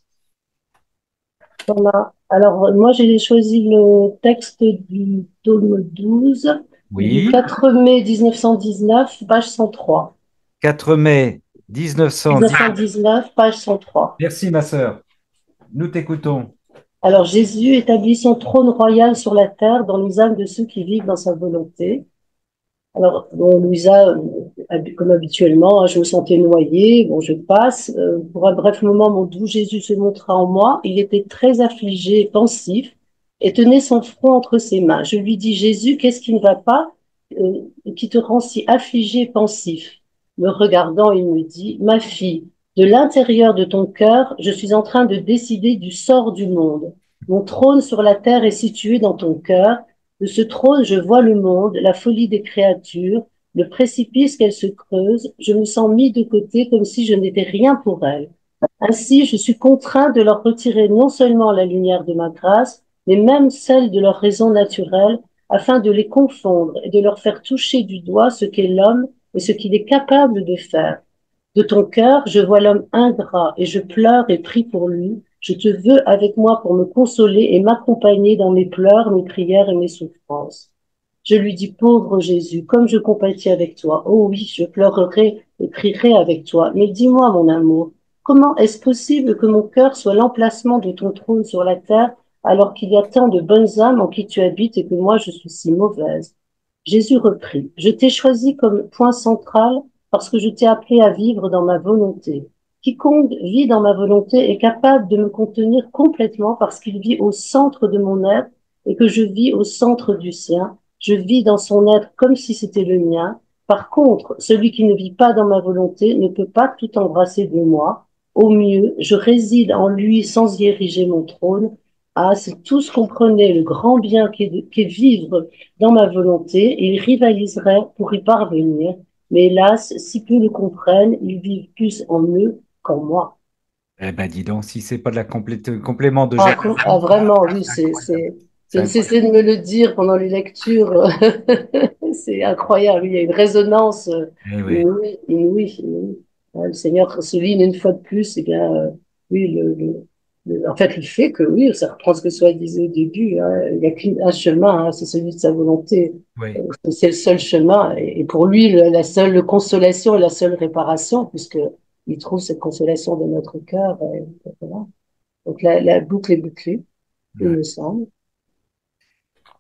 Voilà. Alors, moi, j'ai choisi le texte du tome 12, du oui, 4 mai 1919, page 103. 4 mai 1910. 1919, page 103. Merci, ma sœur. Nous t'écoutons. Alors, Jésus établit son trône royal sur la terre dans les âmes de ceux qui vivent dans sa volonté. Alors, bon, Louisa, comme habituellement, hein, je me sentais noyée, bon, je passe. Pour un bref moment, mon doux Jésus se montra en moi. Il était très affligé et pensif et tenait son front entre ses mains. Je lui dis, Jésus, qu'est-ce qui ne va pas, qui te rend si affligé et pensif? Me regardant, il me dit, ma fille, de l'intérieur de ton cœur, je suis en train de décider du sort du monde. Mon trône sur la terre est situé dans ton cœur. De ce trône, je vois le monde, la folie des créatures, le précipice qu'elles se creusent. Je me sens mis de côté comme si je n'étais rien pour elles. Ainsi, je suis contraint de leur retirer non seulement la lumière de ma grâce, mais même celle de leur raison naturelle, afin de les confondre et de leur faire toucher du doigt ce qu'est l'homme et ce qu'il est capable de faire. De ton cœur, je vois l'homme ingrat et je pleure et prie pour lui. Je te veux avec moi pour me consoler et m'accompagner dans mes pleurs, mes prières et mes souffrances. Je lui dis, pauvre Jésus, comme je compatis avec toi. Oh oui, je pleurerai et prierai avec toi. Mais dis-moi, mon amour, comment est-ce possible que mon cœur soit l'emplacement de ton trône sur la terre alors qu'il y a tant de bonnes âmes en qui tu habites et que moi je suis si mauvaise? Jésus reprit, je t'ai choisi comme point central parce que je t'ai appelé à vivre dans ma volonté. Quiconque vit dans ma volonté est capable de me contenir complètement parce qu'il vit au centre de mon être et que je vis au centre du sien. Je vis dans son être comme si c'était le mien. Par contre, celui qui ne vit pas dans ma volonté ne peut pas tout embrasser de moi. Au mieux, je réside en lui sans y ériger mon trône. Ah, si tous comprenaient le grand bien qu'est vivre dans ma volonté, ils rivaliseraient pour y parvenir. Mais hélas, si peu le comprennent, ils vivent plus en eux qu'en moi. Eh ben, dis donc, si c'est pas de la complément de Ah, Géraldine, vraiment, oui, c'est je ne incroyable. cessais de me le dire pendant les lectures. C'est incroyable, il y a une résonance Eh oui. inouïe, inouïe, inouïe. Le Seigneur souligne une fois de plus, eh bien, oui, en fait, le fait que, oui, ça reprend ce que Soit disait au début, hein, il n'y a qu'un chemin, hein, c'est celui de sa volonté. Oui. C'est le seul chemin. Et pour lui, la seule consolation et la seule réparation, puisque il trouve cette consolation dans notre cœur. Voilà. Donc la boucle est bouclée, il Ouais. me semble.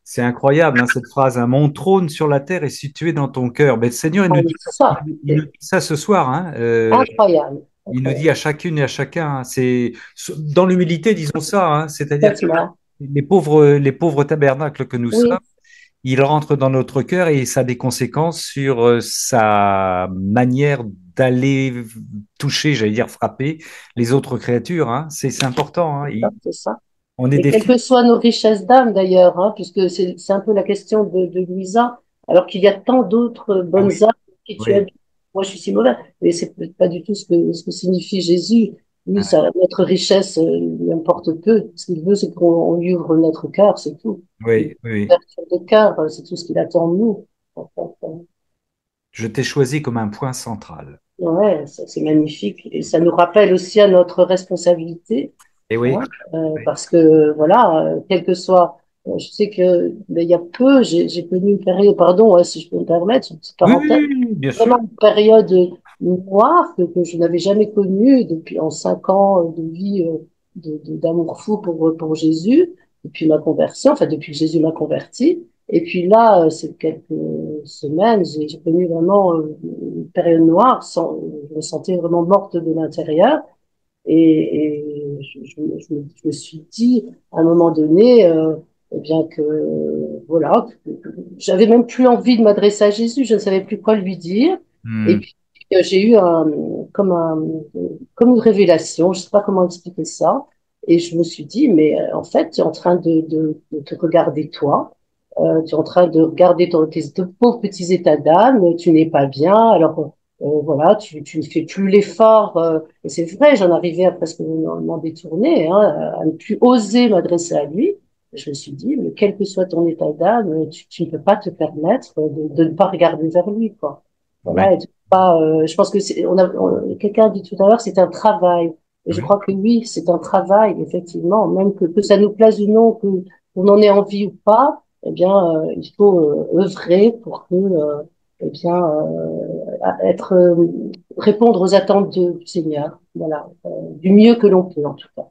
C'est incroyable, hein, cette phrase, hein, mon trône sur la terre est situé dans ton cœur. Mais le Seigneur, Ah, mais c'est ça, il nous c'est dit ça ce soir, hein, incroyable, il nous incroyable. dit à chacune et à chacun, hein, c'est dans l'humilité, disons ça, hein, c'est-à-dire que Complètement. les pauvres tabernacles que nous sommes, Oui, il rentre dans notre cœur et ça a des conséquences sur sa manière d'aller toucher, j'allais dire frapper, les autres créatures. Hein. C'est important. Hein. c'est ça. On est Et des quelles filles. que soient nos richesses d'âme d'ailleurs, hein, puisque c'est un peu la question de Louisa, alors qu'il y a tant d'autres Ah bonnes oui, âmes qui tu oui. habites. Moi, je suis si mauvaise, mais c'est pas du tout ce que signifie Jésus. Lui, Ah, ça, notre richesse lui importe peu. Ce qu'il veut, c'est qu'on lui ouvre notre cœur, c'est tout. Une oui, oui. ouverture de cœur, c'est tout ce qu'il attend de nous. En fait, Je t'ai choisi comme un point central. ouais, ça, c'est magnifique. Et ça nous rappelle aussi à notre responsabilité, Et hein, oui, oui, parce que voilà, quel que soit Je sais que, mais il y a peu, j'ai connu une période, pardon, si je peux me permettre, une petite Oui, oui, parenthèse, oui, bien sûr. vraiment une période noire que je n'avais jamais connue depuis en 5 ans de vie d'amour fou pour Jésus, depuis ma conversion, enfin depuis que Jésus m'a converti. Et puis là, ces quelques semaines, j'ai connu vraiment une période noire, je me sentais vraiment morte de l'intérieur. Et je me suis dit, à un moment donné, eh bien que, voilà, que j'avais même plus envie de m'adresser à Jésus, je ne savais plus quoi lui dire. Et Hmm. puis, j'ai eu comme comme une révélation, je sais pas comment expliquer ça. Et je me suis dit, mais en fait, tu es en train de te regarder toi. Tu es en train de regarder tes deux pauvres petits états d'âme, tu n'es pas bien, alors voilà, tu ne fais plus l'effort. Et c'est vrai, j'en arrivais à presque m'en détourner, hein, à ne plus oser m'adresser à lui. Je me suis dit, mais quel que soit ton état d'âme, tu ne peux pas te permettre de ne pas regarder vers lui, quoi. Ouais, Voilà, et tu peux pas, je pense que quelqu'un a dit tout à l'heure, c'est un travail. Et je ouais. crois que oui, c'est un travail, effectivement, même que ça nous plaise ou non, qu'on en ait envie ou pas, eh bien, il faut œuvrer pour que, eh bien, être répondre aux attentes du Seigneur, voilà, du mieux que l'on peut en tout cas.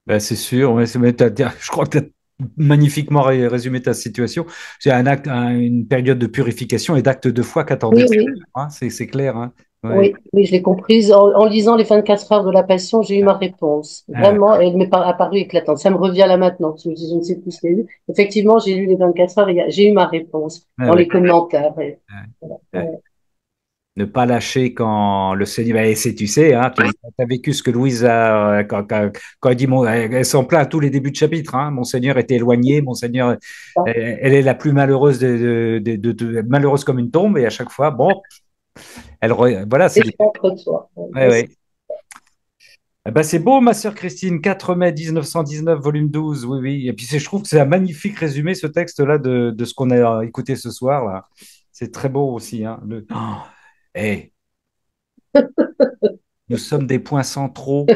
Ben, c'est sûr, ouais, je crois que tu as magnifiquement résumé ta situation. C'est un acte, une période de purification et d'acte de foi qu'attendait Oui, le oui, Seigneur, hein, c'est clair. Hein. Ouais. oui, oui, je l'ai comprise. En lisant les 24 heures de la Passion, j'ai eu ma réponse. Ah, Vraiment, elle m'est apparue éclatante. Ça me revient là maintenant, parce que je ne sais plus ce qu'il y a eu. Effectivement, j'ai lu les 24 heures et j'ai eu ma réponse ouais, dans les ouais, commentaires. ouais, Voilà. ouais. Ne pas lâcher quand le Seigneur. Et tu sais, hein, tu as vécu ce que Louise a quand elle dit, elle s'en plaint à tous les débuts de chapitre. Hein, mon Seigneur était éloigné, mon Seigneur, elle est la plus malheureuse malheureuse comme une tombe, et à chaque fois, bon, voilà, c'est Et des. je contre toi. Ouais, ouais. Eh ben, c'est beau, ma sœur Christine, 4 mai 1919, volume 12, oui, oui. Et puis je trouve que c'est un magnifique résumé, ce texte-là, de ce qu'on a écouté ce soir, là. C'est très beau aussi. Hein. Eh, nous sommes des points centraux.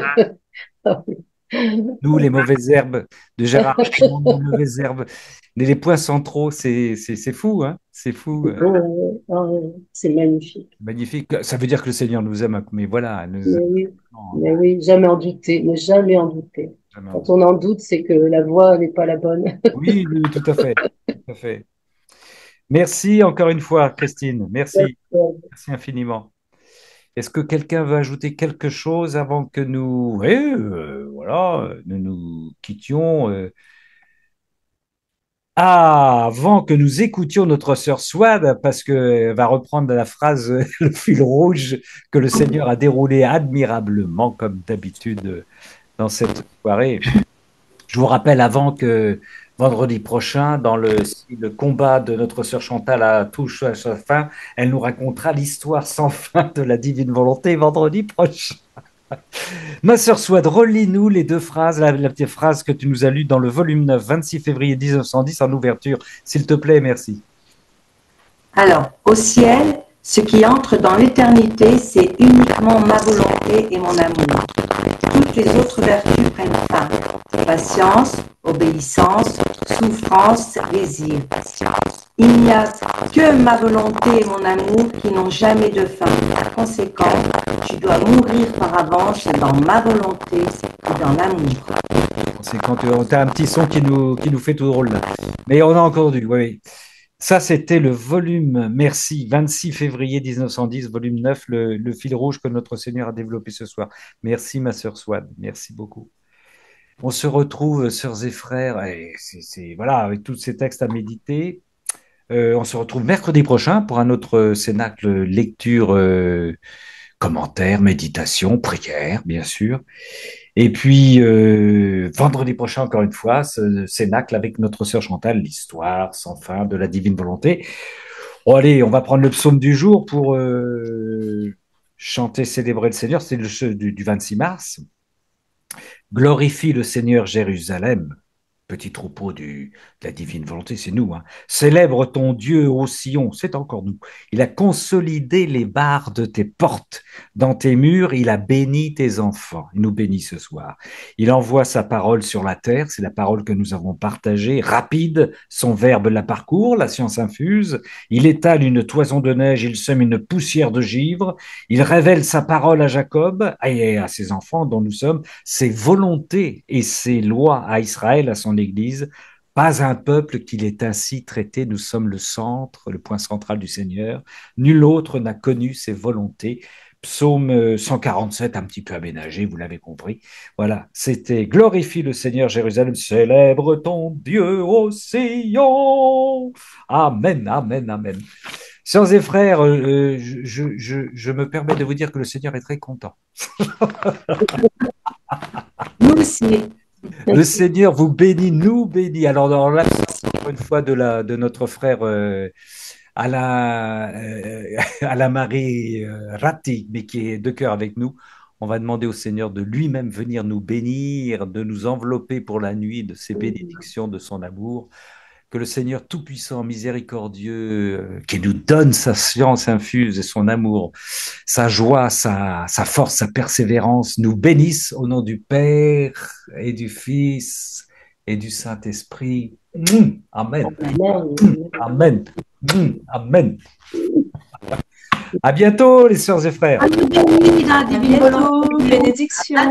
Nous, les mauvaises herbes de Gérard Clément, les mauvaises herbes. Mais les points centraux, c'est fou, hein? C'est fou. C'est magnifique. Magnifique. Ça veut dire que le Seigneur nous aime, mais voilà. Mais oui, jamais en douter, ne jamais en douter. Jamais. Quand on en doute, c'est que la voie n'est pas la bonne. Oui, oui, tout à fait. Tout à fait. Merci encore une fois, Christine. Merci. Merci infiniment. Est-ce que quelqu'un veut ajouter quelque chose avant que nous, oui, voilà, nous nous quittions avant que nous écoutions notre sœur Swad, parce qu'elle va reprendre la phrase, le fil rouge que le Seigneur a déroulé admirablement, comme d'habitude, dans cette soirée. Je vous rappelle avant que vendredi prochain, si le combat de notre sœur Chantal touche à sa fin, elle nous racontera l'histoire sans fin de la divine volonté vendredi prochain. Ma sœur Swad, relis-nous les deux phrases, la petite phrase que tu nous as lue dans le volume 9, 26 février 1910 en ouverture. S'il te plaît, merci. Alors, au ciel, ce qui entre dans l'éternité, c'est uniquement ma volonté et mon amour. Toutes les autres vertus prennent fin. Patience, obéissance, souffrance, désir. Il n'y a que ma volonté et mon amour qui n'ont jamais de fin. Par conséquent, tu dois mourir par avance dans ma volonté et dans l'amour. C'est quand tu as un petit son qui nous fait tout drôle là. Mais on a encore dû, oui. Ça, c'était le volume, merci, 26 février 1910, volume 9, le fil rouge que notre Seigneur a développé ce soir. Merci, ma sœur Swad, merci beaucoup. On se retrouve, sœurs et frères, et voilà, avec tous ces textes à méditer. On se retrouve mercredi prochain pour un autre cénacle lecture, commentaire, méditation, prière, bien sûr. Et puis, vendredi prochain, encore une fois, ce cénacle avec notre sœur Chantal, l'histoire sans fin de la divine volonté. Bon, allez, on va prendre le psaume du jour pour chanter, célébrer le Seigneur. C'est du 26 mars. Glorifie le Seigneur Jérusalem, petit troupeau de la divine volonté, c'est nous. Hein. Célèbre ton Dieu ô Sion, c'est encore nous. Il a consolidé les barres de tes portes. Dans tes murs, il a béni tes enfants. Il nous bénit ce soir. Il envoie sa parole sur la terre, c'est la parole que nous avons partagée, rapide, son verbe la parcourt, la science infuse. Il étale une toison de neige, il sème une poussière de givre. Il révèle sa parole à Jacob et à ses enfants dont nous sommes, ses volontés et ses lois à Israël, à son Église. Pas un peuple qu'il est ainsi traité. Nous sommes le centre, le point central du Seigneur. Nul autre n'a connu ses volontés. Psaume 147, un petit peu aménagé, vous l'avez compris. Voilà, c'était glorifie le Seigneur Jérusalem, célèbre ton Dieu ô Sion. Amen, amen, amen. Sœurs et frères, je me permets de vous dire que le Seigneur est très content. Nous aussi. Le Seigneur vous bénit, nous bénit. Alors, dans l'absence, encore une fois, de notre frère Alain Marie Ratti, mais qui est de cœur avec nous, on va demander au Seigneur de lui-même venir nous bénir, de nous envelopper pour la nuit de ses bénédictions, de son amour. Que le Seigneur Tout-Puissant, miséricordieux, qui nous donne sa science infuse et son amour, sa joie, sa force, sa persévérance, nous bénisse au nom du Père et du Fils et du Saint-Esprit. Amen. Amen. Amen. À bientôt, les sœurs et frères. À bientôt. Bénédiction.